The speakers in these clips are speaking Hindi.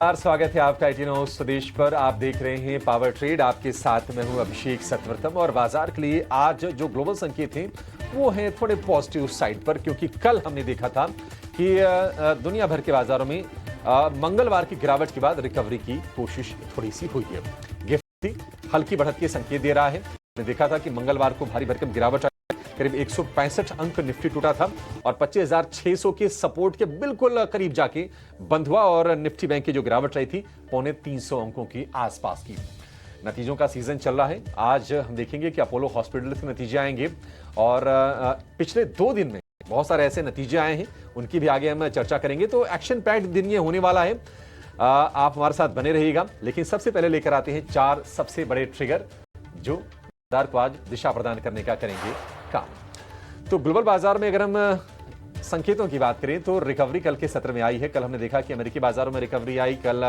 स्वागत है आपका ITNO स्वदेश पर। आप देख रहे हैं पावर ट्रेड। आपके साथ मैं हूं अभिषेक सतवर्तम और बाजार के लिए आज जो ग्लोबल संकेत हैं वो हैं थोड़े पॉजिटिव साइड पर, क्योंकि कल हमने देखा था कि दुनिया भर के बाजारों में मंगलवार की गिरावट के बाद रिकवरी की कोशिश थोड़ी सी हुई है। निफ्टी हल्की बढ़त के संकेत दे रहा है। हमने देखा था कि मंगलवार को भारी भरकम गिरावट, करीब 165 अंक निफ्टी टूटा था और 25,600 के सपोर्ट के बिल्कुल करीब जाके बंद हुआ और निफ्टी बैंक की जो गिरावट रही थी 325 अंकों की आसपास की। नतीजों का सीजन चल रहा है। आज हम देखेंगे कि अपोलो हॉस्पिटल के नतीजे आएंगे और पिछले 2 दिन में बहुत सारे ऐसे नतीजे आए हैं, उनकी भी आगे हम चर्चा करेंगे। तो एक्शन पैक्ड दिन ये होने वाला है। आप हमारे साथ बने रहिएगा। लेकिन सबसे पहले लेकर आते हैं 4 सबसे बड़े ट्रिगर जो बाजार को आज दिशा प्रदान करने का करेंगे काम। तो ग्लोबल बाजार में अगर हम संकेतों की बात करें तो रिकवरी कल के सत्र में आई है। कल हमने देखा कि अमेरिकी बाजारों में रिकवरी आई। कल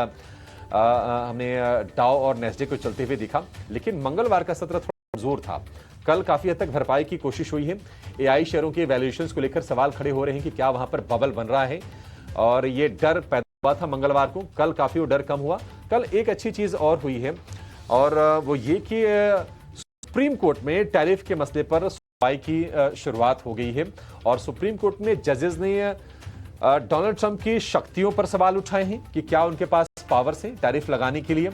हमने डाउ और नेस्डेक को चलते हुए देखा, लेकिन मंगलवार का सत्र थोड़ा कमजोर था। कल काफी हद तक भरपाई की कोशिश हुई है। एआई शेयरों के वैल्यूएशंस को लेकर सवाल खड़े हो रहे हैं कि क्या वहां पर बबल बन रहा है, और ये डर पैदा हुआ था मंगलवार को। कल काफी वो डर कम हुआ। कल एक अच्छी चीज और हुई है और वो ये कि सुप्रीम कोर्ट में टैरिफ के मसले पर सुनवाई की शुरुआत हो गई है और सुप्रीम कोर्ट में जजेस ने डोनाल्ड ट्रंप की शक्तियों पर सवाल उठाए हैं कि क्या उनके पास पावर्स हैं टैरिफ लगाने के लिए।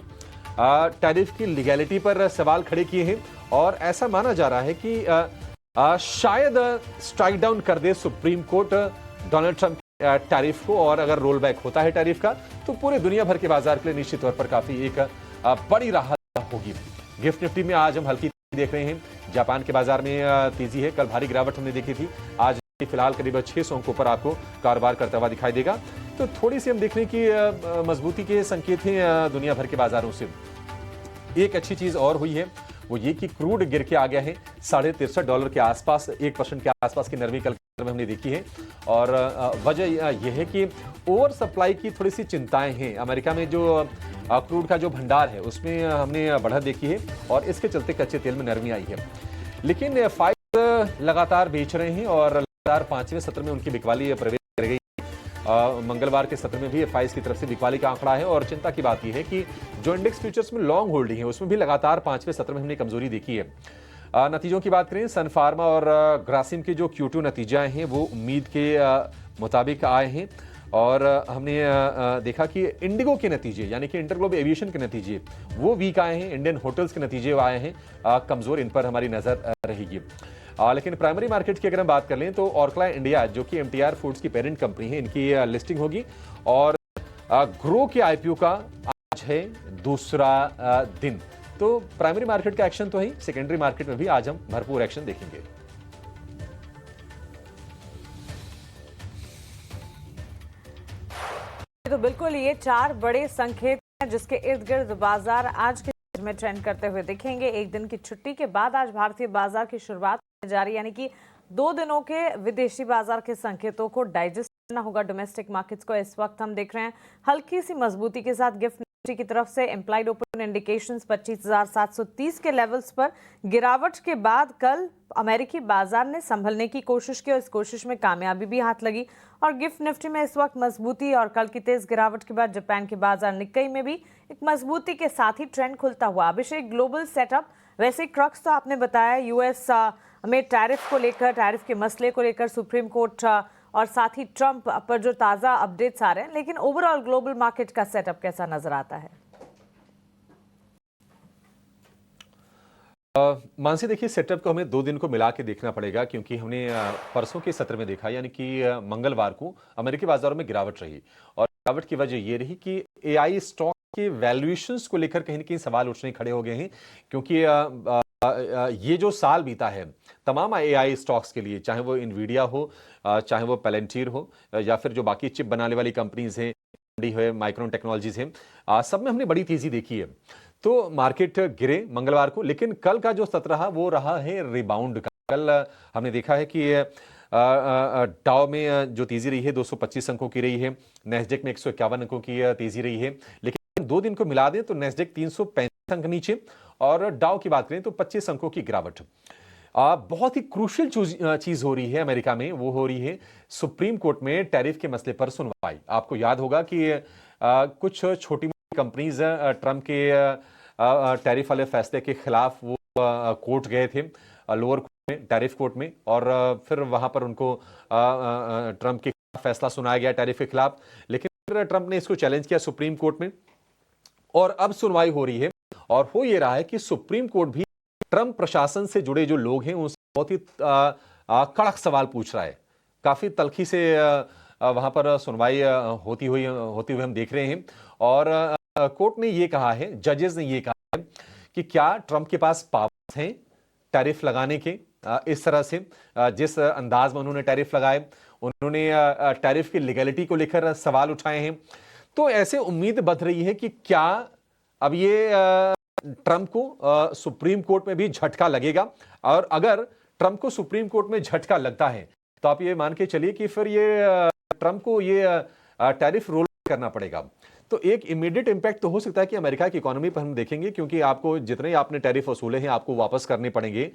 टैरिफ की लीगैलिटी पर सवाल खड़े किए हैं और ऐसा माना जा रहा है कि शायद स्ट्राइक डाउन कर दे supreme court Donald Trump tariff को, और अगर रोल बैक होता है टैरिफ का तो पूरे दुनिया भर के बाजार के लिए निश्चित तौर पर काफी एक बड़ी राहत होगी। गिफ्ट निफ्टी में आज हम हल्की देख रहे हैं। जापान के बाजार में तेजी है। कल भारी गिरावट हमने देखी थी। आज फिलहाल करीब 600 अंकों पर आपको कारोबार करता हुआ दिखाई देगा। तो थोड़ी सी हम देख रहे हैं कि मजबूती के संकेत हैं दुनिया भर के बाजारों से। एक अच्छी चीज और हुई है वो ये कि क्रूड गिर के आ गया है $63 के आसपास, 1% के आसपास की नरमी कल में हमने देखी है। और वजह यह है कि ओवर सप्लाई की थोड़ी सी चिंताएं हैं। अमेरिका में जो क्रूड का जो भंडार है उसमें हमने बढ़त देखी है और इसके चलते कच्चे तेल में नरमी आई है। लेकिन फाइज लगातार बेच रहे हैं और लगातार 5वें सत्र में उनकी बिकवाली प्रवेश कर गई। मंगलवार के सत्र में भी फाइज की तरफ से बिकवाली का आंकड़ा है और चिंता की बात यह है कि जो इंडेक्स फ्यूचर्स में लॉन्ग होल्डिंग है उसमें भी लगातार 5वें सत्र में हमने कमजोरी देखी है। नतीजों की बात करें, सन फार्मा और ग्रासिम के जो Q2 नतीजे आए हैं वो उम्मीद के मुताबिक आए हैं और हमने देखा कि इंडिगो के नतीजे यानी कि इंटरग्लोब एविएशन के नतीजे वो वीक आए हैं। इंडियन होटल्स के नतीजे आए हैं कमजोर, इन पर हमारी नजर रहेगी। लेकिन प्राइमरी मार्केट की अगर हम बात कर लें तो ऑर्कला इंडिया जो कि MTR फूड्स की पेरेंट कंपनी है, इनकी लिस्टिंग होगी और ग्रो के IPO का आज है दूसरा दिन। तो प्राइमरी मार्केट का एक्शन तो है, सेकेंडरी मार्केट में भी आज हम भरपूर एक्शन देखेंगे। तो बिल्कुल ये 4 बड़े संकेत हैं जिसके इर्द गिर्द बाजार आज के में ट्रेंड करते हुए दिखेंगे। एक दिन की छुट्टी के बाद आज भारतीय बाजार की शुरुआत होने जा रही है, यानी कि 2 दिनों के विदेशी बाजार के संकेतों को डाइजेस्ट करना होगा डोमेस्टिक मार्केट्स को। इस वक्त हम देख रहे हैं हल्की सी मजबूती के साथ गिफ्ट निफ्टी की तरफ से एम्प्लॉयड ओपन इंडिकेशंस 25,730 के लेवल्स पर गिरावट के बाद कल अमेरिकी बाजार ने संभलने की कोशिश की और इस कोशिश में कामयाबी भी हाथ लगी और गिफ्ट निफ्टी में इस वक्त मजबूती और कल की तेज गिरावट के बाद जापान के बाजार निक्केई में भी एक मजबूती के साथ ही ट्रेंड खुलता हुआ। अभिषेक, ग्लोबल सेटअप वैसे क्रक्स तो आपने बताया यूएस में टैरिफ को लेकर, टैरिफ के मसले को लेकर सुप्रीम कोर्ट और साथ ही ट्रंप पर जो ताजा अपडेट्स आ रहे हैं, लेकिन ओवरऑल ग्लोबल मार्केट का सेटअप कैसा नजर आता है? मानसी, देखिए सेटअप को हमें 2 दिन को मिला के देखना पड़ेगा, क्योंकि हमने परसों के सत्र में देखा यानी कि मंगलवार को अमेरिकी बाजारों में गिरावट रही और गिरावट की वजह ये रही कि एआई स्टॉक के वैल्यूएशंस को लेकर कहीं न कहीं सवाल उठने खड़े हो गए हैं, क्योंकि ये जो साल बीता है तमाम एआई स्टॉक्स के लिए, चाहे वो इनवीडिया हो, चाहे वो पेलेंटियर हो या फिर जो बाकी चिप बनाने वाली कंपनीज हैं, है माइक्रोन टेक्नोलॉजीज हैं, सब में हमने बड़ी तेजी देखी है। तो मार्केट गिरे मंगलवार को, लेकिन कल का जो सत्र रहा वो रहा है रिबाउंड का। कल हमने देखा है कि डाउ में जो तेजी रही है 225 अंकों की रही है, नेस्डेक में 151 अंकों की तेजी रही है। लेकिन 2 दिन को मिला दें तो नेस्डेक 335 अंक नीचे और डाउ की बात करें तो 25 अंकों की गिरावट। बहुत ही क्रूशियल चीज हो रही है अमेरिका में, वो हो रही है सुप्रीम कोर्ट में टैरिफ के मसले पर सुनवाई। आपको याद होगा कि कुछ छोटी मोटी कंपनीज ट्रंप के टैरिफ वाले फैसले के खिलाफ वो कोर्ट गए थे, लोअर कोर्ट में, टैरिफ कोर्ट में, और फिर वहां पर उनको ट्रंप के खिलाफ फैसला सुनाया गया टैरिफ के खिलाफ। लेकिन फिर ट्रंप ने इसको चैलेंज किया सुप्रीम कोर्ट में, और अब सुनवाई हो रही है। और हो ये रहा है कि सुप्रीम कोर्ट भी ट्रंप प्रशासन से जुड़े जो लोग हैं उनसे बहुत ही कड़क सवाल पूछ रहा है। काफी तल्खी से वहां पर सुनवाई होती हुई हम देख रहे हैं। और कोर्ट ने ये कहा है, जजेस ने ये कहा है कि क्या ट्रंप के पास पावर्स हैं टैरिफ लगाने के, इस तरह से जिस अंदाज में उन्होंने टैरिफ लगाए, उन्होंने टैरिफ की लीगैलिटी को लेकर सवाल उठाए हैं। तो ऐसे उम्मीद बध रही है कि क्या अब ये ट्रंप को सुप्रीम कोर्ट में भी झटका लगेगा, और अगर ट्रंप को सुप्रीम कोर्ट में झटका लगता है तो आप ये मान के चलिए कि फिर ये ट्रंप को ये टैरिफ रोल करना पड़ेगा। तो एक इमीडिएट इंपैक्ट तो हो सकता है कि अमेरिका की इकोनॉमी पर हम देखेंगे, क्योंकि आपको जितने आपने टैरिफ वसूले हैं आपको वापस करने पड़ेंगे।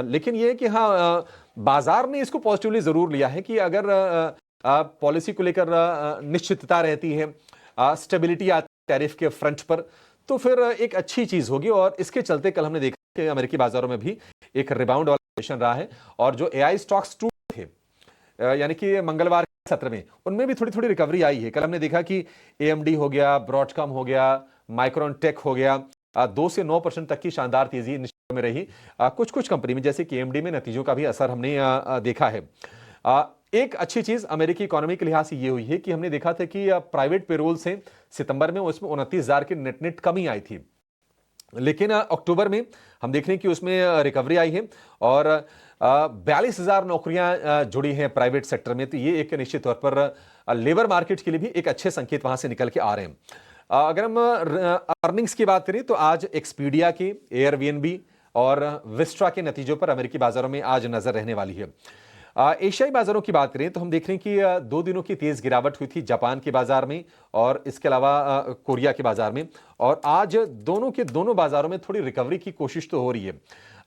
लेकिन ये कि हाँ, बाजार ने इसको पॉजिटिवली जरूर लिया है कि अगर पॉलिसी को लेकर निश्चितता रहती है, स्टेबिलिटी आती है टैरिफ के फ्रंट पर, तो फिर एक अच्छी चीज होगी। और इसके चलते कल हमने देखा कि अमेरिकी बाजारों में भी एक रिबाउंड वाला रहा है, और जो एआई स्टॉक्स टूटे थे यानी कि मंगलवार के सत्र में, उनमें भी थोड़ी थोड़ी रिकवरी आई है। कल हमने देखा कि एएमडी हो गया, ब्रॉडकॉम हो गया, माइक्रोन टेक हो गया, 2 से 9% तक की शानदार तेजी निश्चित में रही। कुछ कुछ कंपनी में जैसे कि एएमडी में नतीजों का भी असर हमने देखा है। एक अच्छी चीज अमेरिकी इकोनॉमी के लिहाज से ये हुई है कि हमने देखा था कि प्राइवेट पेरोल से सितंबर में उसमें 29,000 की नेट कमी आई थी, लेकिन अक्टूबर में हम देख रहे हैं कि उसमें रिकवरी आई है, और 42,000 नौकरियां जुड़ी हैं प्राइवेट सेक्टर में। तो ये एक निश्चित तौर पर लेबर मार्केट के लिए भी एक अच्छे संकेत वहां से निकल के आ रहे हैं। अगर हम अर्निंग्स की बात करें तो आज एक्सपीडिया के, एयरबीएनबी और विस्ट्रा के नतीजों पर अमेरिकी बाजारों में आज नजर रहने वाली है। एशियाई बाजारों की बात करें तो हम देख रहे हैं कि 2 दिनों की तेज गिरावट हुई थी जापान के बाजार में, और इसके अलावा कोरिया के बाजार में, और आज दोनों के दोनों बाजारों में थोड़ी रिकवरी की कोशिश तो हो रही है।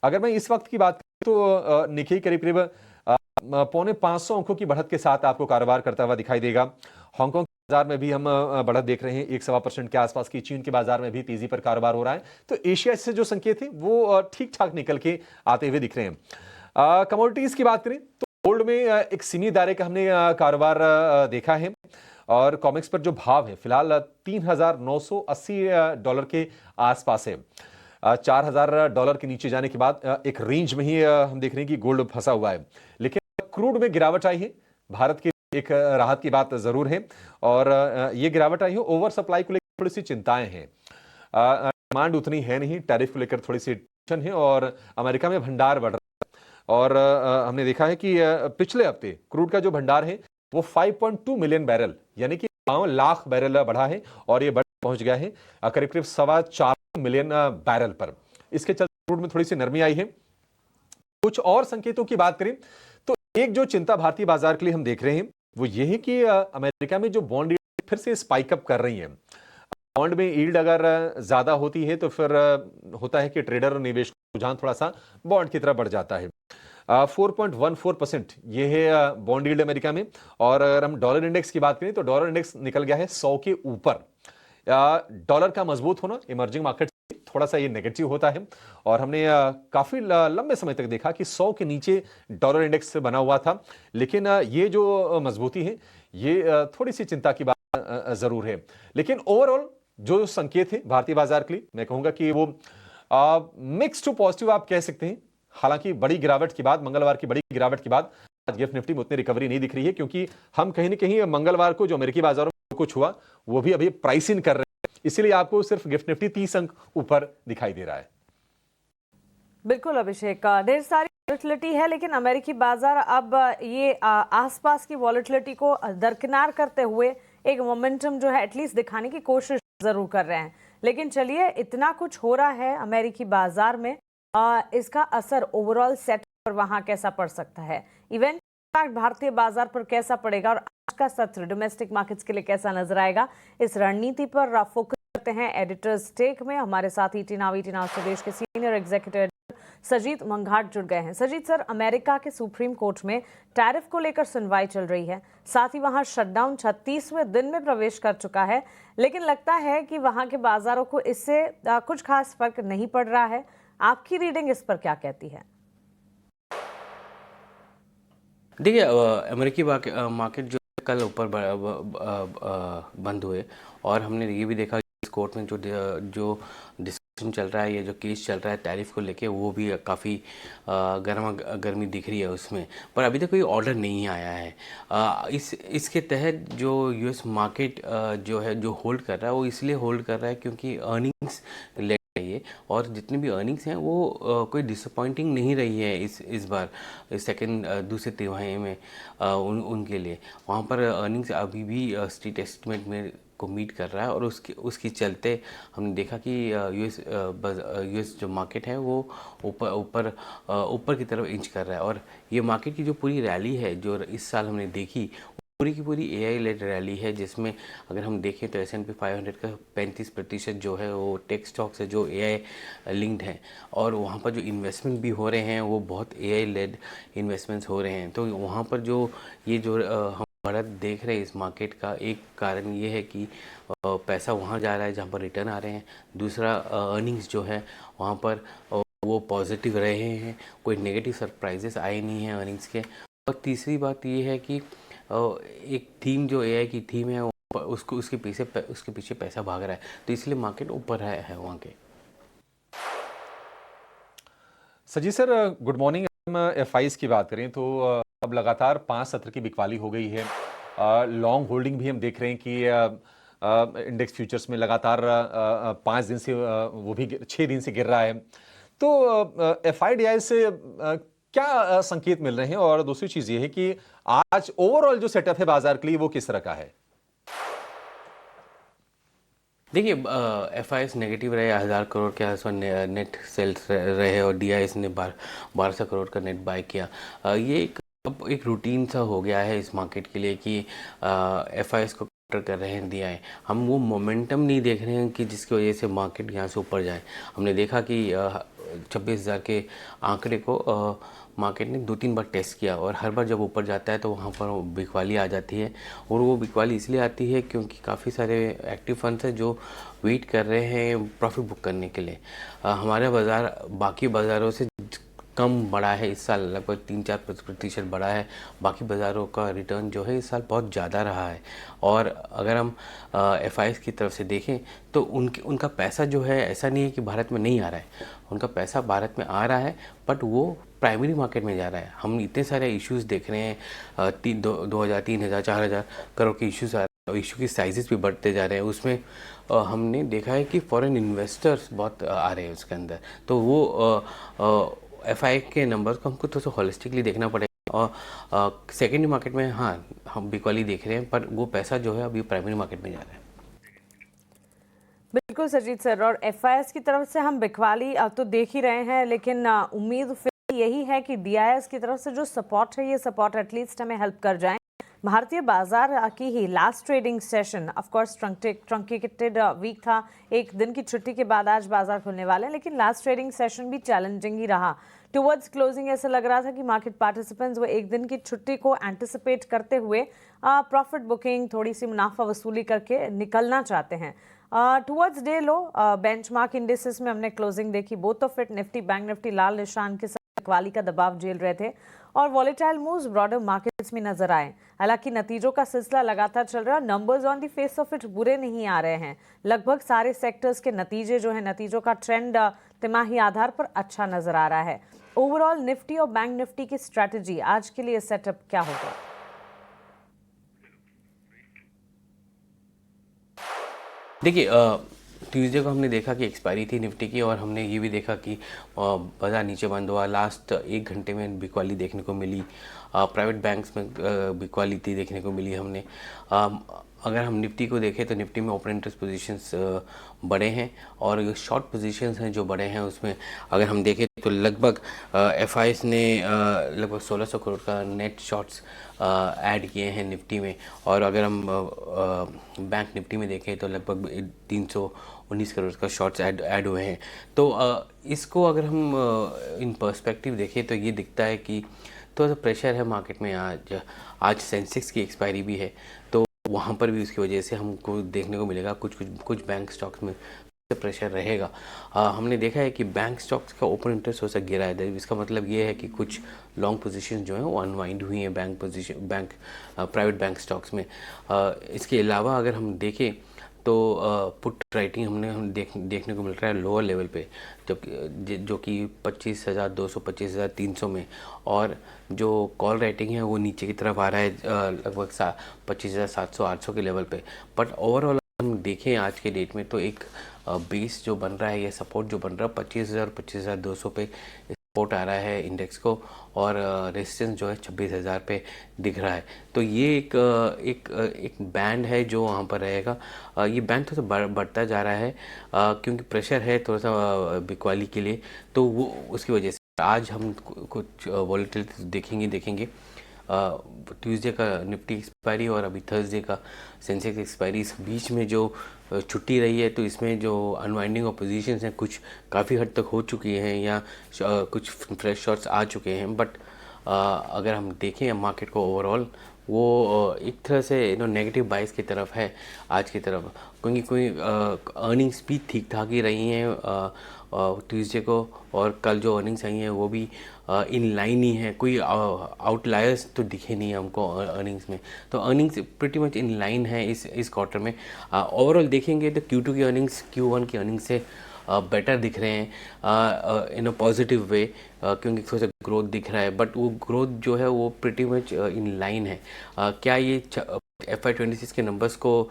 अगर मैं इस वक्त की बात करूं तो निक्केई करीब करीब 450 अंकों की बढ़त के साथ आपको कारोबार करता हुआ दिखाई देगा। हांगकांग के बाजार में भी हम बढ़त देख रहे हैं 1.25% के आसपास की। चीन के बाजार में भी तेजी पर कारोबार हो रहा है। तो एशिया से जो संकेत है वो ठीक ठाक निकल के आते हुए दिख रहे हैं। कमोडिटीज की बात करें तो गोल्ड में एक सीमित दायरे का हमने कारोबार देखा है, और कॉमिक्स पर जो भाव है फिलहाल $3,980 के आसपास है। $4,000 के नीचे जाने के बाद एक रेंज में ही हम देख रहे हैं कि गोल्ड फंसा हुआ है। लेकिन क्रूड में गिरावट आई है, भारत की एक राहत की बात जरूर है, और ये गिरावट आई है ओवर सप्लाई को लेकर थोड़ी सी चिंताएं हैं। डिमांड उतनी है नहीं, टैरिफ को लेकर थोड़ी सी टेंशन है, और अमेरिका में भंडार बढ़ रहा है। और हमने देखा है कि पिछले हफ्ते क्रूड का जो भंडार है वो 5.2 मिलियन बैरल यानी कि 5 लाख बैरल बढ़ा है, और ये बढ़ पहुंच गया है करीब करीब 4.25 मिलियन बैरल पर। इसके चलते क्रूड में थोड़ी सी नरमी आई है। कुछ और संकेतों की बात करें तो एक जो चिंता भारतीय बाजार के लिए हम देख रहे हैं वो ये है कि अमेरिका में जो बॉन्ड फिर से स्पाइक अप कर रही है। बॉन्ड में यील्ड अगर ज्यादा होती है तो फिर होता है कि ट्रेडर और निवेशक रुझान थोड़ा सा बॉन्ड की तरफ बढ़ जाता है। 4.14% ये है बॉन्ड यील्ड अमेरिका में। और अगर हम डॉलर इंडेक्स की बात करें तो डॉलर इंडेक्स निकल गया है 100 के ऊपर। डॉलर का मजबूत होना इमर्जिंग मार्केट थोड़ा सा ये नेगेटिव होता है, और हमने काफी लंबे समय तक देखा कि 100 के नीचे डॉलर इंडेक्स बना हुआ था। लेकिन ये जो मजबूती है ये थोड़ी सी चिंता की बात जरूर है। लेकिन ओवरऑल जो संकेत है भारतीय बाजार के लिए मैं कहूंगा कि वो मिक्स टू पॉजिटिव आप कह सकते हैं। हालांकि बड़ी गिरावट के बाद, मंगलवार की बड़ी गिरावट के बाद आज गिफ्ट निफ्टी में उतनी रिकवरी नहीं दिख रही है, क्योंकि हम कहीं ना कहीं मंगलवार को जो अमेरिकी बाजारों में कुछ हुआ वो भी अभी प्राइस इन कर रहे हैं, इसीलिए आपको सिर्फ गिफ्ट निफ्टी 30 अंक ऊपर दिखाई दे रहा है। बिल्कुल अभिषेक, ढेर सारी वॉलेटिलिटी है, लेकिन अमेरिकी बाजार अब ये आसपास की वॉलेटिलिटी को दरकिनार करते हुए एक मोमेंटम जो है एटलीस्ट दिखाने की कोशिश जरूर कर रहे हैं। लेकिन चलिए, इतना कुछ हो रहा है अमेरिकी बाजार में, इसका असर ओवरऑल सेट पर वहां कैसा पड़ सकता है, इवेंट भारतीय बाजार पर कैसा पड़ेगा, और आज का सत्र डोमेस्टिक मार्केट्स के लिए कैसा नजर आएगा, इस रणनीति पर फोकस करते हैं एडिटर्स टेक में। हमारे साथ ईटी नाउ स्वदेश के सीनियर एग्जीक्यूटिव सजीत मंघाट जुड़ गए हैं। सजीत सर, अमेरिका के सुप्रीम कोर्ट में टैरिफ को लेकर सुनवाई चल रही है, साथ ही वहां शटडाउन 36वें दिन में प्रवेश कर चुका है, लेकिन लगता है कि वहां के बाजारों को इससे कुछ खास फर्क नहीं पड़ रहा है। आपकी रीडिंग इस पर क्या कहती है? देखिए, अमेरिकी मार्केट जो कल ऊपर बंद हुए, और हमने ये भी देखा इस कोर्ट में जो डिस्कशन चल रहा है, ये जो केस चल रहा है टैरिफ को लेके, वो भी काफ़ी गर्मी दिख रही है उसमें, पर अभी तक कोई ऑर्डर नहीं आया है। इसके तहत जो यूएस मार्केट जो होल्ड कर रहा है, वो इसलिए होल्ड कर रहा है क्योंकि अर्निंग्स है, और जितनी भी अर्निंग्स हैं वो कोई डिसअपॉइंटिंग नहीं रही है इस बार दूसरे तिमाही में उनके लिए। वहाँ पर अर्निंग्स अभी भी स्ट्रीट एस्टिमेट में को मीट कर रहा है, और उसकी चलते हमने देखा कि यूएस जो मार्केट है वो ऊपर की तरफ इंच कर रहा है। और ये मार्केट की जो पूरी रैली है जो इस साल हमने देखी, पूरी की पूरी एआई लेड रैली है, जिसमें अगर हम देखें तो S&P 500 का 35% जो है वो टेक स्टॉक्स है जो एआई लिंक्ड हैं, और वहाँ पर जो इन्वेस्टमेंट भी हो रहे हैं वो बहुत एआई लेड इन्वेस्टमेंट्स हो रहे हैं। तो वहाँ पर जो हम बढ़त देख रहे हैं इस मार्केट का, एक कारण ये है कि पैसा वहाँ जा रहा है जहाँ पर रिटर्न आ रहे हैं। दूसरा, अर्निंग्स जो है वहाँ पर वो पॉजिटिव रहे हैं, कोई नेगेटिव सरप्राइजेस आए नहीं हैं अर्निंग्स के। और तीसरी बात ये है कि एक थीम जो एआई की थीम है उसके पीछे पैसा भाग रहा है, तो इसलिए मार्केट ऊपर है वहाँ के। Sajit sir, good morning. हम एफआईज की बात करें तो अब लगातार 5 सत्र की बिकवाली हो गई है। लॉन्ग होल्डिंग भी हम देख रहे हैं कि इंडेक्स फ्यूचर्स में लगातार 5 दिन से वो भी 6 दिन से गिर रहा है। तो एफआईडीआई से क्या संकेत मिल रहे हैं, और दूसरी चीज ये है कि आज ओवरऑल जो सेटअप है बाजार के लिए वो किस तरह का है? देखिए, एफआईएस नेगेटिव रहे, 1000 करोड़ के आसपास नेट सेल्स रहे, और डीआईएस ने 1200 करोड़ का नेट बाय किया। ये एक रूटीन सा हो गया है इस मार्केट के लिए कि एफआईएस को कर रहे हैं डीआई। हम वो मोमेंटम नहीं देख रहे हैं कि जिसकी वजह से मार्केट यहाँ से ऊपर जाए। हमने देखा कि 26,000 के आंकड़े को मार्केट ने 2-3 बार टेस्ट किया, और हर बार जब ऊपर जाता है तो वहाँ पर बिकवाली आ जाती है। और वो बिकवाली इसलिए आती है क्योंकि काफ़ी सारे एक्टिव फंड्स हैं जो वेट कर रहे हैं प्रॉफिट बुक करने के लिए। हमारा बाज़ार बाकी बाज़ारों से कम बढ़ा है इस साल, लगभग 3-4% बढ़ा है। बाकी बाज़ारों का रिटर्न जो है इस साल बहुत ज़्यादा रहा है। और अगर हम एफआईएस की तरफ से देखें तो उनका पैसा जो है, ऐसा नहीं है कि भारत में नहीं आ रहा है, उनका पैसा भारत में आ रहा है, बट वो प्राइमरी मार्केट में जा रहा है। हम इतने सारे इश्यूज़ देख रहे हैं, 2,000, 3,000, 4,000 करोड़ के इश्यूज़ आ रहे हैं, और इशू की साइजेस भी बढ़ते जा रहे हैं। उसमें हमने देखा है कि फॉरेन इन्वेस्टर्स बहुत आ रहे हैं उसके अंदर। तो वो एफआई के नंबर्स को हमको थोड़ा सा होलिस्टिकली देखना पड़ेगा। और सेकेंडरी मार्केट में हाँ हम बिकवाली देख रहे हैं, पर वो पैसा जो है अभी प्राइमरी मार्केट में जा रहा है। बिल्कुल सजीत सर, और एफआईएस की तरफ से हम बिकवाली तो देख ही रहे हैं, लेकिन उम्मीद फिर यही है कि डीआईएस की तरफ से जो सपोर्ट है, ये सपोर्ट एटलीस्ट हमें हेल्प कर जाए। भारतीय बाजार की ही last trading session of course truncated week था, एक दिन की छुट्टी के बाद आज बाजार खुलने वाले हैं, लेकिन लास्ट ट्रेडिंग सेशन भी चैलेंजिंग ही रहा। टुवर्ड्स क्लोजिंग ऐसा लग रहा था कि मार्केट पार्टिसिपेंट्स वो एक दिन की छुट्टी को एंटिसिपेट करते हुए प्रॉफिट बुकिंग, थोड़ी सी मुनाफा वसूली करके निकलना चाहते हैं। Towards day low benchmark indices में हमने क्लोजिंग देखी, both of it Nifty bank Nifty लाल निशान के साथ बिकवाली का दबाव झेल रहे थे, और वॉलेटाइल मूव्स ब्रॉडर मार्केट्स में नजर आए। हालांकि नतीजों का सिलसिला लगातार चल रहा है, numbers on the face of it बुरे नहीं आ रहे हैं। लगभग सारे सेक्टर्स के नतीजे जो है, नतीजों का ट्रेंड तिमाही आधार पर अच्छा नजर आ रहा है। ओवरऑल निफ्टी और बैंक निफ्टी की स्ट्रैटेजी आज के लिए सेटअप क्या होगा? देखिए, ट्यूसडे को हमने देखा कि एक्सपायरी थी निफ्टी की, और हमने ये भी देखा कि बाजार नीचे बंद हुआ। लास्ट 1 घंटे में बिकवाली देखने को मिली, प्राइवेट बैंक्स में बिकवाली थी देखने को मिली हमने। अगर हम निफ्टी को देखें तो निफ्टी में ओपन इंटरेस्ट पोजीशंस बड़े हैं और शॉर्ट पोजीशंस हैं जो बड़े हैं, उसमें अगर हम देखें तो लगभग एफआईएस ने लगभग 1600 करोड़ का नेट शॉर्ट्स ऐड किए हैं निफ्टी में। और अगर हम बैंक निफ्टी में देखें तो लगभग 319 करोड़ का शॉर्ट्स ऐड हुए हैं। तो इसको अगर हम इन पर्सपेक्टिव देखें तो ये दिखता है कि थोड़ा सा प्रेशर है मार्केट में। आज सेंसेक्स की एक्सपायरी भी है, तो वहाँ पर भी उसकी वजह से हमको देखने को मिलेगा कुछ बैंक स्टॉक्स में प्रेशर रहेगा। हमने देखा है कि बैंक स्टॉक्स का ओपन इंटरेस्ट हो सा गिरा है। इसका मतलब ये है कि कुछ लॉन्ग पोजीशन जो है वो अनवाइंड हुई हैं प्राइवेट बैंक स्टॉक्स में। इसके अलावा अगर हम देखें तो पुट राइटिंग हम देखने को मिल रहा है लोअर लेवल पे, जो कि 25,200 25,300 में, और जो कॉल राइटिंग है वो नीचे की तरफ आ रहा है लगभग 25,700 800 के लेवल पे। बट ओवरऑल हम देखें आज के डेट में तो एक बेस जो बन रहा है या सपोर्ट जो बन रहा है 25,000 25,200 पे सपोर्ट आ रहा है इंडेक्स को, और रेजिस्टेंस जो है 26,000 पे दिख रहा है। तो ये एक बैंड है जो वहाँ पर रहेगा। ये बैंड थोड़ा सा बढ़ता जा रहा है क्योंकि प्रेशर है थोड़ा सा बिकवाली के लिए, तो वो उसकी वजह से आज हम कुछ वॉलेटिलिटी देखेंगे। ट्यूसडे का निफ्टी एक्सपायरी और अभी थर्सडे का सेंसेक्स एक्सपायरी, इस बीच में जो छुट्टी रही है तो इसमें जो अनवाइंडिंग ऑफ पोजीशंस हैं कुछ काफ़ी हद तक हो चुकी हैं या कुछ फ्रेश शॉट्स आ चुके हैं। बट अगर हम देखें मार्केट को ओवरऑल, वो एक तरह से नेगेटिव बाइस की तरफ है आज की तरफ, क्योंकि कोई अर्निंग्स भी ठीक ठाक ही रही हैं ट्यूसडे को, और कल जो अर्निंग्स आई हैं वो भी इन लाइन ही है। कोई आउटलायर्स तो दिखे नहीं हमको अर्निंग्स में, तो earnings pretty much in line है इस क्वार्टर में। ओवरऑल देखेंगे तो Q2 की अर्निंग्स Q1 की अर्निंग्स से बेटर दिख रहे हैं इन अ पॉजिटिव वे, क्योंकि थोड़ा सा ग्रोथ दिख रहा है, बट वो ग्रोथ जो है वो प्रिटी मच इन लाइन है। क्या ये FY26 के नंबर्स को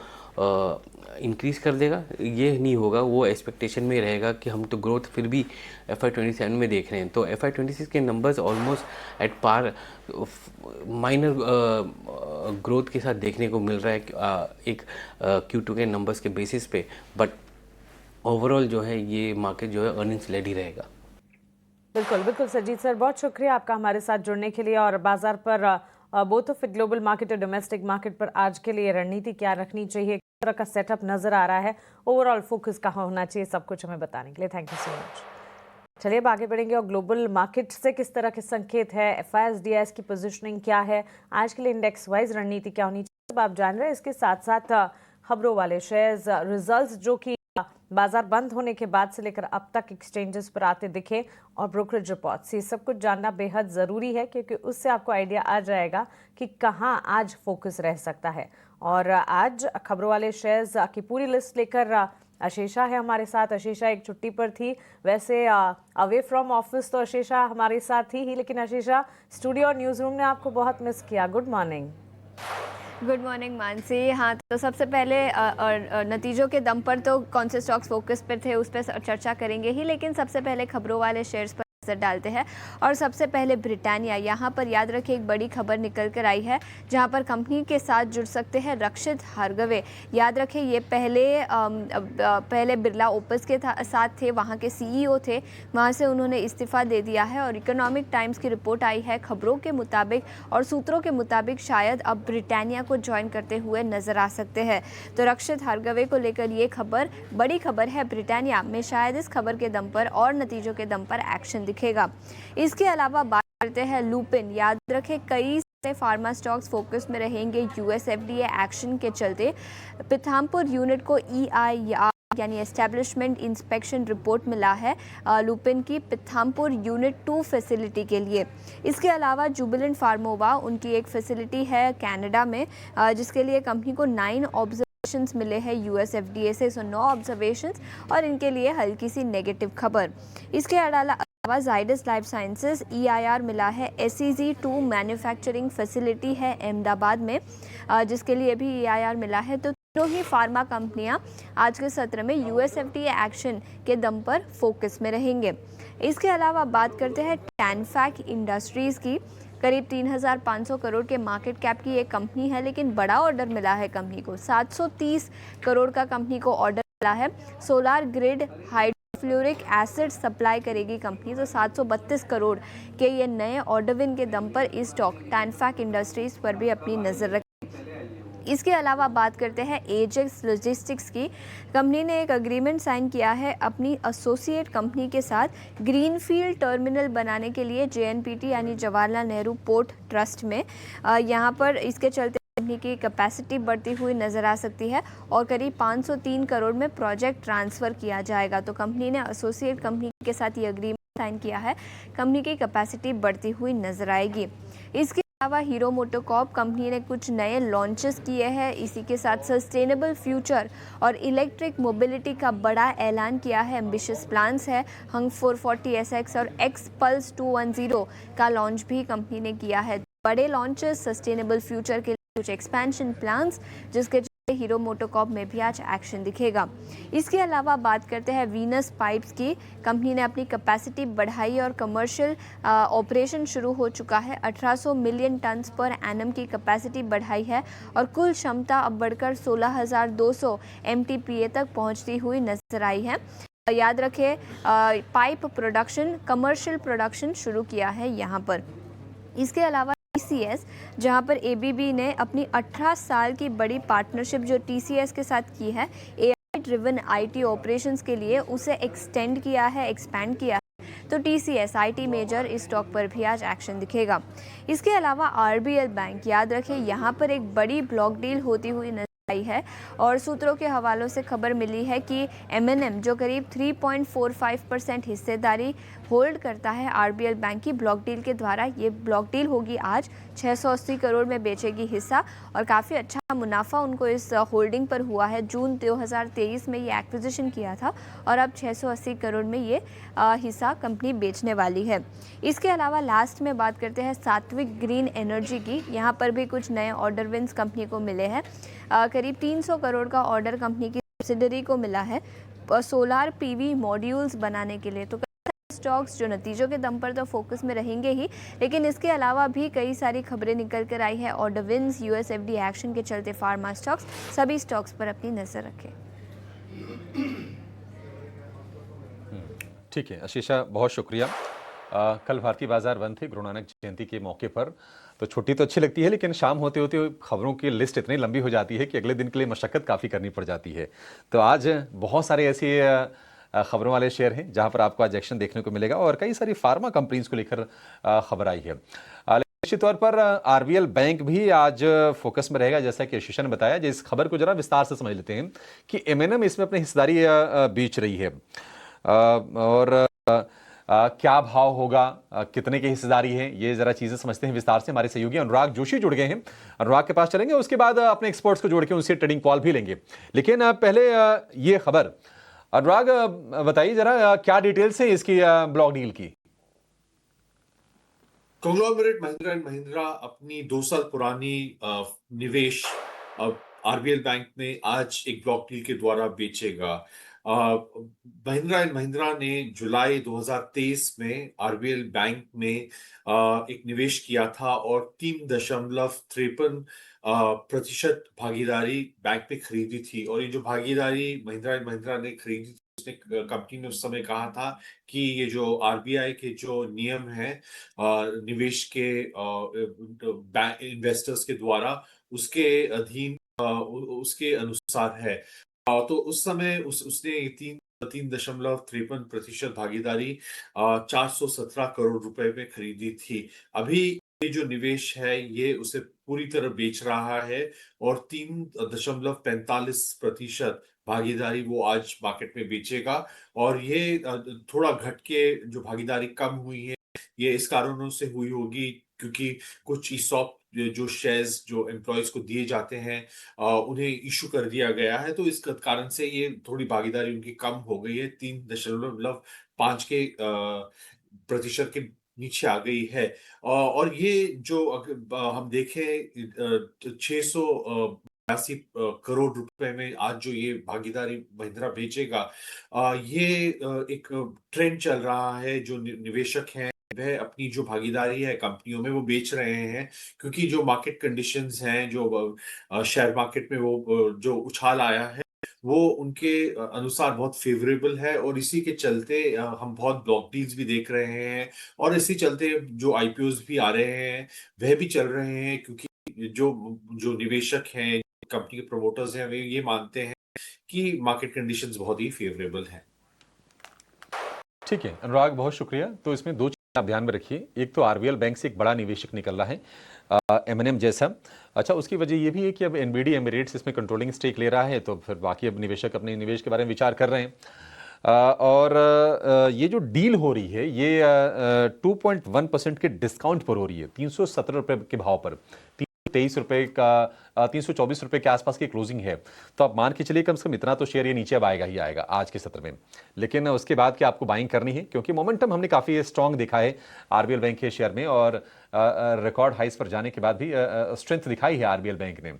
इंक्रीज़ कर देगा? ये नहीं होगा, वो एक्सपेक्टेशन में रहेगा कि हम तो ग्रोथ फिर भी FY27 में देख रहे हैं। तो FY26 के numbers almost at par minor growth के साथ देखने को मिल रहा है एक Q2 के नंबर्स के बेसिस पे, बट ओवरऑल जो है ये मार्केट जो है अर्निंग्स लेड ही रहेगा। बिल्कुल सरजीत सर, बहुत शुक्रिया आपका हमारे साथ जुड़ने के लिए। और बाजार पर बोथ ऑफ ग्लोबल मार्केट और डोमेस्टिक मार्केट पर आज के लिए रणनीति क्या रखनी चाहिए, किस तरह का सेटअप नजर आ रहा है, ओवरऑल फोकस कहाँ होना चाहिए, सब कुछ हमें बताने के लिए थैंक यू सो मच। चलिए अब आगे बढ़ेंगे और ग्लोबल मार्केट से किस तरह के संकेत है, FIS-DIS की पोजीशनिंग क्या है, आज के लिए इंडेक्स वाइज रणनीति क्या होनी चाहिए, सब आप जान रहे हैं। इसके साथ साथ खबरों वाले शेयर्स रिजल्ट्स जो कि बाजार बंद होने के बाद से लेकर अब तक एक्सचेंजेस पर आते दिखे, और ब्रोकरेज रिपोर्ट्स, ये सब कुछ जानना बेहद ज़रूरी है क्योंकि उससे आपको आइडिया आ जाएगा कि कहां आज फोकस रह सकता है। और आज खबरों वाले शेयर्स की पूरी लिस्ट लेकर अशेषा है हमारे साथ। अशेषा एक छुट्टी पर थी, वैसे अवे फ्रॉम ऑफिस तो अशेषा हमारे साथ थी ही, लेकिन अशेषा स्टूडियो और न्यूज़ रूम ने आपको बहुत मिस किया। Good morning. Good morning Mansi. हाँ, तो सबसे पहले नतीजों के दम पर तो कौन से स्टॉक्स फोकस पर थे उस पर चर्चा करेंगे ही, लेकिन सबसे पहले खबरों वाले शेयर्स पर नजर डालते हैं। और सबसे पहले ब्रिटानिया, यहाँ पर याद रखिए एक बड़ी खबर निकल कर आई है जहाँ पर कंपनी के साथ जुड़ सकते हैं रक्षित हार्गवे। याद रखिए ये पहले बिरला ओपस के साथ थे, वहाँ के CEO थे, वहाँ से उन्होंने इस्तीफा दे दिया है। और इकोनॉमिक टाइम्स की रिपोर्ट आई है, खबरों के मुताबिक और सूत्रों के मुताबिक शायद अब ब्रिटानिया को ज्वाइन करते हुए नजर आ सकते हैं। तो रक्षित हार्गवे को लेकर ये खबर बड़ी खबर है। ब्रिटानिया में शायद इस खबर के दम पर और नतीजों के दम पर एक्शन दिखेगा। इसके अलावा बात करते हैं लुपिन। याद रखें कई फार्मा स्टॉक्स फोकस में रहेंगे US FDA एक्शन के चलते। पिथामपुर यूनिट को EIR यानी एस्टेब्लिशमेंट इंस्पेक्शन रिपोर्ट मिला है लुपिन की पिथामपुर यूनिट 2 फैसिलिटी के लिए। इसके अलावा जुबिलेंट फार्मोवा, उनकी एक फैसिलिटी है कनाडा में जिसके लिए कंपनी को 9 ऑब्जर्वेशंस मिले हैं US FDA से, 9 ऑब्जर्वेशंस, और इनके लिए हल्की सी नेगेटिव खबर। इसके अलावा जाइडस लाइफ साइंसेज EIR मिला है SEZ2 मैन्युफैक्चरिंग फैसिलिटी है अहमदाबाद में जिसके लिए भी EIR मिला है। तो तीनों ही फार्मा कंपनियां आज के सत्र में US FDA एक्शन के दम पर फोकस में रहेंगे। इसके अलावा बात करते हैं टैनफैक इंडस्ट्रीज़ की। करीब 3,500 करोड़ के मार्केट कैप की ये कंपनी है, लेकिन बड़ा ऑर्डर मिला है कंपनी को। 730 करोड़ का कंपनी को ऑर्डर मिला है। Solar grid hydrofluoric acid supply करेगी कंपनी, तो 732 करोड़ के ये नए ऑर्डर विन के दम पर इस स्टॉक टैनफैक इंडस्ट्रीज पर भी अपनी नज़र रखी। इसके अलावा बात करते हैं एजेक्स लॉजिस्टिक्स की। कंपनी ने एक एग्रीमेंट साइन किया है अपनी एसोसिएट कंपनी के साथ ग्रीनफील्ड टर्मिनल बनाने के लिए JNPT यानी जवाहरलाल नेहरू पोर्ट ट्रस्ट में। यहाँ पर इसके चलते कंपनी की कैपेसिटी बढ़ती हुई नज़र आ सकती है और करीब 503 करोड़ में प्रोजेक्ट ट्रांसफ़र किया जाएगा। तो कंपनी ने एसोसिएट कंपनी के साथ ये एग्रीमेंट साइन किया है, कंपनी की कैपेसिटी बढ़ती हुई नज़र आएगी। इसके अलावा हीरो मोटोकॉर्प कंपनी ने कुछ नए लॉन्चेस किए हैं। इसी के साथ सस्टेनेबल फ्यूचर और इलेक्ट्रिक मोबिलिटी का बड़ा ऐलान किया है। एम्बिशियस प्लान्स है। हंग 440SX और एक्स पल्स 210 का लॉन्च भी कंपनी ने किया है। बड़े लॉन्चेस, सस्टेनेबल फ्यूचर के कुछ एक्सपेंशन प्लान्स, जिसके हीरो मोटोकॉर्प में भी आज एक्शन दिखेगा। इसके अलावा बात करते हैं वीनस पाइप्स की। कंपनी ने अपनी कैपेसिटी बढ़ाई और कमर्शियल ऑपरेशन शुरू हो चुका है। 1800 मिलियन टन्स पर एनम की कैपेसिटी बढ़ाई है और कुल क्षमता अब बढ़कर 16,200 MTPA तक पहुंचती हुई नजर आई है। याद रखें, पाइप प्रोडक्शन, कमर्शियल प्रोडक्शन शुरू किया है यहाँ पर। इसके अलावा TCS, जहां पर ABB ने अपनी 18 साल की बड़ी पार्टनरशिप जो TCS के साथ की है AI ड्रिवन IT ऑपरेशंस के लिए, उसे एक्सटेंड किया है, एक्सपैंड किया है। तो TCS IT मेजर इस स्टॉक पर भी आज एक्शन दिखेगा। इसके अलावा RBL बैंक, याद रखें यहाँ पर एक बड़ी ब्लॉक डील होती हुई नजर आई है और सूत्रों के हवालों से खबर मिली है कि M&M जो करीब 3.45% हिस्सेदारी होल्ड करता है RBL बैंक की, ब्लॉक डील के द्वारा ये ब्लॉक डील होगी आज। 680 करोड़ में बेचेगी हिस्सा और काफ़ी अच्छा मुनाफा उनको इस होल्डिंग पर हुआ है। जून 2023 में ये एक्विजिशन किया था और अब 680 करोड़ में ये हिस्सा कंपनी बेचने वाली है। इसके अलावा लास्ट में बात करते हैं सात्विक ग्रीन एनर्जी की। यहाँ पर भी कुछ नए ऑर्डर विन्स कंपनी को मिले हैं। करीब 300 करोड़ का ऑर्डर कंपनी की सब्सिडरी को मिला है सोलार PV मॉड्यूल्स बनाने के लिए। तो स्टॉक्स जो नतीजों के दम पर तो फोकस में रहेंगे ही, लेकिन इसके अलावा भी कई सारी खबरें निकल कर आई है। Order wins, US FD action के चलते फार्मा स्टॉक्स, सभी स्टॉक्स पर अपनी नजर रखें। ठीक है आशीषा, बहुत शुक्रिया। कल भारतीय बाजार बंद थे गुरु नानक जयंती के मौके पर, तो छुट्टी तो अच्छी लगती है, लेकिन शाम होते होते खबरों की लिस्ट इतनी लंबी हो जाती है कि अगले दिन के लिए मशक्कत काफ़ी करनी पड़ जाती है। तो आज बहुत सारे ऐसे खबरों वाले शेयर हैं जहां पर आपको आज एक्शन देखने को मिलेगा और कई सारी फार्मा कंपनीज को लेकर खबर आई है। निश्चित तौर पर RBL बैंक भी आज फोकस में रहेगा, जैसा कि आशीषा ने बताया। जिस खबर को जरा विस्तार से समझ लेते हैं कि M&M इसमें अपनी हिस्सेदारी बेच रही है और क्या भाव होगा, कितने की हिस्सेदारी है, ये जरा चीजें समझते हैं विस्तार से। हमारे सहयोगी अनुराग जोशी जुड़ गए हैं, अनुराग के पास चलेंगे, उसके बाद अपने एक्सपर्ट्स को जोड़ के उनसे ट्रेडिंग कॉल भी लेंगे। लेकिन पहले ये खबर, अनुराग बताइए जरा क्या डिटेल्स है इसकी ब्लॉक डील की। कांग्लोमरेट महिंद्रा एंड महिंद्रा अपनी 2 साल पुरानी निवेश RBL बैंक में आज एक ब्लॉक डील के द्वारा बेचेगा। महिंद्रा एंड महिंद्रा ने जुलाई 2023 में RBL बैंक में एक निवेश किया था और 3.53% भागीदारी बैंक में खरीदी थी। और ये जो भागीदारी महिंद्रा एंड महिंद्रा ने खरीदी, उसने कंपनी ने उस समय कहा था कि ये जो RBI के जो नियम है निवेश के इन्वेस्टर्स के द्वारा, उसके अधीन उसके अनुसार है। तो उस समय उसने 3.53% भागीदारी 417 करोड़ रुपए में खरीदी थी। अभी ये जो निवेश है ये उसे पूरी तरह बेच रहा है और 3.45% भागीदारी वो आज मार्केट में बेचेगा। और ये थोड़ा घट के जो भागीदारी कम हुई है, ये इस कारणों से हुई होगी क्योंकि कुछ ESOP जो शेयर्स जो एम्प्लॉयज को दिए जाते हैं उन्हें इशू कर दिया गया है। तो इस कारण से ये थोड़ी भागीदारी उनकी कम हो गई है, 3.5 के प्रतिशत के नीचे आ गई है। और ये जो हम देखें 682 करोड़ रुपए में आज जो ये भागीदारी महिंद्रा बेचेगा, ये एक ट्रेंड चल रहा है। जो निवेशक हैं वह अपनी जो भागीदारी है कंपनियों में वो बेच रहे हैं, क्योंकि जो मार्केट कंडीशंस हैं, जो शेयर मार्केट में वो जो उछाल आया है, वो उनके अनुसार बहुत फेवरेबल है, और इसी के चलते हम बहुत ब्लॉक डील्स भी देख रहे हैं, और इसी चलते जो आईपीओज भी आ रहे हैं वह भी चल रहे हैं, क्योंकि जो जो निवेशक हैं, कंपनी के प्रमोटर्स हैं, वे ये मानते हैं कि मार्केट कंडीशंस बहुत ही फेवरेबल हैं। ठीक है अनुराग, बहुत शुक्रिया। तो इसमें दो चीज़ आप ध्यान में रखिए। एक तो आरबीएल बैंक से एक बड़ा निवेशक निकल रहा है, एमएनएम जैसा। अच्छा, उसकी वजह ये भी है कि अब एनबीडी एमिरेट्स इसमें कंट्रोलिंग स्टेक ले रहा है, तो फिर बाकी अब निवेशक अपने निवेश के बारे में विचार कर रहे हैं। और ये जो डील हो रही है ये 2.1% के डिस्काउंट पर हो रही है, 317 रुपये के भाव पर। 323 रुपये का 324 रुपये के आसपास की क्लोजिंग है। तो आप मान के चलिए कम से कम इतना तो शेयर ये नीचे अब आएगा ही आएगा आज के सत्र में। लेकिन उसके बाद क्या आपको बाइंग करनी है, क्योंकि मोमेंटम हमने काफ़ी स्ट्रांग देखा है आरबीएल बैंक के शेयर में, और रिकॉर्ड हाइस पर जाने के बाद भी स्ट्रेंथ दिखाई है आरबीएल बैंक ने।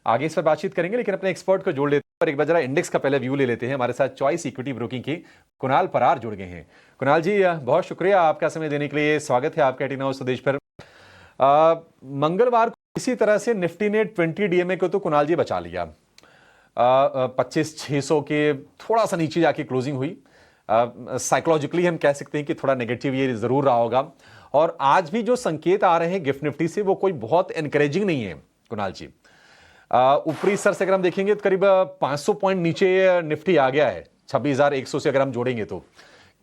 आगे इस पर बातचीत करेंगे, लेकिन अपने एक्सपर्ट को जोड़ लेते हैं और एक बार जरा इंडेक्स का पहले व्यू ले लेते हैं। हमारे साथ चॉइस इक्विटी ब्रोकिंग के कुणाल परार जुड़ गए हैं। कुणाल जी, बहुत शुक्रिया आपका समय देने के लिए। स्वागत है आपका 18 आवर्स स्वदेश पर। मंगलवार को इसी तरह से निफ्टी ने 20 डीएमए को तो कुणाल जी बचा लिया, 25,600 के थोड़ा सा नीचे जाके क्लोजिंग हुई। साइकोलॉजिकली हम कह सकते हैं कि थोड़ा नेगेटिव ये जरूर रहा होगा, और आज भी जो संकेत आ रहे हैं गिफ्ट निफ्टी से वो कोई बहुत एनकरेजिंग नहीं है कुणाल जी। ऊपरी स्तर से अगर हम देखेंगे तो करीब 500 पॉइंट नीचे निफ्टी आ गया है, 26,100 से अगर हम जोड़ेंगे तो।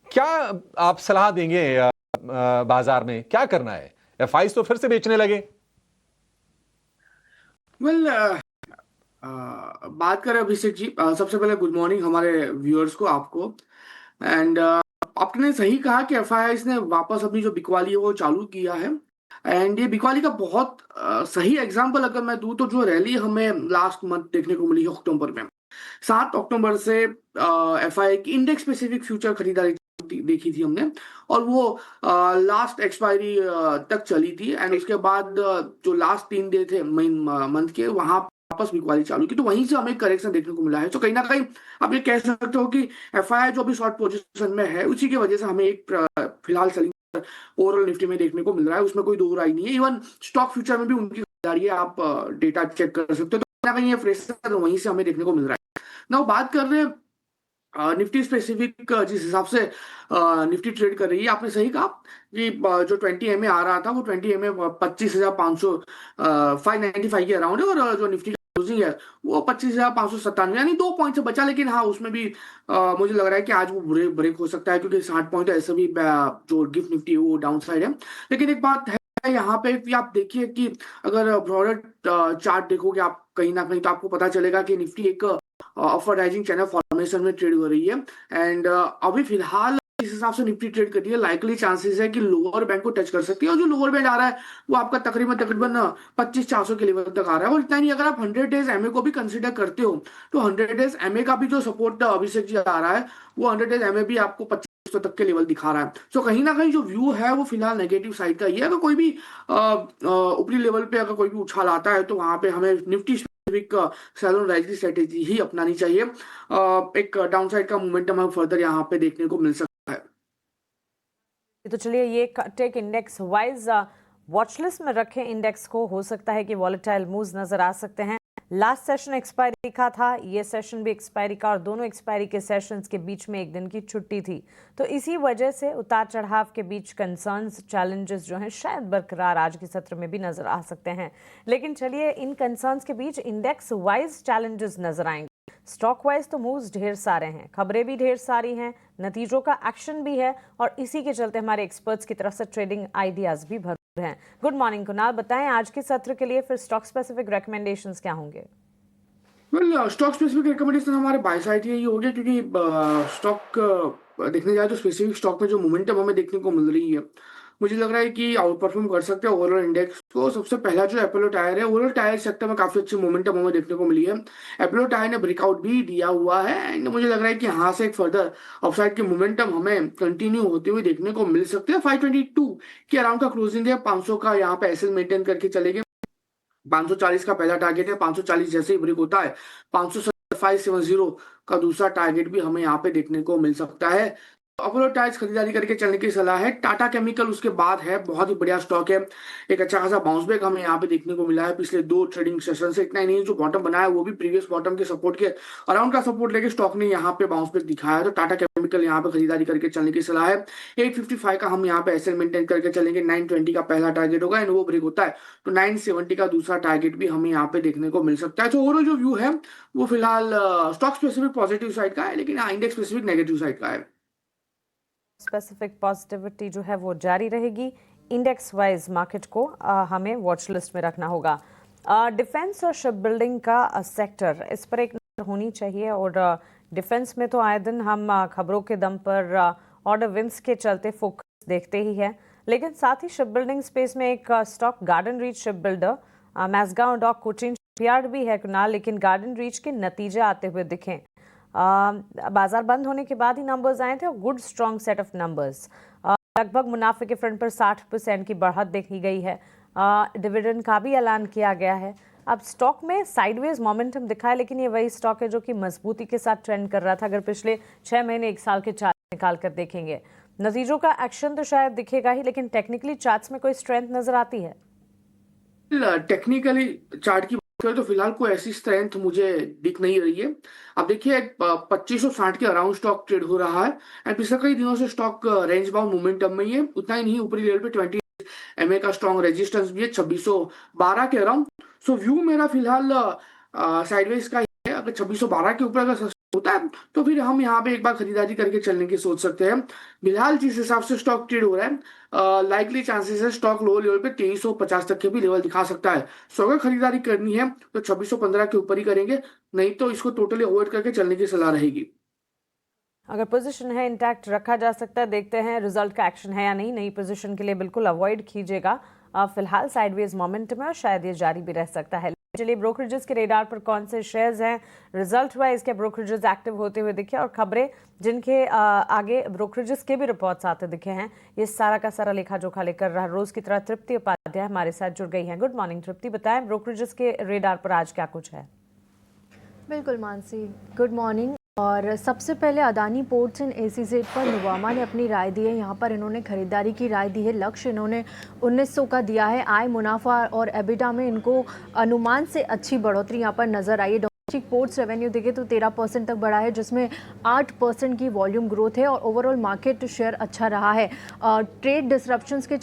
क्या आप सलाह देंगे बाजार में क्या करना है? एफआईज तो फिर से बेचने लगे। वेल बात करें अभिषेक जी, सबसे पहले गुड मॉर्निंग हमारे व्यूअर्स को, आपको। एंड आपने सही कहा कि एफआईआईज ने वापस अपनी जो बिकवाली है वो चालू किया है। एंड ये बिकवाली का बहुत सही एग्जांपल अगर मैं दूं तो जो रैली हमें लास्ट मंथ देखने को मिली है अक्टूबर में, 7 अक्टूबर से एफआईआई की इंडेक्स स्पेसिफिक फ्यूचर खरीदारी देखी थी हमने, और वो लास्ट एक्सपायरी तक चली थी। एंड उसके बाद जो लास्ट 3 डे थे मेन मंथ के, वहां वापस बिकवाली चालू की, तो वहीं से हमें करेक्शन देखने को मिला है। तो कहीं ना कहीं आप ये कह सकते हो कि एफआईआई जो भी शॉर्ट पोजीशन में है उसी की वजह से हमें एक फिलहाल सेलिंग ओवरऑल निफ्टी में देखने को मिल रहा है, उसमें कोई दो राय नहीं है। इवन स्टॉक फ्यूचर में भी उनकी खरीदारी है, आप डेटा चेक कर सकते हो। तो कहीं ना कहीं ये प्रेशर वहीं से हमें देखने को मिल रहा है ना। बात कर रहे हैं निफ्टी स्पेसिफिक, जिस हिसाब से निफ्टी ट्रेड कर रही है, आपने सही कहा कि जो 20 एमए आ रहा था वो 20 एमए 25,500 595 के अराउंड है, और जो निफ्टी का क्लोजिंग है वो 25,597, यानी 2 पॉइंट से बचा। लेकिन हाँ, उसमें भी मुझे लग रहा है कि आज वो ब्रेक हो सकता है, क्योंकि 60 पॉइंट ऐसे भी जो गिफ्ट निफ्टी वो डाउन साइड है। लेकिन एक बात है यहाँ पे भी, आप देखिए कि अगर ब्रॉडर चार्ट देखोगे आप कहीं ना कहीं, तो आपको पता चलेगा कि निफ्टी एक अपर राइजिंग चैनल फॉर्मेशन में ट्रेड हो रही है। एंड अभी फिलहाल इस हिसाब से निफ्टी ट्रेड कर रही है, लाइकली चांसेस है कि लोअर बैंड को टच कर सकती है, और जो लोअर बैंड आ रहा है वो आपका तकरीबन 25,400 के लेवल तक आ रहा है। और इतना नहीं, अगर आप 100 डेज एमए को भी कंसिडर करते हो तो 100 डेज एमए का भी जो सपोर्ट अभिषेक जी आ रहा है, वो 100 डेज एमए भी आपको 2500 तक के लेवल दिखा रहा है। सो कहीं ना कहीं जो व्यू है वो फिलहाल नेगेटिव साइड का ही है। अगर कोई भी ऊपरी लेवल पे अगर कोई भी उछाल आता है तो वहां पे हमें निफ्टी सेल ऑन राइज की स्ट्रेटेजी ही अपनानी चाहिए। एक डाउनसाइड का मोमेंटम हम फर्दर यहाँ पे देखने को मिल सकता है। तो चलिए ये टेक इंडेक्स वाइज वॉचलिस्ट में रखें इंडेक्स को। हो सकता है कि वॉलेटाइल मूव्स नजर आ सकते हैं। लास्ट सेशन एक्सपायरी का था, ये सेशन भी एक्सपायरी का, और दोनों एक्सपायरी के सेशंस के बीच में एक दिन की छुट्टी थी। तो इसी वजह से उतार चढ़ाव के बीच कंसर्न्स, चैलेंजेस जो हैं शायद बरकरार आज के सत्र में भी नजर आ सकते हैं। लेकिन चलिए इन कंसर्न्स के बीच इंडेक्स वाइज चैलेंजेस नजर आएंगे। स्टॉक वाइज तो मूव्स ढेर सारे हैं, खबरें भी ढेर सारी हैं, नतीजों का एक्शन भी है, और इसी के चलते हमारे एक्सपर्ट्स की तरफ से ट्रेडिंग आइडियाज भी भरपूर हैं। गुड मॉर्निंग कुणाल, बताएं आज के सत्र के लिए फिर स्टॉक स्पेसिफिक रिकमेंडेशंस क्या होंगे? वेल, स्टॉक स्पेसिफिक रिकमेंडेशन हमारे बाय साइड यही हो गया, क्योंकि स्टॉक देखने जाए तो स्पेसिफिक स्टॉक में जो मोमेंटम हमें देखने को मिल रही है, मुझे लग रहा है कि आउट परफॉर्म कर सकते हैं ओवरऑल इंडेक्स को। सबसे पहला जो अपोलो टायर है, ओवरऑल टायर सेक्टर में काफी अच्छी मोमेंटम हमें देखने को मिली है। अपोलो टायर ने ब्रेकआउट भी दिया हुआ है, एंड मुझे लग रहा है कि यहाँ से एक फर्दर अपसाइड की मोमेंटम हमें कंटिन्यू होते हुए देखने को मिल सकते हैं। 522 के अराउंड का क्लोजिंग है, 500 का यहाँ पे एसएल मेंटेन करके चलेंगे। 540 का पहला टारगेट है, 540 जैसे ही ब्रेक होता है 570 का दूसरा टारगेट भी हमें यहाँ पे देखने को मिल सकता है। अपोलो टायर्स खरीदारी करके चलने की सलाह है। टाटा केमिकल उसके बाद है, बहुत ही बढ़िया स्टॉक है। एक अच्छा खासा बाउंस बैक हमें यहाँ पे देखने को मिला है पिछले 2 ट्रेडिंग सेशन से। इतना ही नहीं, जो बॉटम बनाया वो भी प्रीवियस बॉटम के सपोर्ट के अराउंड का सपोर्ट लेके स्टॉक ने यहाँ पे बाउंस बैक दिखाया है। तो टाटा केमिकल यहाँ पे खरीदारी करके चलने की सलाह है। 855 का हम यहाँ पे एसएल मेंटेन करके चलेंगे। 920 का पहला टारगेट होगा, एंड वो ब्रेक होता है तो 970 का दूसरा टारगेट भी हमें यहाँ पे देखने को मिल सकता है। तो ओवरऑल जो व्यू है वो फिलहाल स्टॉक स्पेसिफिक पॉजिटिव साइड का है, लेकिन इंडेक्स स्पेसिफिक नेगेटिव साइड का है। स्पेसिफिक पॉजिटिविटी जो है वो जारी रहेगी। इंडेक्स वाइज मार्केट को हमें वॉच लिस्ट में रखना होगा। डिफेंस और शिप बिल्डिंग का सेक्टर, इस पर एक नजर होनी चाहिए। और डिफेंस में तो आए दिन हम खबरों के दम पर ऑर्डर विंस के चलते फोकस देखते ही है, लेकिन साथ ही शिप बिल्डिंग स्पेस में एक stock Garden reach ship builder, Mazagon dock Cochin shipyard भी है कुनाल, लेकिन गार्डन रीच के नतीजे आते हुए दिखे। बाजार बंद होने के बाद ही नंबर्स आए थे और good strong set of numbers. लगभग मुनाफे के फ्रंट पर 60% की बढ़त देखी गई है। डिविडेंड का भी ऐलान किया गया है। अब स्टॉक में साइडवेज मोमेंटम दिखा है, लेकिन ये वही स्टॉक है जो कि मजबूती के साथ ट्रेंड कर रहा था। अगर पिछले 6 महीने 1 साल के चार्ट निकाल कर देखेंगे, नतीजों का एक्शन तो शायद दिखेगा ही, लेकिन टेक्निकली चार्ट्स में कोई स्ट्रेंथ नजर आती है? टेक्निकली चार्ट की बात करें तो फिलहाल कोई ऐसी स्ट्रेंथ मुझे दिख नहीं रही है। अब देखिए 2560 के अराउंड स्टॉक ट्रेड हो रहा है, एंड पिछले कई दिनों से स्टॉक रेंज बाउंड मोमेंटम में ही है। उतना ही नहीं, ऊपरी लेवल पे 20 एमए का स्ट्रॉन्ग रेजिस्टेंस भी है 2612 के अराउंड। सो व्यू मेरा फिलहाल साइडवेज का ही है। अगर 2612 के ऊपर अगर सस्टेन होता है तो फिर हम यहाँ पे एक बार खरीदारी करके चलने की सोच सकते हैं। फिलहाल जिस हिसाब से स्टॉक ट्रेड हो रहा है, लाइकली चांसेस है स्टॉक लो लेवल पे 2350 तक के भी लेवल दिखा सकता है। सो अगर खरीदारी करनी है तो 2615 के ऊपर ही करेंगे, नहीं तो इसको टोटली अवॉइड करके चलने की सलाह रहेगी। अगर पोजीशन है इंटैक्ट रखा जा सकता है, देखते हैं रिजल्ट का एक्शन है या नहीं। नई पोजीशन के लिए बिल्कुल अवॉइड कीजिएगा। फिलहाल साइडवेज मोमेंटम है और शायद ये जारी भी रह सकता है। चलिए, ब्रोकरेजेस के रेडार पर कौन से शेयर्स हैं, रिजल्ट वाइज क्या ब्रोकरेजेस एक्टिव होते हुए दिखे, और खबरें जिनके आगे ब्रोकरेजेस के भी रिपोर्ट्स आते दिखे हैं, ये सारा का सारा लेखा जोखा लेकर रहा रोज की तरह तृप्ति उपाध्याय हमारे साथ जुड़ गई हैं। गुड मॉर्निंग तृप्ति, बताएं ब्रोकरेजेस के रेडार पर आज क्या कुछ है? बिल्कुल मानसी, गुड मॉर्निंग। और सबसे पहले अदानी पोर्ट्स एंड एसीजेड पर नुवामा ने अपनी राय दी है। यहाँ पर इन्होंने खरीदारी की राय दी है। लक्ष्य इन्होंने 1900 का दिया है। आय, मुनाफा और एबिटा में इनको अनुमान से अच्छी बढ़ोतरी यहाँ पर नजर आई है। डोमेस्टिक पोर्ट्स रेवेन्यू देखे तो 13% तक बढ़ा है, जिसमें 8% की वॉल्यूम ग्रोथ है और ओवरऑल मार्केट शेयर अच्छा रहा है। ट्रेड डिसरप्शंस के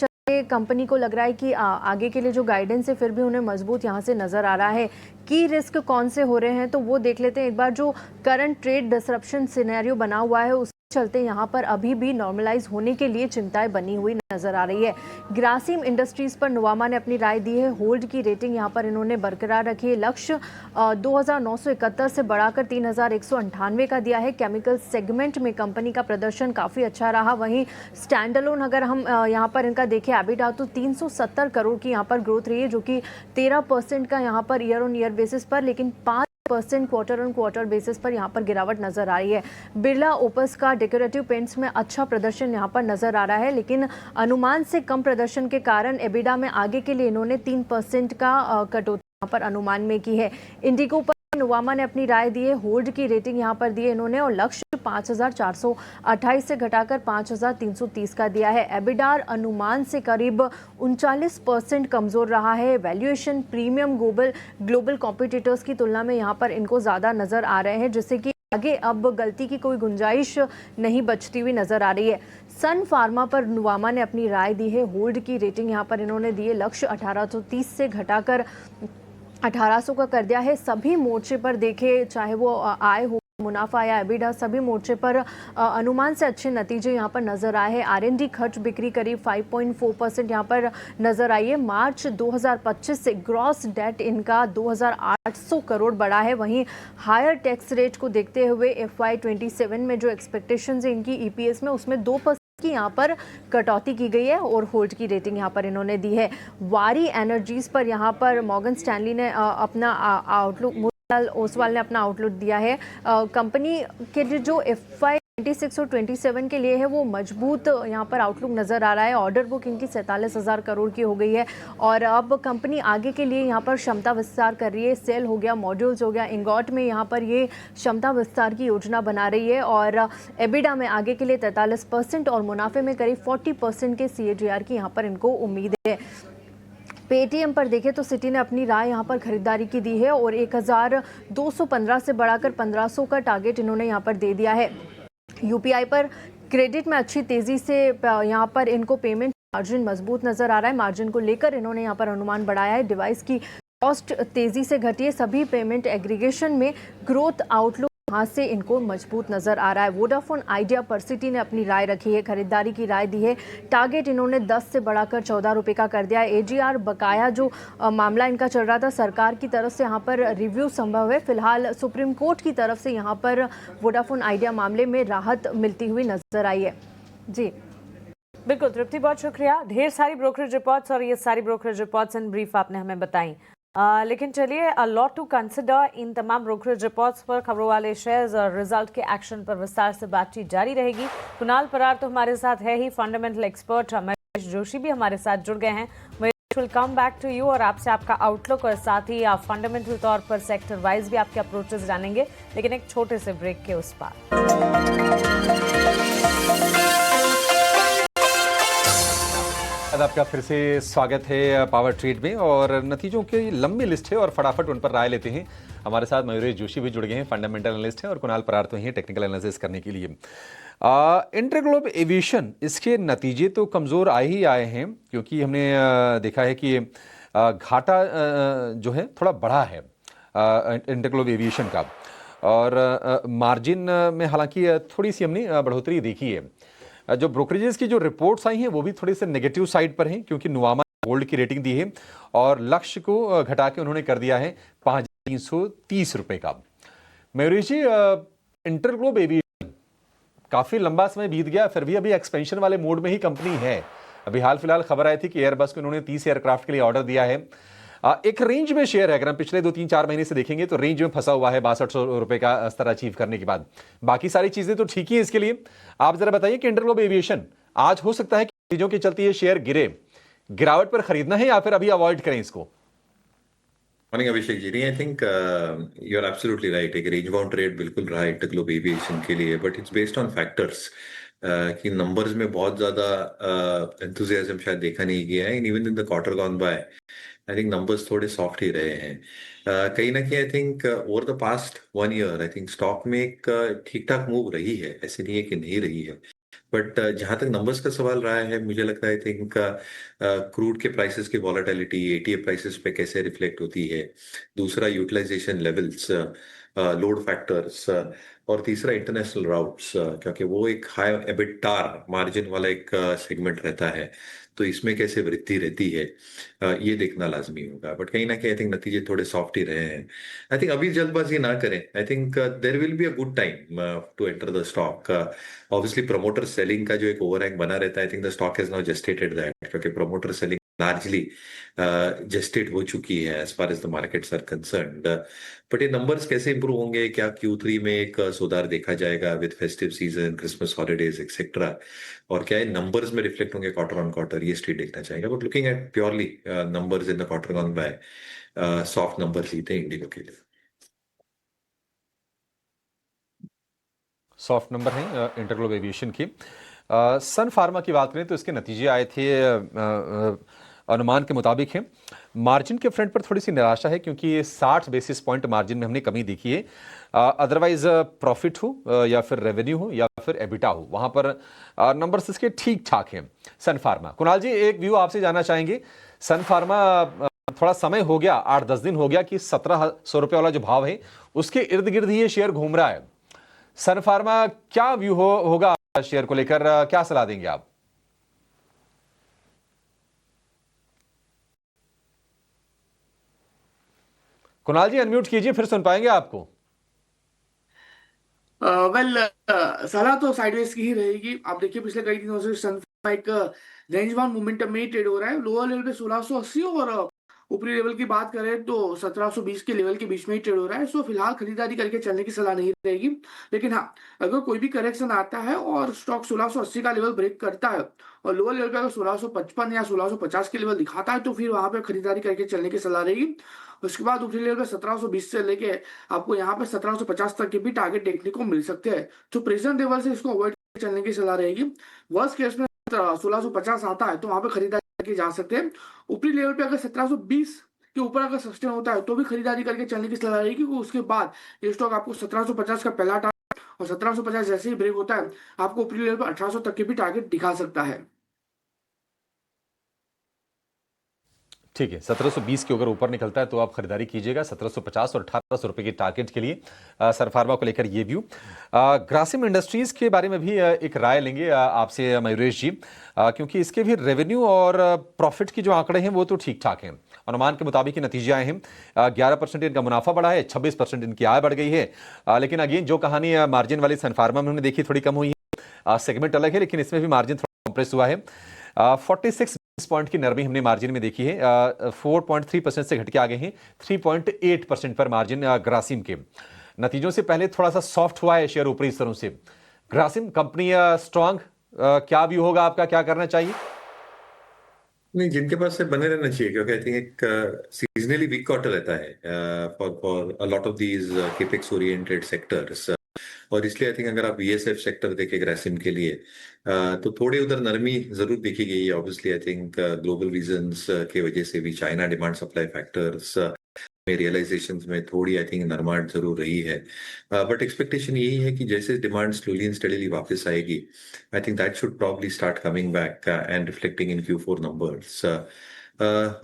कंपनी को लग रहा है कि आगे के लिए जो गाइडेंस है फिर भी उन्हें मजबूत यहाँ से नज़र आ रहा है। की रिस्क कौन से हो रहे हैं तो वो देख लेते हैं एक बार। जो करंट ट्रेड डिसरप्शन सिनेरियो बना हुआ है उस चलते यहाँ पर अभी भी नॉर्मलाइज होने के लिए चिंताएं बनी हुई नजर आ रही है। ग्रासिम इंडस्ट्रीज पर नुवामा ने अपनी राय दी है। होल्ड की रेटिंग यहाँ पर इन्होंने बरकरार रखी है। लक्ष्य 2971 से बढ़ाकर 3198 का दिया है। केमिकल सेगमेंट में कंपनी का प्रदर्शन काफ़ी अच्छा रहा। वहीं स्टैंड अलोन अगर हम यहाँ पर इनका देखें एबिटा तो 370 करोड़ की यहाँ पर ग्रोथ रही है, जो कि 13% का यहाँ per year on year basis पर, लेकिन 5% क्वार्टर ऑन क्वार्टर बेसिस पर यहाँ पर गिरावट नजर आ रही है। बिरला ओपस का डेकोरेटिव पेंट्स में अच्छा प्रदर्शन यहाँ पर नजर आ रहा है, लेकिन अनुमान से कम प्रदर्शन के कारण एबिडा में आगे के लिए इन्होंने 3% का कटौती यहाँ पर अनुमान में की है। इंडिगो पर नुवामा ने अपनी राय दी है। होल्ड की रेटिंग यहाँ पर दी है इन्होंने और लक्ष्य 5428 से घटाकर 5330 का दिया है। एबिडार अनुमान से करीब 39% कमजोर रहा है। वैल्यूएशन प्रीमियम ग्लोबल कॉम्पिटिटर्स की तुलना में यहाँ पर इनको ज़्यादा नज़र आ रहे हैं, जिससे कि आगे अब गलती की कोई गुंजाइश नहीं बचती हुई नज़र आ रही है। सन फार्मा पर नुवामा ने अपनी राय दी है। होल्ड की रेटिंग यहाँ पर इन्होंने दी है। लक्ष्य 1830 से घटाकर 1800 का कर दिया है। सभी मोर्चे पर देखे, चाहे वो आय हो, मुनाफा या एबिडा, सभी मोर्चे पर अनुमान से अच्छे नतीजे यहाँ पर नजर आए हैं। R&D खर्च बिक्री करीब 5.4% यहाँ पर नजर आई है। मार्च 2025 से ग्रॉस डेट इनका 2800 करोड़ बढ़ा है। वहीं हायर टैक्स रेट को देखते हुए FY27 में जो एक्सपेक्टेशंस है इनकी EPS में, उसमें 2% की यहाँ पर कटौती की गई है और होल्ड की रेटिंग यहाँ पर इन्होंने दी है। वारी एनर्जीज पर यहाँ पर मॉर्गन स्टैनली ने अपना आउटलुक लाल ओसवाल ने अपना आउटलुक दिया है। कंपनी के लिए जो FY 26 और 27 के लिए है वो मजबूत यहाँ पर आउटलुक नज़र आ रहा है। ऑर्डर बुक इनकी 47,000 करोड़ की हो गई है और अब कंपनी आगे के लिए यहाँ पर क्षमता विस्तार कर रही है। सेल हो गया, मॉड्यूल्स हो गया, इंगॉट में यहाँ पर ये क्षमता विस्तार की योजना बना रही है और एबिडा में आगे के लिए 43% और मुनाफे में करीब 40% के CAGR की यहाँ पर इनको उम्मीद है। पेटीएम पर देखें तो सिटी ने अपनी राय यहाँ पर खरीदारी की दी है और 1215 से बढ़ाकर 1500 का टारगेट इन्होंने यहाँ पर दे दिया है। UPI पर क्रेडिट में अच्छी तेज़ी से यहाँ पर इनको पेमेंट मार्जिन मजबूत नज़र आ रहा है। मार्जिन को लेकर इन्होंने यहाँ पर अनुमान बढ़ाया है। डिवाइस की कॉस्ट तेज़ी से घटी है। सभी पेमेंट एग्रीगेशन में ग्रोथ आउटलुक यहाँ से इनको मजबूत नज़र आ रहा है। वोडाफोन आइडिया पर सिटी ने अपनी राय रखी है, खरीदारी की राय दी है। टारगेट इन्होंने 10 से बढ़ाकर 14 रुपये का कर दिया है। AGR बकाया जो मामला इनका चल रहा था, सरकार की तरफ से यहाँ पर रिव्यू संभव है। फिलहाल सुप्रीम कोर्ट की तरफ से यहाँ पर वोडाफोन आइडिया मामले में राहत मिलती हुई नजर आई है। जी बिल्कुल तृप्ति, बहुत शुक्रिया। ढेर सारी ब्रोकरेज रिपोर्ट्स और ये सारी ब्रोकरेज रिपोर्ट्स इन ब्रीफ आपने हमें बताई। लेकिन चलिए, अ लॉट टू कंसिडर। इन तमाम ब्रोकरेज रिपोर्ट्स पर, खबरों वाले शेयर्स और रिजल्ट के एक्शन पर विस्तार से बातचीत जारी रहेगी। कुणाल परार तो हमारे साथ है ही, फंडामेंटल एक्सपर्ट महेश जोशी भी हमारे साथ जुड़ गए हैं। Mahesh, will come back to you और आपसे आपका आउटलुक और साथ ही आप फंडामेंटल तौर पर सेक्टर वाइज भी आपके अप्रोचेस जानेंगे, लेकिन एक छोटे से ब्रेक के उस पार। आपका फिर से स्वागत है पावर ट्रेड में और नतीजों की लंबी लिस्ट है और फटाफट उन पर राय लेते हैं। हमारे साथ मयूरेश जोशी भी जुड़ गए हैं, फंडामेंटल एनालिस्ट हैं, और कुणाल परार तो हैं टेक्निकल एनालिसिस करने के लिए। इंटरग्लोब एविएशन, इसके नतीजे तो कमज़ोर आए ही आए हैं क्योंकि हमने देखा है कि घाटा जो है थोड़ा बढ़ा है इंटरग्लोब एविएशन का, और मार्जिन में हालांकि थोड़ी सी हमने बढ़ोतरी देखी है। जो ब्रोकरेजेस की जो रिपोर्ट्स आई हैं वो भी थोड़ी से नेगेटिव साइड पर हैं क्योंकि नुवामा गोल्ड की रेटिंग दी है और लक्ष्य को घटा के उन्होंने कर दिया है 5,330 रुपए का। मयूरेश जी, इंटरग्लोब एविएशन काफ़ी लंबा समय बीत गया, फिर भी अभी एक्सपेंशन वाले मोड में ही कंपनी है। अभी हाल फिलहाल खबर आई थी कि एयरबस को उन्होंने 30 एयरक्राफ्ट के लिए ऑर्डर दिया है। एक रेंज में शेयर है, अगर हम पिछले 2-3-4 महीने से देखेंगे तो रेंज में फंसा हुआ है 6200 रुपए का स्तर अचीव करने के बाद। बाकी सारी चीजें तो ठीक ही है। इसके लिए आप जरा बताइए कि इंटरग्लोब एविएशन आज हो सकता है कि चीजों की चलती है शेयर गिरे, गिरावट पर खरीदना है या फिर अभी अवॉइड करें इसको? Morning Abhishek ji, I think you are absolutely right. एक रेंज बाउंड ट्रेड बिल्कुल रहा है इंटरग्लोब एविएशन के लिए, but it's based on factors कि नंबर्स में बहुत ज्यादा एंथुसियाज्म शायद देखा नहीं गया है। Even in the quarter gone by I think numbers थोड़े सॉफ्ट ही रहे हैं। कहीं ना कहीं I think over the past 1 year I think stock में एक ठीक ठाक मूव रही है, ऐसे नहीं है कि नहीं रही है। बट जहां तक नंबर्स का सवाल रहा है, मुझे लगता है आई थिंक क्रूड के प्राइसेस की वॉलेटिलिटी एटीएफ प्राइसेस पे कैसे रिफ्लेक्ट होती है, दूसरा यूटिलाइजेशन लेवल्स, लोड फैक्टर्स, और तीसरा इंटरनेशनल राउट्स, क्योंकि वो एक हाई एबिटार मार्जिन वाला एक सेगमेंट रहता है, तो इसमें कैसे वृद्धि रहती है ये देखना लाजमी होगा। बट कहीं ना कहीं आई थिंक नतीजे थोड़े सॉफ्ट ही रहे हैं। आई थिंक अभी जल्दबाजी ना करें। I think there will be a good time to enter the stock. Obviously promoter selling का जो एक ओवरहैंग बना रहता है, I think the stock has now digested that, क्योंकि प्रमोटर सेलिंग largely जस्टेड हो चुकी है as far as the markets are concerned. But ये नंबर्स कैसे इंप्रूव होंगे, क्या Q3 में एक सुधार देखा जाएगा with festive season, Christmas holidays etcetera, और क्या ये नंबर्स में रिफ्लेक्ट होंगे क्वार्टर ऑन क्वार्टर, ये स्ट्रीट देखना चाहेगा। But looking at purely numbers in the quarter gone by, soft numbers ही थे इंडिगो के लिए। सॉफ्ट नंबर हैं इंटरग्लोब एविएशन के। सन फार्मा की बात करें तो इसके नतीजे आए थे अनुमान के मुताबिक हैं। मार्जिन के फ्रंट पर थोड़ी सी निराशा है क्योंकि 60 बेसिस पॉइंट मार्जिन में हमने कमी देखी है। अदरवाइज प्रॉफिट हो या फिर रेवेन्यू हो या फिर एबिटा हो, वहां पर नंबर्स इसके ठीक ठाक हैं। सन फार्मा, कुणाल जी एक व्यू आपसे जानना चाहेंगे। सन फार्मा थोड़ा समय हो गया, 8-10 दिन हो गया कि 1700 रुपये वाला जो भाव है उसके इर्द गिर्द ही ये शेयर घूम रहा है। सन फार्मा क्या व्यू होगा शेयर को लेकर, क्या सलाह देंगे आप? कुणाल जी अनम्यूट कीजिए, फिर सुन पाएंगे आपको। वेल, सलाह तो साइडवेज की ही रहेगी। आप देखिए पिछले कई दिनों से सन एक रेंज बाउंड मोमेंटम में ही ट्रेड हो रहा है। लोअर लेवल पे 1680 और ऊपरी लेवल की बात करें तो 1720 के लेवल के बीच में ही ट्रेड हो रहा है, सो फिलहाल खरीदारी करके चलने की सलाह नहीं रहेगी। लेकिन हाँ, अगर कोई भी करेक्शन आता है और स्टॉक 1680 का लेवल ब्रेक करता है और लोअर लेवल पे अगर 1655 या 1650 के लेवल दिखाता है तो फिर वहां पे खरीदारी करके चलने की सलाह रहेगी। उसके बाद ऊपरी लेवल पे 1720 से लेके आपको यहाँ पे 1750 तक के भी टारगेट देखने को मिल सकते हैं, तो प्रेजेंट लेवल से इसको अवॉइड चलने की सलाह रहेगी। वर्स्ट केस में 1650 आता है तो वहां पे खरीदारी करके जा सकते हैं। ऊपरी लेवल पे अगर 1720 के ऊपर अगर सस्टेन होता है तो भी खरीदारी करके चलने की सलाह रहेगी, क्योंकि उसके बाद ये स्टॉक आपको 1750 का पहला टारगेट और 1750 जैसे ही ब्रेक होता है आपको ऊपरी लेवल पर 1800 तक के भी टारगेट दिखा सकता है। ठीक है, 1720 के अगर ऊपर निकलता है तो आप खरीदारी कीजिएगा। 1750 और 1800 रुपए के टारगेट के लिए सन फार्मा को लेकर ये व्यू। ग्रासिम इंडस्ट्रीज के बारे में भी एक राय लेंगे आपसे मयूरेश जी, क्योंकि इसके भी रेवेन्यू और प्रॉफिट की जो आंकड़े हैं वो तो ठीक ठाक हैं। अनुमान के मुताबिक ही नतीजे आए हैं। 11% इनका मुनाफा बढ़ा है, 26% इनकी आय बढ़ गई है। लेकिन अगेन जो कहानी मार्जिन वाली सन फार्मा में हमने देखी थोड़ी कम हुई है। सेगमेंट अलग है लेकिन इसमें भी मार्जिन थोड़ा कंप्रेस हुआ है। 46 पॉइंट की नरमी हमने मार्जिन में देखी है। 4.3% से घट के आ गए हैं 3.8% पर मार्जिन ग्रासिम के। नतीजों से पहले थोड़ा सा सॉफ्ट हुआ है शेयर ऊपरी स्तरों से। ग्रासिम कंपनी स्ट्रांग, क्या व्यू होगा आपका, क्या करना चाहिए? नहीं, जिनके पास से बने रहना चाहिए, क्योंकि आई थिंक एक सीजनली वीक क्वार्टर रहता है for a lot of these capex oriented sectors. और इसलिए आई थिंक अगर आप वीएसएफ सेक्टर देखें ग्रासिम के लिए तो थोड़ी उधर नरमी जरूर देखी गई है। Obviously I think global reasons की वजह से भी, चाइना डिमांड सप्लाई फैक्टर्स में रियलाइजेशंस में थोड़ी आई थिंक नरमाहट जरूर रही है। बट एक्सपेक्टेशन यही है कि जैसे डिमांड स्लोली एंड स्टेडीली वापस आएगी, I think that should probably start coming back and reflecting in Q4 numbers.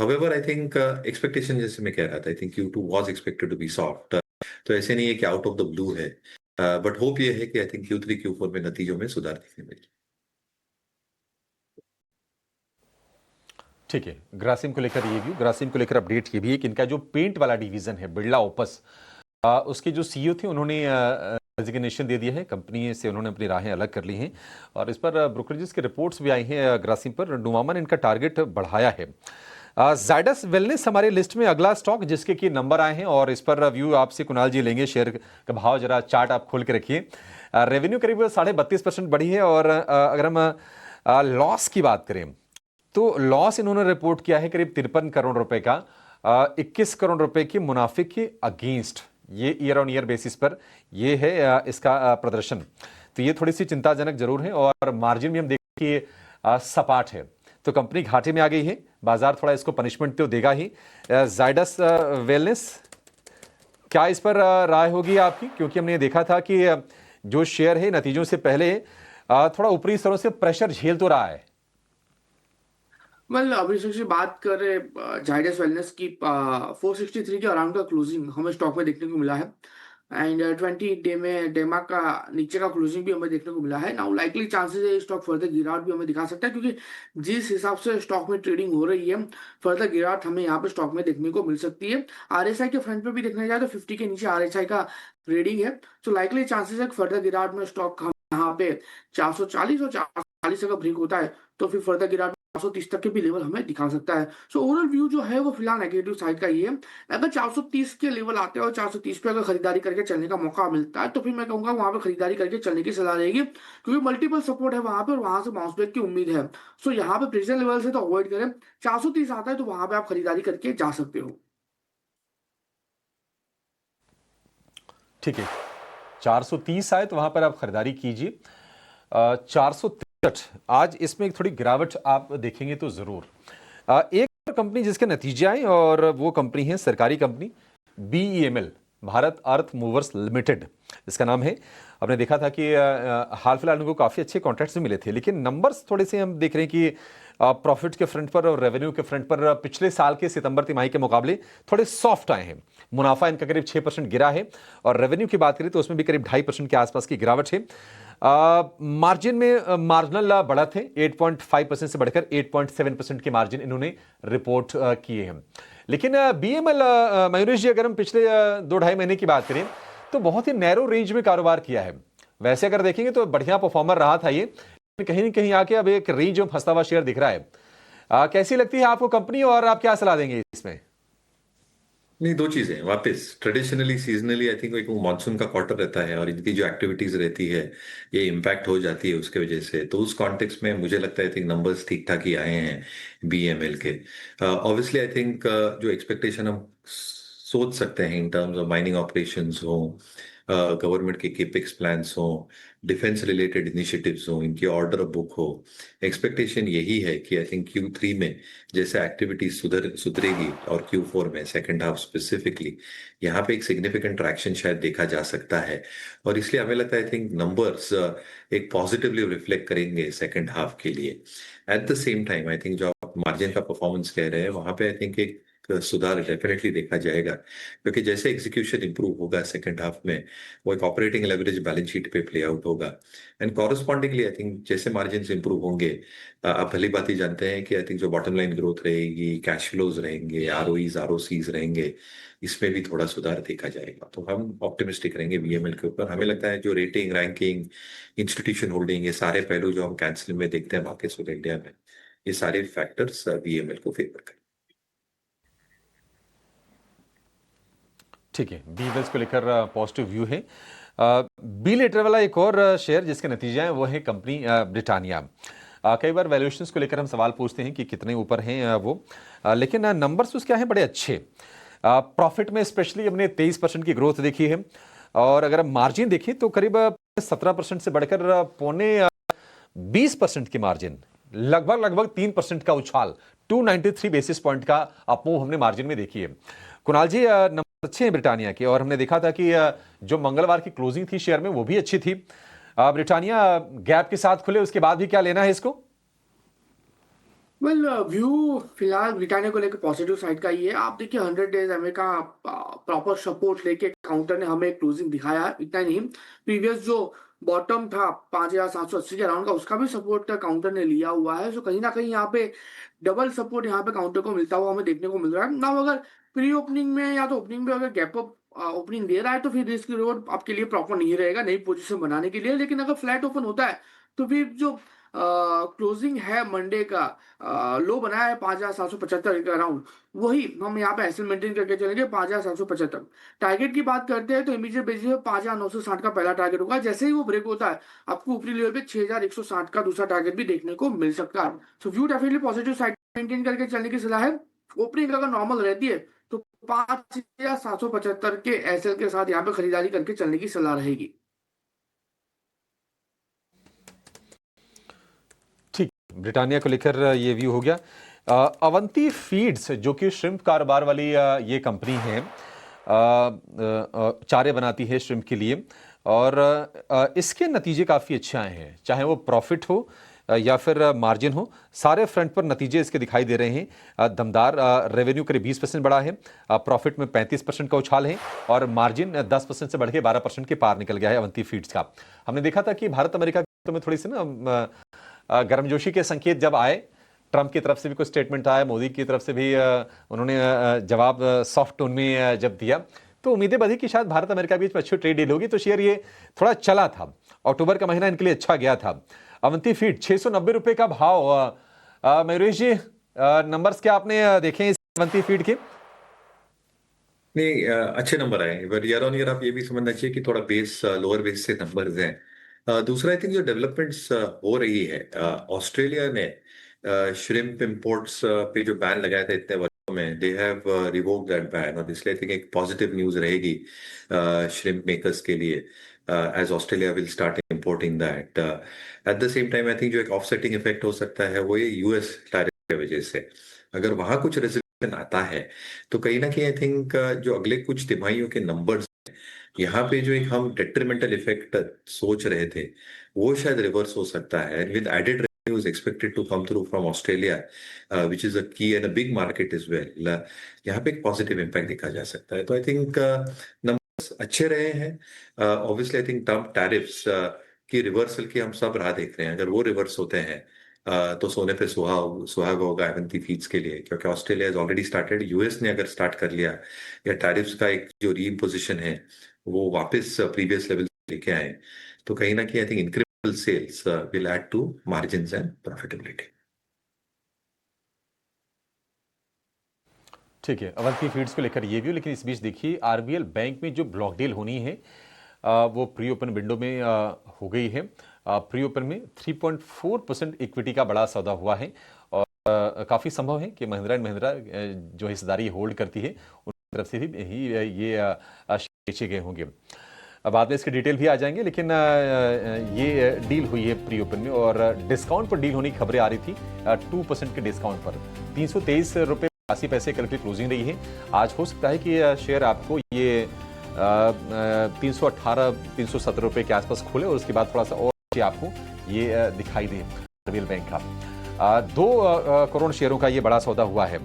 However, I think expectation जैसे मैं कह रहा था, I think Q2 was expected to be soft. तो ऐसे नहीं है कि आउट ऑफ द ब्लू है, बट होप ये है कि आई थिंक Q3 Q4 में नतीजों में सुधार दिखने मिले। ठीक है, ग्रासिम को लेकर ये व्यू। ग्रासिम को लेकर अपडेट ये भी है कि इनका जो पेंट वाला डिवीजन है बिरला ओपस, उसके जो सीईओ थे उन्होंने रेजिग्नेशन दे दिया है। कंपनी से उन्होंने अपनी राहें अलग कर ली हैं और इस पर ब्रोकरेजेस के रिपोर्ट्स भी आई हैं ग्रासिम पर। नुवामा ने इनका टारगेट बढ़ाया है। जायडस वेलनेस हमारे लिस्ट में अगला स्टॉक जिसके की नंबर आए हैं और इस पर व्यू आपसे कुणाल जी लेंगे। शेयर का भाव जरा चार्ट आप खोल के रखिए। रेवेन्यू करीब 32.5% बढ़ी है और अगर हम लॉस की बात करें तो लॉस इन्होंने रिपोर्ट किया है करीब 53 करोड़ रुपए का, 21 करोड़ रुपए के मुनाफे के अगेंस्ट। ये ईयर ऑन ईयर बेसिस पर ये है इसका प्रदर्शन। तो ये थोड़ी सी चिंताजनक जरूर है और मार्जिन भी हम देखिए सपाट है। तो कंपनी घाटे में आ गई है, बाजार थोड़ा इसको पनिशमेंट तो देगा ही। जायडस वेलनेस, क्या इस पर राय होगी आपकी? क्योंकि हमने देखा था कि जो शेयर है नतीजों से पहले थोड़ा ऊपरी स्तरों से प्रेशर झेल तो रहा है। वेल अभिषेक से बात करें जायडस वेलनेस की, 463 के अराउंड का क्लोजिंग हमें स्टॉक में देखने को मिला है एंड 20 डे में डेमा का नीचे का क्लोजिंग भी हमें देखने को मिला है। नाउ लाइकली चांसेस है स्टॉक फर्दर गिरावट भी हमें दिखा सकता है, क्योंकि जिस हिसाब से स्टॉक में ट्रेडिंग हो रही है फर्दर गिरावट हमें यहाँ पे स्टॉक में देखने को मिल सकती है। आरएसआई के फ्रंट पे भी देखने जाए तो 50 के नीचे आरएसआई का ट्रेडिंग है, तो लाइकली चांसेस है फर्दर गिरावट में स्टॉक यहाँ पे 440 और 440 अगर ब्रेक होता है तो फिर फर्दर गिरावट 430 तक के भी लेवल हमें दिखा सकता है। सो ओवरऑल व्यू जो है वो फिलहाल नेगेटिव साइड का ही है। अगर 430 के लेवल आते हैं और 430 पे अगर खरीदारी करके चलने का मौका मिलता है तो फिर मैं कहूंगा वहां पे खरीदारी करके चलने की सलाह रहेगी, क्योंकि मल्टीपल सपोर्ट है वहां पे और वहां से बाउंस बैक की उम्मीद है। सो यहाँ पे प्रेशर लेवल से तो अवॉइड करें। 430 आता है तो वहां पे आप खरीदारी करके जा सकते हो। ठीक है, 430 आए तो वहां पर आप खरीदारी कीजिए। 463 आज इसमें एक थोड़ी गिरावट आप देखेंगे तो जरूर। एक कंपनी जिसके नतीजे आए और वो कंपनी है सरकारी कंपनी BEML, भारत अर्थ मूवर्स लिमिटेड इसका नाम है। हमने देखा था कि हाल फिलहाल उनको काफ़ी अच्छे कॉन्ट्रैक्ट्स मिले थे, लेकिन नंबर्स थोड़े से हम देख रहे हैं कि प्रॉफिट के फ्रंट पर और रेवेन्यू के फ्रंट पर पिछले साल के सितंबर तिमाही के मुकाबले थोड़े सॉफ्ट आए हैं। मुनाफा इनका करीब 6% गिरा है और रेवेन्यू की बात करें तो उसमें भी करीब 2.5% के आसपास की गिरावट है। मार्जिन में मार्जिनल बढ़त है, 8.5% से बढ़कर 8.7% के मार्जिन इन्होंने रिपोर्ट किए हैं। लेकिन BEML मयूरेश जी, अगर हम पिछले 2-2.5 महीने की बात करें तो बहुत ही नैरो रेंज में कारोबार किया है। वैसे अगर देखेंगे तो बढ़िया परफॉर्मर रहा था ये, कहीं न कहीं आके अब एक रेंज में फंसा हुआ शेयर दिख रहा है। कैसी लगती है आपको कंपनी और आप क्या सलाह देंगे इसमें? नहीं, दो चीजें वापस ट्रेडिशनली सीजनली आई थिंक एक मानसून का क्वार्टर रहता है और इनकी जो एक्टिविटीज रहती है ये इम्पैक्ट हो जाती है उसके वजह से, तो उस कॉन्टेक्स्ट में मुझे लगता है आई थिंक नंबर्स ठीक ठाक ही आए हैं बीएमएल के। ऑब्वियसली आई थिंक जो एक्सपेक्टेशन हम सोच सकते हैं in terms of mining operations हो, गवर्नमेंट के केपेक्स प्लान्स हो, डिफेंस रिलेटेड इनिशिएटिव्स हो, इनकी ऑर्डर बुक हो, एक्सपेक्टेशन यही है कि आई थिंक Q3 में जैसे एक्टिविटी सुधरेगी और Q4 में सेकंड हाफ स्पेसिफिकली यहाँ पे एक सिग्निफिकेंट ट्रैक्शन शायद देखा जा सकता है। और इसलिए हमें लगता है आई थिंक नंबर्स एक पॉजिटिवली रिफ्लेक्ट करेंगे सेकंड हाफ के लिए। Eight the same time I think जो आप मार्जिन का परफॉर्मेंस कह रहे हैं वहां पे आई थिंक एक सुधार डेफिनेटली देखा जाएगा, क्योंकि जैसे एग्जीक्यूशन इंप्रूव होगा सेकंड हाफ में वो एक ऑपरेटिंग लेवरेज बैलेंस शीट पे प्ले आउट होगा। एंड कॉरस्पॉन्डिंगली आई थिंक जैसे मार्जिन इंप्रूव होंगे, आप भली बात ही जानते हैं कि आई थिंक जो बॉटम लाइन ग्रोथ रहेगी, कैश फ्लोज रहेंगे, आरओईज आरओसीज रहेंगे, इसमें भी थोड़ा सुधार देखा जाएगा। तो हम ऑप्टिमिस्टिक रहेंगे बीएमएल के ऊपर। हमें लगता है जो रेटिंग रैंकिंग इंस्टीट्यूशन होल्डिंग ये सारे पहलू जो हम कैंसिल में देखते हैं मार्केट्स ऑफ इंडिया में, ये सारे फैक्टर्स बीएमएल को फेवर करें। ठीक है, बी वेल्स को लेकर पॉजिटिव व्यू है। बी लेटर वाला एक और शेयर जिसके नतीजे हैं वो है कंपनी ब्रिटानिया। कई बार वैल्यूएशंस को लेकर हम सवाल पूछते हैं कि कितने ऊपर हैं वो, लेकिन नंबर्स उसके हैं बड़े अच्छे। प्रॉफिट में स्पेशली हमने 23% की ग्रोथ देखी है, और अगर हम मार्जिन देखें तो करीब 17% से बढ़कर पौने 20% की मार्जिन, लगभग 3% का उछाल, 293 बेसिस पॉइंट का अपमूव हमने मार्जिन में देखी है। कुणाल जी, नंबर अच्छे हैं ब्रिटानिया के, और हमने देखा था कि जो मंगलवार की क्लोजिंग थी शेयर में वो भी अच्छी थी। ब्रिटानिया गैप के साथ खुले, उसके बाद भी क्या लेना है इसको? वेल व्यू फिलहाल ब्रिटानिया को लेकर पॉजिटिव साइड का ही है। आप देखिए 100 डेज एमए का प्रॉपर सपोर्ट लेके काउंटर ने हमें क्लोजिंग दिखाया है। इतना ही नहीं, प्रीवियस जो बॉटम था 5780 के अराउंड का, उसका भी सपोर्ट काउंटर ने लिया हुआ है। सो कहीं ना कहीं यहाँ पे डबल सपोर्ट यहाँ पे काउंटर को मिलता हुआ हमें देखने को मिल रहा है ना। अगर प्री ओपनिंग में या तो ओपनिंग में अगर गैप अप ओपनिंग दे रहा है तो फिर रिस्क रिवॉर्ड आपके लिए प्रॉपर नहीं रहेगा नई पोजीशन बनाने के लिए। लेकिन अगर फ्लैट ओपन होता है तो फिर जो क्लोजिंग है मंडे का लो बनाया है 5775 के अराउंड, वही हम यहाँ पे ऐसे मेंटेन करके चलेंगे 5775। टारगेट की बात करते हैं तो इमीडिएट बेसिस पे 5960 का पहला टारगेट होगा। जैसे ही वो ब्रेक होता है आपको ऊपरी लेवल पे 6160 का दूसरा टारगेट भी देखने को मिल सकता है। सो view definitely positive side maintain करके चलने की सलाह है। ओपनिंग अगर नॉर्मल रहती है तो 5775 के एसएल के साथ यहाँ पे खरीदारी करके चलने की सलाह रहेगी। ब्रिटानिया को लेकर ये व्यू हो गया। अवंती फीड्स जो कि श्रिम्प कारोबार वाली ये कंपनी है, चारे बनाती है श्रिम्प के लिए, और इसके नतीजे काफ़ी अच्छे आए हैं, चाहे वो प्रॉफिट हो या फिर मार्जिन हो, सारे फ्रंट पर नतीजे इसके दिखाई दे रहे हैं दमदार। रेवेन्यू करीब 20% बढ़ा है, प्रॉफिट में 35% का उछाल है, और मार्जिन 10% से बढ़ के 12% के पार निकल गया है अवंती फीड्स का। हमने देखा था कि भारत अमेरिका में थोड़ी सी ना गर्मजोशी के संकेत जब आए, ट्रंप की तरफ से भी कुछ स्टेटमेंट आया, मोदी की तरफ से भी उन्होंने जवाब सॉफ्ट टोन में जब दिया, तो उम्मीदें बढ़ी कि शायद भारत अमेरिका बीच में अच्छी ट्रेड डील होगी, तो शेयर ये थोड़ा चला था। अक्टूबर का महीना इनके लिए अच्छा गया था। अवंती फीड 690 रुपए का भाव। मयूरेश जी, नंबर्स क्या आपने देखे इस अवंती फीड के? नहीं, अच्छे नंबर आए, बट ईयर ऑन ईयर आप ये भी समझना चाहिए कि थोड़ा बेस लोअर बेस से नंबर्स हैं। दूसरा आई थिंक जो डेवलपमेंट्स हो रही है, ऑस्ट्रेलिया ने श्रिम्प इंपोर्ट्स पे जो बैन लगाया था इतने वर्षों में, they have revoked that ban, और इसलिए आई थिंक एक पॉजिटिव न्यूज रहेगी श्रिम्प मेकर्स के लिए, as Australia will start importing that. At the same time I think जो एक ऑफसेटिंग इफेक्ट हो सकता है वो ये यूएस टैरिफ की वजह से, अगर वहां कुछ रेजोल्यूशन आता है तो कहीं ना कहीं आई थिंक जो अगले कुछ तिमाहियों के नंबर्स यहाँ पे जो एक हम डेट्रीमेंटल इफेक्ट सोच रहे थे वो शायद रिवर्स हो सकता है, with added revenues expected to come through from Australia, which is a key and a big market as well. यहाँ पे एक पॉजिटिव इम्पैक्ट देखा जा सकता है। तो आई थिंक नंबर्स अच्छे रहे हैं। Obviously I think Trump tariffs की रिवर्सल की हम सब राह देख रहे हैं। अगर वो रिवर्स होते हैं तो सोने पे सुहाग होगा अवंती फीड्स के लिए, क्योंकि Australia is already started, US ने अगर स्टार्ट कर लिया या टैरिफ्स का एक जो रीइम्पोजिशन है वो वापस प्रीवियस लेवल लेके आए, तो कहीं ना कहीं I think incremental sales will add to margins and profitability. ठीक है, अवंती फीड्स को लेकर ये व्यू। लेकिन इस बीच देखिए आरबीएल बैंक में जो ब्लॉक डील होनी है वो प्री ओपन विंडो में हो गई है। प्री ओपन में 3.4% इक्विटी का बड़ा सौदा हुआ है और काफ़ी संभव है कि महिंद्रा एंड महिंद्रा जो हिस्सेदारी होल्ड करती है उनकी तरफ से भी ये शेयर बेचे गए होंगे। बाद में इसके डिटेल भी आ जाएंगे, लेकिन ये डील हुई है प्री ओपन में और डिस्काउंट पर डील होने की खबरें आ रही थी। 2% के डिस्काउंट पर 323 रुपये 80 पैसे कल की क्लोजिंग रही है। आज हो सकता है कि शेयर आपको ये 318 370 रुपये के आसपास खुले और उसके बाद थोड़ा सा और आपको ये दिखाई दे। आरबीएल बैंक का 2 करोड़ शेयरों का ये बड़ा सौदा हुआ है।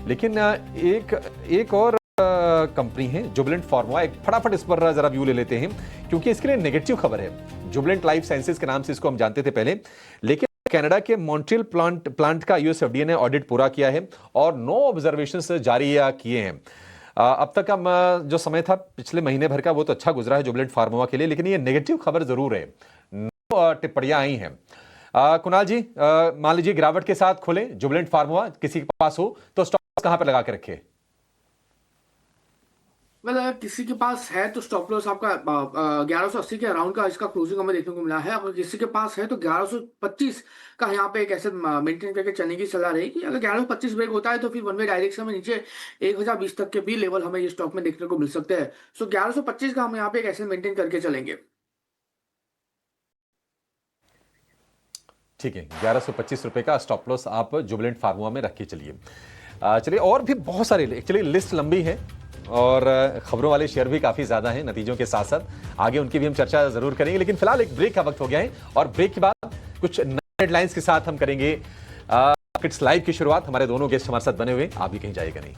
लेकिन एक और कंपनी है जुबिलेंट फार्मा। एक फटाफट इस पर जरा व्यू ले लेते हैं क्योंकि इसके लिए नेगेटिव खबर है। जुबिलेंट लाइफ साइंसेज के नाम से इसको हम जानते थे पहले, लेकिन कनाडा के मॉन्ट्रियल प्लांट का यूएस एफडीए ने ऑडिट पूरा किया है और 9 ऑब्जर्वेशंस जारी किए हैं। अब तक हम जो समय था पिछले महीने भर का वो तो अच्छा गुजरा है जुबिलेंट फार्मा के लिए, लेकिन ये नेगेटिव खबर जरूर है। 9 टिप्पणियां आई हैं। कुणाल जी, मान लीजिए गिरावट के साथ खुले जुबिलेंट फार्मा, किसी के पास हो तो स्टॉप कहां पर लगा के रखे? मतलब किसी के पास है तो स्टॉप लॉस आपका 1180 के अराउंड का इसका क्लोजिंग हमें देखने को मिला है। अगर किसी के पास है तो 1125 का यहाँ पे एक ऐसे मेंटेन करके चलने की सलाह रहेगी। अगर 1125 ब्रेक होता है तो फिर वन वे डायरेक्शन में नीचे 1020 तक के भी लेवल हमें ये स्टॉक में देखने को मिल सकते हैं। सो 1125 का हम यहाँ पे एक ऐसे मेंटेन करके चलेंगे। ठीक है, 1125 रुपए का स्टॉप लॉस आप जुबिलेंट फार्मा में रख के चलिए। चलिए, और भी बहुत सारे, एक्चुअली लिस्ट लंबी है और खबरों वाले शेयर भी काफी ज्यादा हैं नतीजों के साथ साथ। आगे उनकी भी हम चर्चा जरूर करेंगे, लेकिन फिलहाल एक ब्रेक का वक्त हो गया है और ब्रेक के बाद कुछ नए हेडलाइंस के साथ हम करेंगे मार्केट्स लाइव की शुरुआत। हमारे दोनों गेस्ट हमारे साथ बने हुए, आप भी कहीं जाएगा नहीं।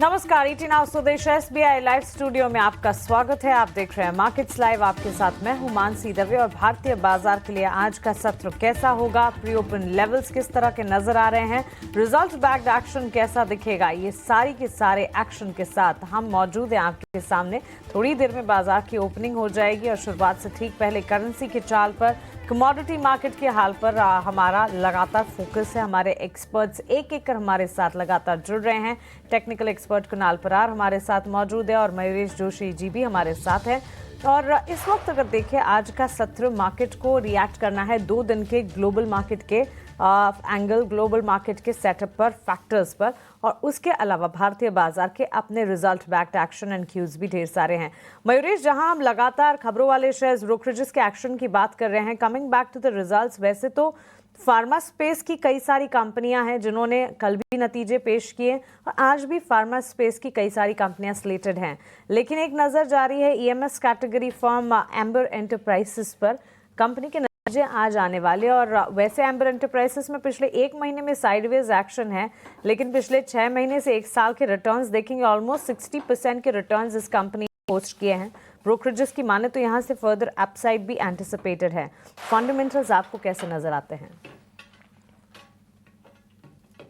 नमस्कार, ईटी नाउ स्वदेश एसबीआई लाइव स्टूडियो में आपका स्वागत है। आप देख रहे हैं मार्केट्स लाइव, आपके साथ मैं हूं मानसी दवे। और भारतीय बाजार के लिए आज का सत्र कैसा होगा, प्री ओपन लेवल्स किस तरह के नजर आ रहे हैं, रिजल्ट बैक्ड एक्शन कैसा दिखेगा, ये सारी के सारे एक्शन के साथ हम मौजूद हैं आपके सामने। थोड़ी देर में बाजार की ओपनिंग हो जाएगी और शुरुआत से ठीक पहले करेंसी के चाल पर, कमोडिटी मार्केट के हाल पर हमारा लगातार फोकस है। हमारे एक्सपर्ट्स एक एक कर हमारे साथ लगातार जुड़ रहे हैं। टेक्निकल एक्सपर्ट कुणाल परार हमारे साथ मौजूद है और मयूरेश जोशी जी भी हमारे साथ हैं। और इस वक्त अगर देखें, आज का सत्र मार्केट को रिएक्ट करना है 2 दिन के ग्लोबल मार्केट के एंगल, ग्लोबल मार्केट के सेटअप पर, फैक्टर्स पर, और उसके अलावा भारतीय बाजार के अपने result backed action and cues भी ढेर सारे हैं। मयूरेश, जहां हम लगातार खबरों वाले शेयर्स, ब्रोकरेजेस के एक्शन की बात कर रहे हैं, coming back to the results, वैसे तो फार्मा स्पेस की कई सारी कंपनियां हैं जिन्होंने कल भी नतीजे पेश किए और आज भी फार्मा स्पेस की कई सारी कंपनियां स्लेटेड हैं, लेकिन एक नजर जारी है EMS category firm amber enterprises पर। कंपनी के नतीजे आज आने वाले, और वैसे एम्बर एंटरप्राइजेस में पिछले 1 महीने में साइडवेज एक्शन है, लेकिन पिछले 6 महीने से 1 साल के रिटर्न्स देखेंगे, ऑलमोस्ट 60% के रिटर्न्स इस कंपनी ने पोस्ट किए हैं। ब्रोकरेजेस की माने तो यहाँ से फर्दर अपसाइड भी एंटिसिपेटेड है। फंडामेंटल्स आपको कैसे नजर आते हैं?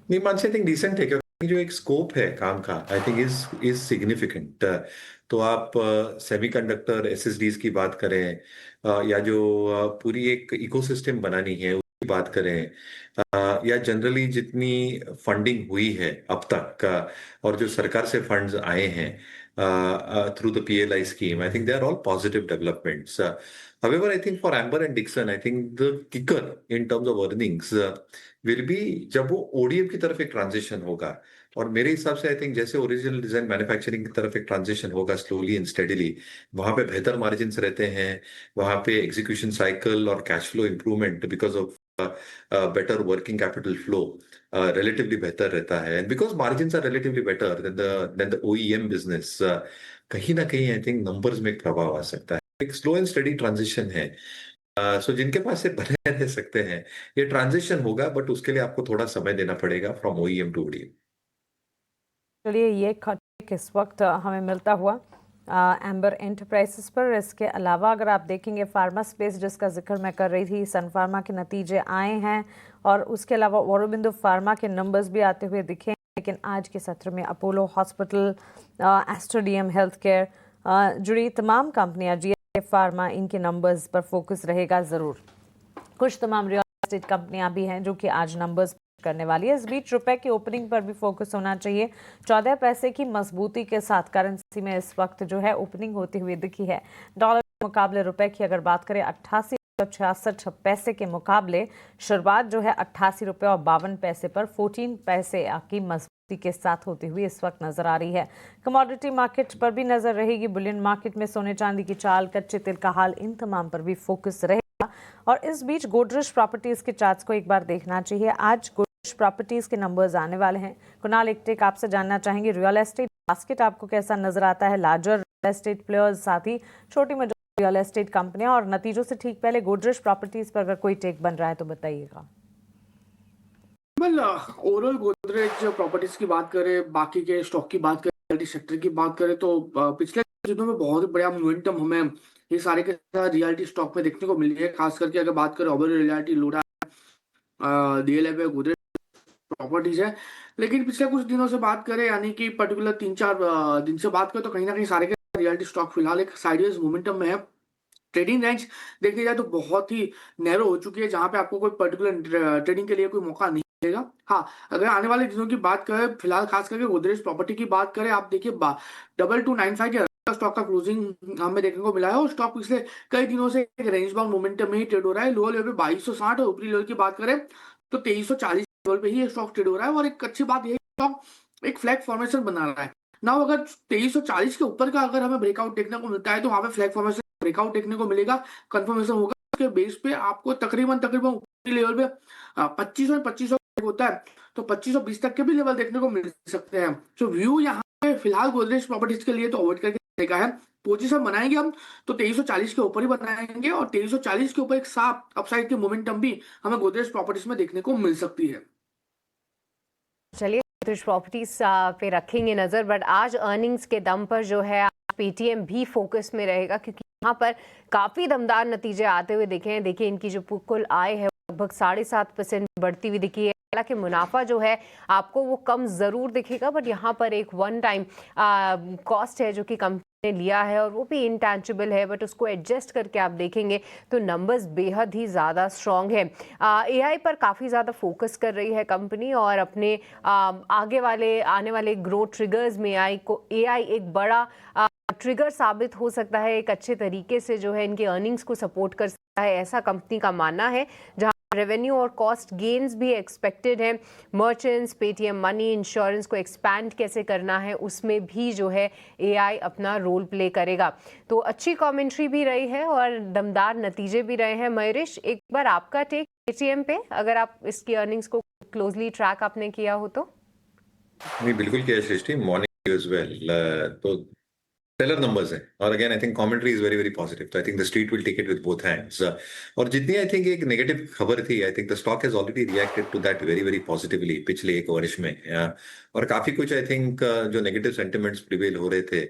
नहीं, मानसी, आई थिंक डिसेंट है क्योंकि जो एक स्कोप है काम का, आई थिंक इज सिग्निफिकेंट। तो आप सेमीकंडक्टर एसएसडीज की बात करें या जो पूरी एक इकोसिस्टम बनानी है उसकी बात करें, या जनरली जितनी फंडिंग हुई है अब तक और जो सरकार से फंड्स आए हैं through the PLI scheme, I think they are all positive developments. However, I think for Amber and Dixon, I think the kicker in terms of earnings will be जब वो ODM की तरफ एक ट्रांजिशन होगा, और मेरे हिसाब से आई थिंक जैसे ओरिजिनल डिजाइन मैन्युफैक्चरिंग की तरफ एक ट्रांजिशन होगा स्लोली एंड स्टेडीली, वहां पे बेहतर मार्जिन्स रहते हैं, वहां पे एग्जीक्यूशन साइकिल और cash flow improvement because of better working capital flow relatively बेहतर रहता है, and because margins are relatively better than the OEM business, कहीं ना कहीं आई थिंक नंबर्स में एक प्रभाव आ सकता है। एक स्लो एंड स्टडी ट्रांजिशन है, सो जिनके पास से बने रह सकते हैं, ये ट्रांजिशन होगा, बट उसके लिए आपको थोड़ा समय देना पड़ेगा फ्रॉम OEM टू ODM। चलिए, ये खट इस वक्त हमें मिलता हुआ एम्बर एंटरप्राइजेस पर। इसके अलावा अगर आप देखेंगे फार्मा स्पेस जिसका जिक्र मैं कर रही थी, सन फार्मा के नतीजे आए हैं और उसके अलावा औरोबिंदो फार्मा के नंबर्स भी आते हुए दिखे। लेकिन आज के सत्र में Apollo hospital, astro DM health care जुड़ी तमाम कंपनियां, जीएसके फार्मा, इनके नंबर्स पर फोकस रहेगा ज़रूर। कुछ तमाम रियल एस्टेट कंपनियां भी हैं जो कि आज नंबर्स करने वाली है। इस बीच रुपए की ओपनिंग पर भी फोकस होना चाहिए। 14 पैसे की मजबूती के साथ करेंसी में इस वक्त जो है ओपनिंग होती हुई दिखी है। डॉलर के मुकाबले रुपए की अगर बात करें 88.66 पैसे के मुकाबले शुरुआत जो है 88 रुपये और 52 पैसे पर 14 पैसे की मजबूती के साथ होती हुई इस वक्त नजर आ रही है। कमोडिटी मार्केट पर भी नजर रहेगी। बुलियन मार्केट में सोने चांदी की चाल, कच्चे तेल का हाल, इन तमाम पर भी फोकस रहेगा। और इस बीच गोदरेज प्रॉपर्टीज के चार्ट्स को एक बार देखना चाहिए। आज गोदरेज प्रॉपर्टीज के नंबर्स आने वाले हैं। कुणाल एक टेक आपसे जानना चाहेंगे, रियल एस्टेट बास्केट आपको कैसा नजर आता है? लार्जर रियल एस्टेट प्लेयर्स, साथ ही छोटी मजबूत रियल एस्टेट कंपनियां, और नतीजों से ठीक पहले गोदरेज प्रॉपर्टीज पर अगर कोई टेक बन रहा है तो बताइएगा। ओवरऑल गोदरेज प्रॉपर्टीज की बात करें, बाकी के स्टॉक की बात करें, सेक्टर की बात करें तो पिछले दिनों में बहुत बढ़िया मोमेंटम हमें ये सारे के साथ रियलिटी स्टॉक में देखने को मिली है। खास करके अगर बात करें ओबेरॉय रियलिटी, लोरा, डीएलएफ, गोदरेज प्रॉपर्टीज है। लेकिन पिछले कुछ दिनों से बात करें, यानी कि पर्टिकुलर 3-4 दिन से बात करें, तो कहीं ना कहीं सारे के रियलिटी स्टॉक फिलहाल एक साइडवेज मोमेंटम में है। ट्रेडिंग रेंज देखने जाए तो बहुत ही नैरो हो चुकी है, जहां पे आपको कोई पर्टिकुलर ट्रेडिंग के लिए कोई मौका नहीं मिलेगा। हाँ, अगर आने वाले दिनों की बात करें, फिलहाल खास करके गोदरेज प्रॉपर्टी की बात करें, आप देखिए 2295 के स्टॉक का क्लोजिंग हमें देखने को मिला है और स्टॉक पिछले कई दिनों से एक रेंज बाउंड मोमेंटम में ही ट्रेड हो रहा है। लोअर लेवल पे 2260 और ऊपरी लेवल की बात करें तो 2340 लेवल पे ही ये स्टॉक ट्रेड हो रहा है। और एक अच्छी बात यह है, स्टॉक एक फ्लैग फॉर्मेशन बना रहा है ना। अगर 2340 के ऊपर का अगर हमें ब्रेकआउट देखने को मिलता है तो वहां पे फ्लैग फॉर्मेशन ब्रेकआउट देखने को मिलेगा, कंफर्मेशन होगा। उसके बेस पे आपको तकरीबन ऊपरी लेवल पे 2500 होता है तो 2520 तक के भी लेवल देखने को मिल सकते हैं। तो व्यू यहाँ पे फिलहाल गोदरेज प्रॉपर्टीज के लिए तो अवॉइड करके देखा है। पोजीशन बनाएंगे हम तो 2340 के ऊपर ही बनाएंगे और 2340 के ऊपर एक साफ अपसाइड की मोमेंटम भी हमें गोदरेज प्रॉपर्टीज में देखने को मिल सकती है। चलिए गोदरेज प्रॉपर्टीज पे रखेंगे नजर, बट आज अर्निंग्स के दम पर जो है पेटीएम भी फोकस में रहेगा, क्योंकि यहाँ पर काफी दमदार नतीजे आते हुए दिखे हैं। देखिए इनकी जो कुल आय है लगभग 7.5% बढ़ती हुई दिखी है। हालांकि मुनाफा जो है आपको वो कम जरूर दिखेगा, बट यहाँ पर एक वन टाइम कॉस्ट है जो कि कंपनी ने लिया है और वो भी इंटैंजिबल है, बट उसको एडजस्ट करके आप देखेंगे तो नंबर्स बेहद ही ज़्यादा स्ट्रॉन्ग है। एआई पर काफ़ी ज़्यादा फोकस कर रही है कंपनी और अपने आने वाले ग्रोथ ट्रिगर्स में एआई एक बड़ा ट्रिगर साबित हो सकता है, एक अच्छे तरीके से जो है इनके अर्निंग्स को सपोर्ट कर सकता है, ऐसा कंपनी का मानना है। जहां रेवेन्यू और कॉस्ट गेन्स भी एक्सपेक्टेड है। मर्चेंट्स, पेटीएम मनी, इंश्योरेंस को एक्सपैंड कैसे करना है उसमें भी जो है एआई अपना रोल प्ले करेगा। तो अच्छी कमेंट्री भी रही है और दमदार नतीजे भी रहे हैं। मयूरेश, एक बार आपका टेक पेटीएम पे, अगर आप इसकी अर्निंग्स को क्लोजली ट्रैक आपने किया हो तो? नहीं, बिल्कुल किया सृष्टि, मॉर्निंग एज वेल। तो stellar numbers हैं और again I think commentary is very very positive, तो I think the street will take it with both hands. और जितनी आई थिंक एक नेगेटिव खबर थी, I think the stock has already reacted to that very very positively पिछले एक वर्ष में। और काफी कुछ आई थिंक जो नेगेटिव सेंटिमेंट्स प्रिवेल हो रहे थे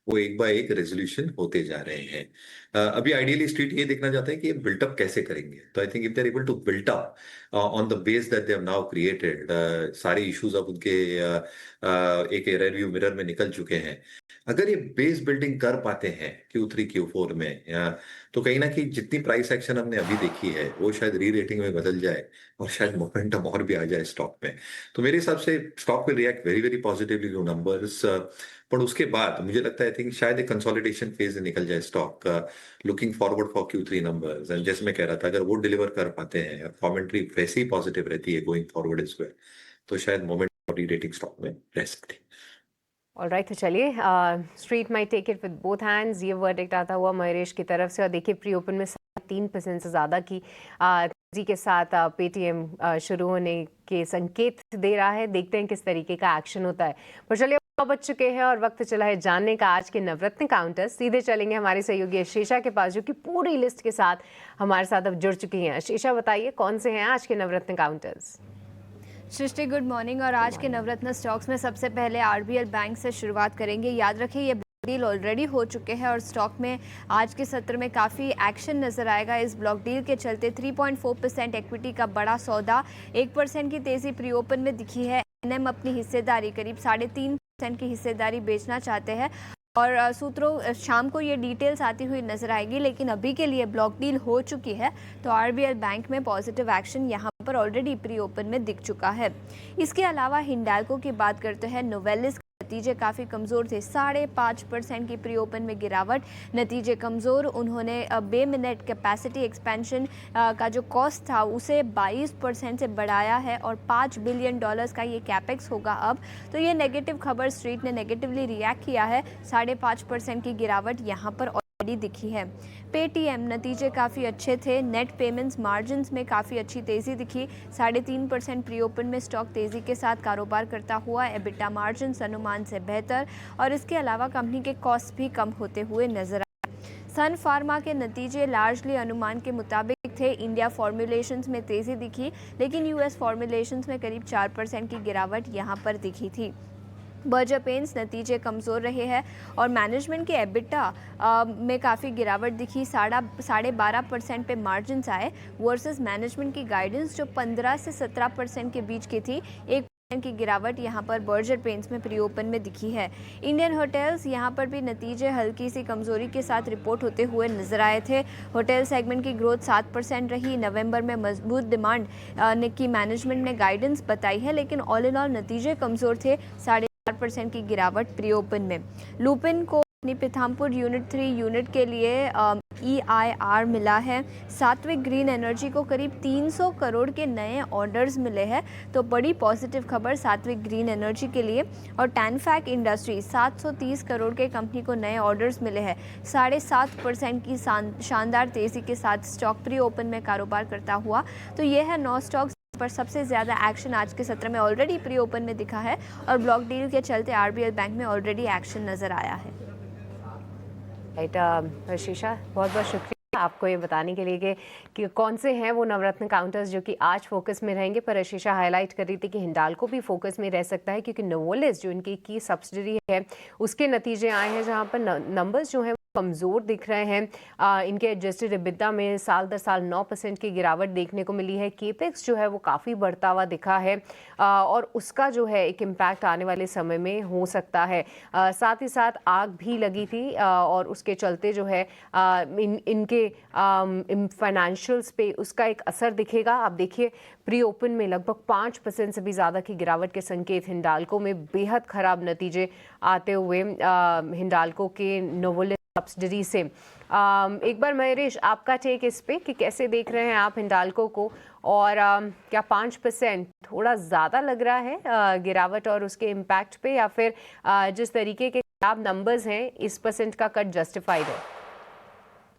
वो एक बाय एक रेजोल्यूशन होते जा रहे हैं। अभी आइडियली स्ट्रीट ये देखना चाहते हैं कि ये बिल्टअप कैसे करेंगे। तो I think if they are able to built up on the base that they have now created, सारे इश्यूज अब उनके एक रियरव्यू मिरर में निकल चुके हैं। अगर ये बेस बिल्डिंग कर पाते हैं Q3 Q4 में, तो कहीं ना कहीं जितनी प्राइस एक्शन हमने अभी देखी है वो शायद री रेटिंग में बदल जाए और शायद मोमेंटम और भी आ जाए स्टॉक में। तो मेरे हिसाब से stock will react very very positively two numbers, पर उसके बाद मुझे लगता है आई थिंक शायद एक कंसोलिडेशन फेज निकल जाए stock, looking forward for Q3 numbers. And जैसे मैं कह रहा था, अगर वो डिलीवर कर पाते हैं और कमेंट्री वैसे ही पॉजिटिव रहती है गोइंग फॉरवर्ड इज वेल, तो शायद मोमेंटम री रेटिंग स्टॉक में रह सकती है। ऑलराइट, तो चलिए street might take it with both hands, ये वर्डिक्ट आता हुआ मयूरेश की तरफ से। और देखिए प्री ओपन में 3% से ज़्यादा की तेजी के साथ पेटीएम शुरू होने के संकेत दे रहा है। देखते हैं किस तरीके का एक्शन होता है। पर चलिए बच चुके हैं और वक्त चला है जानने का आज के नवरत्न काउंटर्स। सीधे चलेंगे हमारे सहयोगी शेषा के पास, जो कि पूरी लिस्ट के साथ हमारे साथ अब जुड़ चुकी हैं। शेषा, बताइए कौन से हैं आज के नवरत्न काउंटर्स? सृष्टि, गुड मॉर्निंग। और आज के नवरत्न स्टॉक्स में सबसे पहले आरबीएल बैंक से शुरुआत करेंगे। याद रखिए ये डील ऑलरेडी हो चुके हैं और स्टॉक में आज के सत्र में काफ़ी एक्शन नज़र आएगा। इस ब्लॉक डील के चलते 3.4% इक्विटी का बड़ा सौदा, 1% की तेज़ी प्री ओपन में दिखी है। एनएम अपनी हिस्सेदारी करीब 3.5% की हिस्सेदारी बेचना चाहते हैं और सूत्रों शाम को ये डिटेल्स आती हुई नजर आएगी, लेकिन अभी के लिए ब्लॉक डील हो चुकी है तो आरबीएल बैंक में पॉजिटिव एक्शन यहाँ पर ऑलरेडी प्री ओपन में दिख चुका है। इसके अलावा हिंडाल्को की बात करते हैं, नोवेलिस नतीजे काफ़ी कमज़ोर थे, 5.5% की प्री ओपन में गिरावट, नतीजे कमज़ोर। उन्होंने बे मिनट कैपेसिटी एक्सपेंशन का जो कॉस्ट था उसे 22% से बढ़ाया है और $5 बिलियन का ये कैपेक्स होगा अब। तो ये नेगेटिव खबर स्ट्रीट ने नेगेटिवली रिएक्ट किया है, 5.5% की गिरावट यहाँ पर ऑलरेडी दिखी है। पेटीएम नतीजे काफ़ी अच्छे थे, नेट पेमेंट्स मार्जिन्स में काफ़ी अच्छी तेज़ी दिखी, 3.5% प्री ओपन में स्टॉक तेज़ी के साथ कारोबार करता हुआ, एबिटा मार्जिन्स अनुमान से बेहतर और इसके अलावा कंपनी के कॉस्ट भी कम होते हुए नजर आए। सन फार्मा के नतीजे लार्जली अनुमान के मुताबिक थे, इंडिया फॉर्मुलेशंस में तेज़ी दिखी लेकिन यूएस फॉर्मुलेशंस में करीब 4% की गिरावट यहाँ पर दिखी थी। बर्जर पेंट्स नतीजे कमज़ोर रहे हैं और मैनेजमेंट के एबिटा में काफ़ी गिरावट दिखी, 12.5% पे मार्जिन्स आए वर्सेस मैनेजमेंट की गाइडेंस जो 15 से 17% के बीच की थी। 1% की गिरावट यहाँ पर बर्जर पेंट्स में प्री ओपन में दिखी है। इंडियन होटल्स यहाँ पर भी नतीजे हल्की सी कमज़ोरी के साथ रिपोर्ट होते हुए नजर आए थे। होटल सेगमेंट की ग्रोथ 7% रही, नवंबर में मजबूत डिमांड की मैनेजमेंट ने गाइडेंस बताई है, लेकिन ऑल इन ऑल नतीजे कमज़ोर थे, 4% की गिरावट प्री ओपन में। लुपिन को अपनी पिथामपुर यूनिट 3 यूनिट के लिए EIR मिला है। सात्विक ग्रीन एनर्जी को करीब 300 करोड़ के नए ऑर्डर्स मिले हैं, तो बड़ी पॉजिटिव खबर सात्विक ग्रीन एनर्जी के लिए। और टैनफैक इंडस्ट्री 730 करोड़ के कंपनी को नए ऑर्डर्स मिले हैं, 7.5% की शानदार तेज़ी के साथ स्टॉक प्री ओपन में कारोबार करता हुआ। तो ये है 9 स्टॉक्स पर सबसे ज़्यादा एक्शन आज के सत्र में ऑलरेडी प्री ओपन में दिखा है और ब्लॉक डील के चलते आरबीएल बैंक में ऑलरेडी एक्शन नज़र आया है। राइट शीशा, बहुत बहुत शुक्रिया आपको ये बताने के लिए कि कौन से हैं वो नवरत्न काउंटर्स जो कि आज फोकस में रहेंगे। पर शीशा हाईलाइट कर रही थी कि हिंडाल्को भी फोकस में रह सकता है क्योंकि नोवोलिस जो इनकी की सब्सिडरी है उसके नतीजे आए हैं जहाँ पर नंबर्स जो हैं कमज़ोर दिख रहे हैं। इनके एडजस्टेड एबिटा में साल दर साल 9% की गिरावट देखने को मिली है। केपेक्स जो है वो काफ़ी बढ़ता हुआ दिखा है और उसका जो है एक इम्पैक्ट आने वाले समय में हो सकता है। साथ ही साथ आग भी लगी थी और उसके चलते जो है इनके फाइनेंशियल्स पे उसका एक असर दिखेगा। आप देखिए प्री ओपन में लगभग 5% से भी ज़्यादा की गिरावट के संकेत हिंडाल्को में, बेहद ख़राब नतीजे आते हुए हिंडाल्को के नोवोलिस सब्सिडरी से। एक बार महेश आपका टेक इस पे कि कैसे देख रहे हैं आप हिंडाल्को को और क्या 5% थोड़ा ज़्यादा लग रहा है गिरावट और उसके इम्पैक्ट पे, या फिर जिस तरीके के खराब नंबर्स हैं इस % का कट जस्टिफाइड है?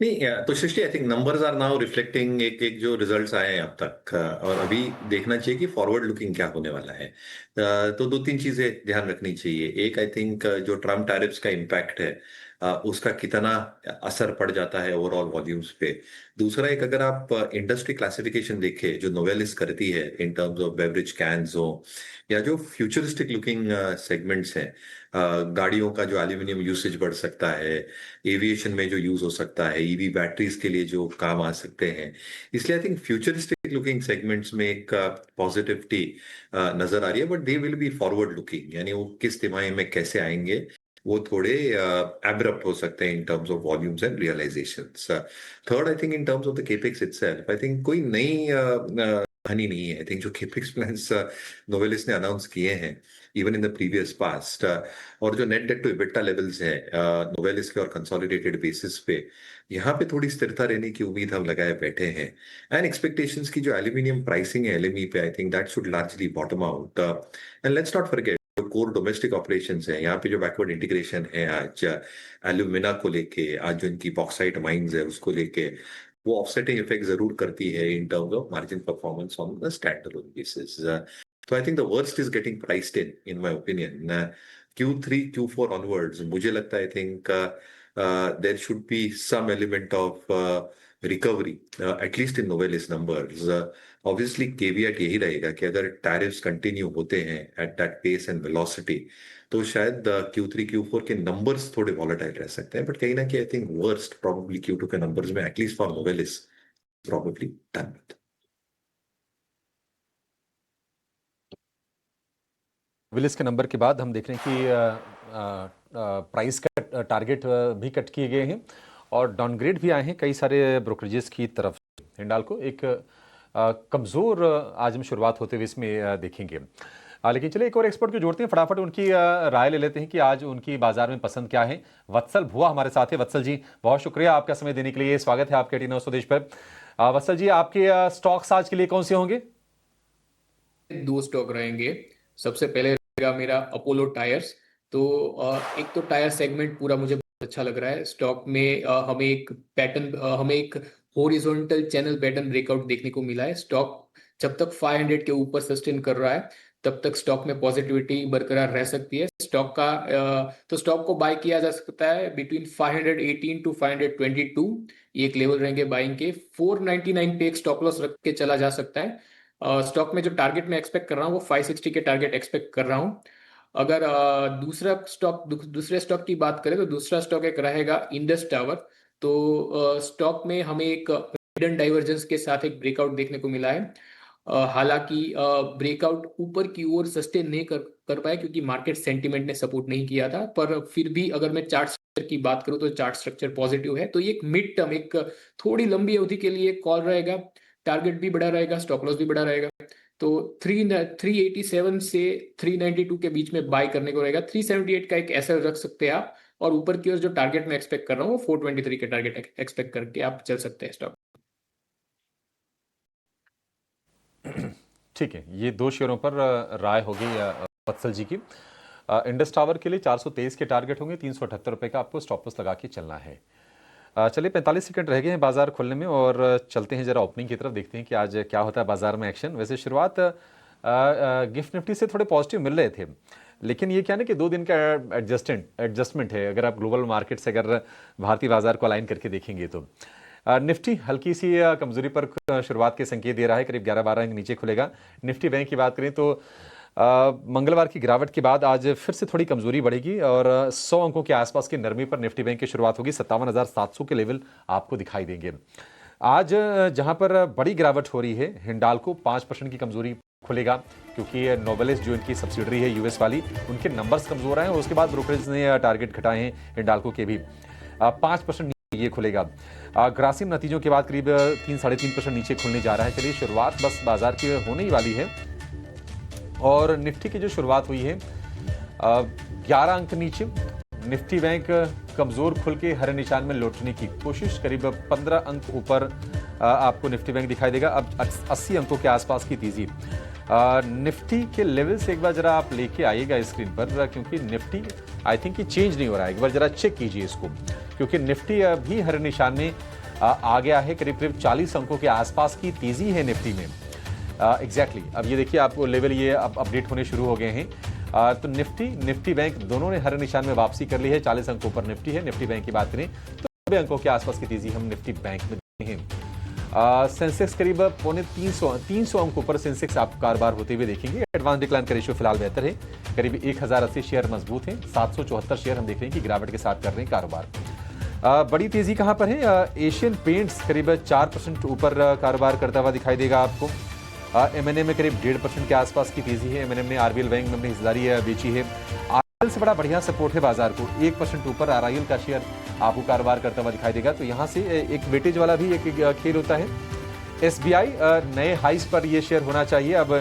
नहीं, तो Srishti I think numbers are now reflecting एक जो रिजल्ट्स आए हैं अब तक, और अभी देखना चाहिए कि फॉरवर्ड लुकिंग क्या होने वाला है। तो 2-3 चीजें ध्यान रखनी चाहिए। एक, आई थिंक जो ट्रम्प टैरिफ्स का इम्पैक्ट है उसका कितना असर पड़ जाता है ओवरऑल वॉल्यूम्स पे। दूसरा, एक अगर आप इंडस्ट्री क्लासिफिकेशन देखें जो नोवेलिस करती है इन टर्म्स ऑफ बेवरेज कैन्स हो या जो फ्यूचरिस्टिक लुकिंग सेगमेंट्स हैं, गाड़ियों का जो एल्यूमिनियम यूसेज बढ़ सकता है, एविएशन में जो यूज हो सकता है, ईवी बैटरीज के लिए जो काम आ सकते हैं, इसलिए I think futuristic looking segments में एक पॉजिटिविटी नजर आ रही है। But they will be forward looking, यानी वो किस तिमाही में कैसे आएंगे वो थोड़े एब्रप्ट हो सकते हैं in terms of volumes and realisations. Third, I think in terms of the capex itself, I think कोई नई कहानी नहीं है। आई थिंक जो केपेक्स प्लान्स नोवेलिस ने अनाउंस किए हैं even in the previous past, और जो net debt to EBITDA levels है नोवेलिस के और कंसोलिडेटेड बेसिस पे, यहाँ पे थोड़ी स्थिरता रहने की उम्मीद हम लगाए बैठे हैं। एंड एक्सपेक्टेशंस की जो एल्यूमिनियम प्राइसिंग है एलएमई पे, I think that should largely bottom out. And let's not forget core domestic operations है, यहाँ पे जो बैकवर्ड इंटीग्रेशन है आज एल्यूमिना को लेके, आज जो इनकी बॉक्साइट माइंस है उसको लेके, वो ऑफसेटिंग इफेक्ट जरूर करती है इन terms of margin performance on the standalone basis. So I think the worst is getting priced in my opinion. Q3, Q4 onwards, मुझे लगता है I think there should be some element of recovery at least in Novelis numbers. Obviously caveat यही रहेगा कि अगर टैरिफ्स कंटिन्यू होते हैं at that pace and velocity तो शायद Q3 Q4 के नंबर्स थोड़े वॉलेटाइल रह सकते हैं, बट कहीं ना कहीं I think worst probably Q2 के नंबर्स में at least for Novelis probably done with. Willis के नंबर के बाद हम देख रहे हैं कि प्राइस का टारगेट भी कट किए गए हैं और डाउनग्रेड भी आए हैं कई सारे ब्रोकरेजेस की तरफ। हिंडाल्को एक कमज़ोर आज हम शुरुआत होते हुए इसमें देखेंगे, लेकिन चलिए एक और एक्सपर्ट को जोड़ते हैं, फटाफट उनकी राय ले लेते हैं कि आज उनकी बाजार में पसंद क्या है। वत्सल भुआ हमारे साथ है। वत्सल जी, बहुत शुक्रिया आपका समय देने के लिए, स्वागत है आपके टी9 स्वदेश पर। वत्सल जी, आपके स्टॉक्स आज के लिए कौन से होंगे? 2 स्टॉक रहेंगे। सबसे पहले रहेगा मेरा अपोलो टायर्स। तो एक तो टायर सेगमेंट पूरा मुझे बहुत अच्छा लग रहा है। स्टॉक में हमें एक हॉरिजॉन्टल चैनल पैटर्न ब्रेकआउट देखने को मिला है। स्टॉक जब तक 500 के ऊपर सस्टेन कर रहा है तब तक स्टॉक में पॉजिटिविटी बरकरार रह सकती है। स्टॉक को बाय किया जा सकता है बिटवीन 518 टू 522, ये एक लेवल रहेंगे बाइंग के। 499 पे एक स्टॉप लॉस रख के चला जा सकता है। स्टॉक में जो टारगेट मैं एक्सपेक्ट कर रहा हूँ वो 560 के टारगेट एक्सपेक्ट कर रहा हूँ। अगर दूसरे स्टॉक की बात करें तो दूसरा स्टॉक एक रहेगा इंडस टावर। तो स्टॉक में हमें एक हिडन डाइवर्जेंस के साथ एक ब्रेकआउट देखने को मिला है। हालांकि ब्रेकआउट ऊपर की ओर सस्टेन नहीं कर पाया क्योंकि मार्केट सेंटिमेंट ने सपोर्ट नहीं किया था, पर फिर भी अगर मैं चार्ट स्ट्रक्चर की बात करूं तो चार्ट स्ट्रक्चर पॉजिटिव है। तो ये एक मिड टर्म, एक थोड़ी लंबी अवधि के लिए कॉल रहेगा। टारगेट भी बड़ा रहेगा, स्टॉप लॉस भी बड़ा रहेगा। तो 387 से 392 के बीच में बाय करने को रहेगा। 378 का एक एसएल रख सकते हैं आप, और ऊपर की ओर जो टारगेट मैं एक्सपेक्ट कर रहा हूँ वो 423 के टारगेट एक्सपेक्ट करके आप चल सकते हैं स्टॉक। ठीक है, ये 2 शेयरों पर राय होगी वत्सल जी की। इंडस टावर के लिए 423 के टारगेट होंगे, 378 रुपये का आपको स्टॉप लॉस लगा के चलना है। चलिए 45 सेकंड रह गए हैं बाजार खुलने में और चलते हैं जरा ओपनिंग की तरफ, देखते हैं कि आज क्या होता है बाजार में एक्शन। वैसे शुरुआत गिफ्ट निफ्टी से थोड़े पॉजिटिव मिल रहे थे, लेकिन ये क्या ना कि 2 दिन का एडजस्टमेंट है। अगर आप ग्लोबल मार्केट से अगर भारतीय बाजार को अलाइन करके देखेंगे तो निफ्टी हल्की सी कमजोरी पर शुरुआत के संकेत दे रहा है, करीब 11-12 अंक नीचे खुलेगा। निफ्टी बैंक की बात करें तो मंगलवार की गिरावट के बाद आज फिर से थोड़ी कमजोरी बढ़ेगी और 100 अंकों के आसपास की नरमी पर निफ्टी बैंक की शुरुआत होगी। 57,700 के लेवल आपको दिखाई देंगे। आज जहां पर बड़ी गिरावट हो रही है, हिंडाल्को 5% की कमजोरी खुलेगा क्योंकि नोवेलिस जो इनकी सब्सिडरी है यूएस वाली, उनके नंबर्स कमजोर आए और उसके बाद ब्रोकरेज ने टारगेट घटाए हैं हिंडाल्को के भी। 5% ये खुलेगा। ग्रासिम नतीजों के बाद करीब 3-3.5% नीचे खुलने जा रहा है। चलिए शुरुआत बस बाजार की होने ही वाली है और निफ्टी की जो शुरुआत हुई है 11 अंक नीचे। निफ्टी बैंक कमजोर खुल के हरे निशान में लौटने की कोशिश, करीब 15 अंक ऊपर आपको निफ्टी बैंक दिखाई देगा। अब 80 अंकों के आसपास की तेजी निफ्टी के लेवल से एक बार जरा आप लेके आइएगा स्क्रीन पर, क्योंकि निफ्टी आई थिंक कि चेंज नहीं हो रहा है। एक बार जरा चेक कीजिए इसको, क्योंकि निफ्टी अभी हरे निशान में आ गया है। करीब 40 अंकों के आसपास की तेजी है निफ्टी में। एग्जैक्टली अब ये देखिए आपको लेवल ये अब अपडेट होने शुरू हो गए हैं। तो निफ्टी बैंक दोनों ने हरे निशान में वापसी कर ली है। 40 अंकों पर निफ्टी है। निफ्टी बैंक की बात करें तो 90 अंकों के आसपास की तेजी हम निफ्टी बैंक में देखते हैं। सेंसेक्स करीब 300 अंकों पर सेंसेक्स आप कारोबार होते हुए देखेंगे। एडवांस डिक्लाइन का रेशियो फिलहाल बेहतर है, करीब 1080 शेयर मजबूत हैं। 774 शेयर हम देख रहे हैं कि गिरावट के साथ कर रहे हैं कारोबार। बड़ी तेजी कहां पर है? एशियन पेंट्स करीब 4% ऊपर कारोबार करता हुआ दिखाई देगा आपको। M&M में करीब 1.5% के आसपास की तेजी है। M&M ने RBL बैंक में अपनी हिस्सेदारी बेची है। RIL से बड़ा बढ़िया सपोर्ट है बाजार को, 1% ऊपर RIL का शेयर आपको कारोबार करता हुआ दिखाई देगा। तो यहाँ से एक वेटेज वाला भी एक खेल होता है। SBI नए हाइस पर ये शेयर होना चाहिए। अब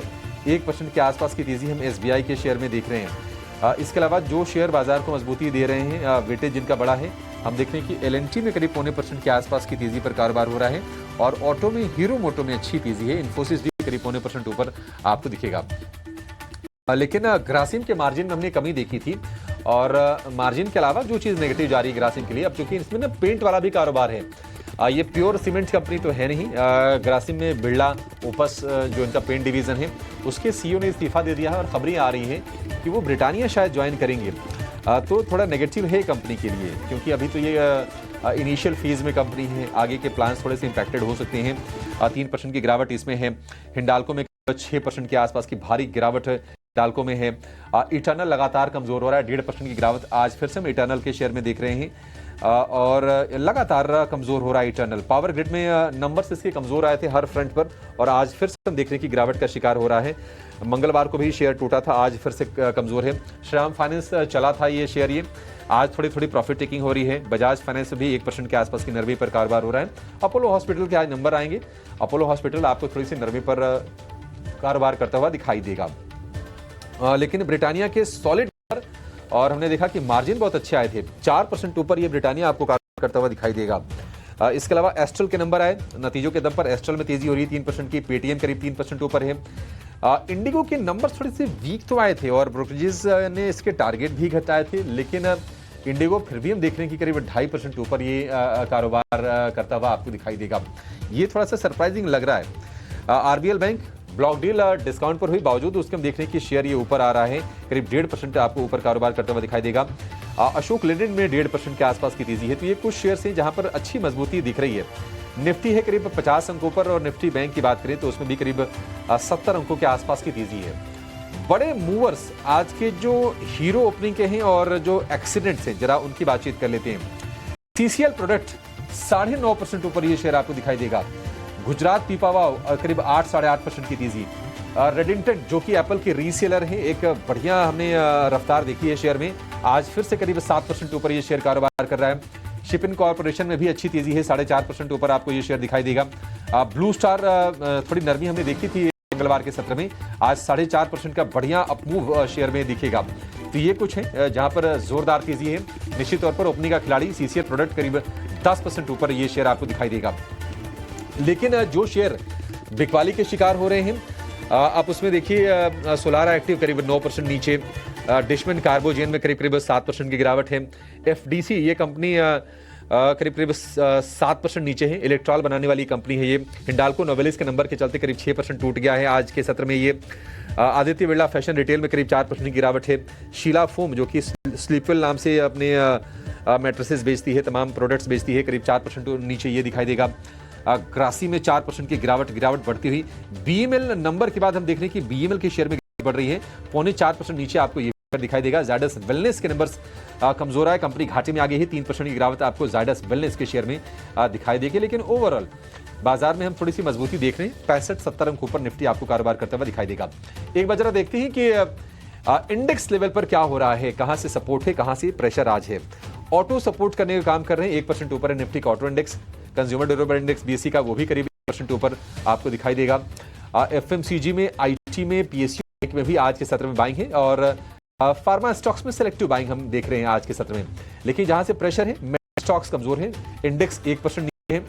1% के आसपास की तेजी हम SBI के शेयर में देख रहे हैं। इसके अलावा जो शेयर बाजार को मजबूती दे रहे हैं, वेटेज जिनका बड़ा है, हम देख रहे हैं कि LNT में करीब 0.25% के आसपास की तेजी पर कारोबार हो रहा है और ऑटो में हीरो मोटो में अच्छी तेजी है। इन्फोसिस भी करीब 0.25% ऊपर आपको दिखेगा। लेकिन ग्रासिम के मार्जिन में हमने कमी देखी थी और मार्जिन के अलावा जो चीज़ नेगेटिव जा रही है ग्रासिम के लिए, अब चूंकि इसमें ना पेंट वाला भी कारोबार है, ये प्योर सीमेंट कंपनी तो है नहीं। ग्रासिम में बिरला ओपस जो इनका पेंट डिवीजन है, उसके CEO ने इस्तीफा दे दिया है और खबरें आ रही हैं कि वो ब्रिटानिया शायद ज्वाइन करेंगे। तो थोड़ा नेगेटिव है कंपनी के लिए, क्योंकि अभी तो ये इनिशियल फेज में कंपनी है, आगे के प्लान्स थोड़े से इंपैक्टेड हो सकते हैं। 3% की गिरावट इसमें है। हिंडाल्को में 6% के आसपास की भारी गिरावट हिंडाल्को में है। इटर्नल लगातार कमजोर हो रहा है, 1.5% की गिरावट आज फिर से हम इटर्नल के शेयर में देख रहे हैं और लगातार कमजोर हो रहा है इटर्नल। पावर ग्रिड में नंबर्स इसके कमजोर आए थे हर फ्रंट पर और आज फिर से हम देख रहे हैं कि गिरावट का शिकार हो रहा है। मंगलवार को भी शेयर टूटा था, आज फिर से कमजोर है। श्रीराम फाइनेंस चला था ये शेयर, ये आज थोड़ी थोड़ी प्रॉफिट टेकिंग हो रही है। बजाज फाइनेंस भी 1% के आसपास की नरवी पर कारोबार हो रहा है। अपोलो हॉस्पिटल के आज नंबर आएंगे। अपोलो हॉस्पिटल आपको थोड़ी सी नरवी पर कारोबार करता हुआ दिखाई देगा, लेकिन ब्रिटानिया के सॉलिड और हमने देखा कि मार्जिन बहुत अच्छे आए थे, 4% ऊपर ये ब्रिटानिया आपको कारोबार करता हुआ दिखाई देगा। इसके अलावा एस्ट्रल के नंबर आए, नतीजों के दम पर एस्ट्रल में तेजी हो रही है 3% की, पेटीएम करीब 3% ऊपर है। इंडिगो के नंबर थोड़े से वीक तो आए थे और ब्रोकरेजेस ने इसके टारगेट भी घटाए थे, लेकिन इंडिगो फिर भी हम देख रहे हैं कि करीब 2.5% ऊपर ये कारोबार करता हुआ आपको दिखाई देगा। ये थोड़ा सा सरप्राइजिंग लग रहा है। RBL bank block deal discount पर हुई, बावजूद उसके हम देख रहे हैं कि शेयर ये ऊपर आ रहा है, करीब 1.5% आपको ऊपर कारोबार करता हुआ दिखाई देगा। अशोक लेलैंड में 1.5% के आसपास की तेजी है। तो ये कुछ शेयर हैं जहां पर अच्छी मजबूती दिख रही है। निफ्टी है करीब 50 अंकों पर और निफ्टी बैंक की बात करें तो उसमें भी करीब 70 अंकों के आसपास की तेजी है। बड़े मूवर्स आज के जो हीरो ओपनिंग के हैं और जो एक्सीडेंट्स हैं, जरा उनकी बातचीत कर लेते हैं। सीसीएल प्रोडक्ट 9.5% ऊपर ये शेयर आपको दिखाई देगा। गुजरात पीपावाव करीब 8-8.5% की तेजी। रेडिंगटन जो कि एप्पल के रीसेलर हैं, एक बढ़िया हमने रफ्तार देखी है शेयर में, आज फिर से करीब 7% ऊपर ये शेयर कारोबार कर रहा है। शिपिंग कॉर्पोरेशन में भी अच्छी तेजी है, 4.5% ऊपर आपको ये शेयर दिखाई देगा। ब्लू स्टार थोड़ी नरमी हमने देखी थी मंगलवार के सत्र में, आज 4.5% का बढ़िया अपमूव शेयर में दिखेगा। तो ये कुछ है जहां पर जोरदार तेजी है। निश्चित तौर पर ओपनिंग का खिलाड़ी सीसीएल प्रोडक्ट करीब 10% ऊपर ये शेयर आपको दिखाई देगा। लेकिन जो शेयर बिकवाली के शिकार हो रहे हैं, आप उसमें देखिए सोलारा एक्टिव करीब 9% नीचे, डिशमन कार्बोजेन में करीब 7% की गिरावट है। एफडीसी ये कंपनी करीब 7% नीचे है, इलेक्ट्रॉल बनाने वाली कंपनी है ये। हिंडाल्को नोवेलिस के नंबर के चलते करीब 6% टूट गया है आज के सत्र में ये। आदित्य बिरला फैशन रिटेल में करीब 4% की गिरावट है। शीला फोम जो कि स्लीपवेल नाम से अपने मैट्रेसेस बेचती है, तमाम प्रोडक्ट्स बेचती है, करीब 4% नीचे ये दिखाई देगा। ग्रासी में 4% की गिरावट बढ़ती हुई। बीईएमएल नंबर के बाद हम देख रहे हैं कि बीईएमएल के शेयर में बढ़ रही है, 0.25% नीचे आपको ये दिखाई देगा। जायडस वेलनेस के नंबर्स कमजोर है, कंपनी घाटे में आ गई है, 3% की गिरावट आपको जायडस वेलनेस के शेयर में दिखाई देगी। लेकिन ओवरऑल बाजार में हम थोड़ी सी मजबूती देख रहे हैं, 65-70 अंक ऊपर निफ्टी आपको कारोबार करता हुआ दिखाई देगा। एक बार जरा देखते हैं कि इंडेक्स लेवल पर क्या हो रहा है, कहां से सपोर्ट है, कहां से प्रेशर आज है। ऑटो सपोर्ट करने का काम कर रहे हैं, 1% ऊपर है निफ्टी का auto index. Consumer durable index BSc का वो भी करीब 1% ऊपर आपको दिखाई देगा। एफएमसीजी में, आईटी में, पीएसयू में भी आज के सत्र में बाइंग है और फार्मा स्टॉक्स में सिलेक्टिव बाइंग हम देख रहे हैं आज के सत्र में। लेकिन जहां से प्रेशर है, मेटल स्टॉक्स कमजोर है, इंडेक्स 1% नीचे है।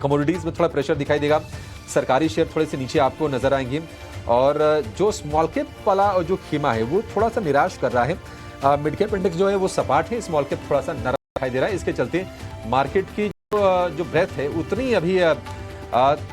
कमोडिटीज में थोड़ा प्रेशर दिखाई देगा, सरकारी शेयर थोड़े से नीचे आपको नजर आएंगे और जो स्मॉल कैप वाला जो खेमा है वो थोड़ा सा निराश कर रहा है। मिड कैप इंडेक्स जो है वो सपाट है, स्मॉल कैप थोड़ा सा नरम दिखाई दे रहा है। इसके चलते मार्केट की जो ब्रेथ है उतनी अभी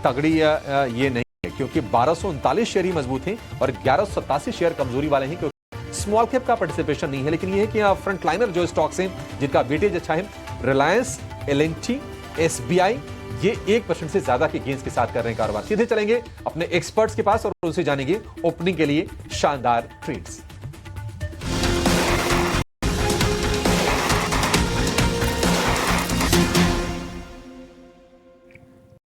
तगड़ी ये नहीं है, क्योंकि 1239 शेयर ही मजबूत हैं और 1187 शेयर कमजोरी वाले हैं, क्योंकि स्मॉल कैप का पार्टिसिपेशन नहीं है। लेकिन ये है कि फ्रंट लाइनर जो स्टॉक्स हैं जिनका वेटेज अच्छा है, रिलायंस, एल&टी, एसबीआई, ये 1% से ज्यादा के गेंस के साथ कर रहे हैं कारोबार। सीधे चलेंगे अपने एक्सपर्ट्स के पास और उनसे जानेंगे ओपनिंग के लिए शानदार ट्रेड्स।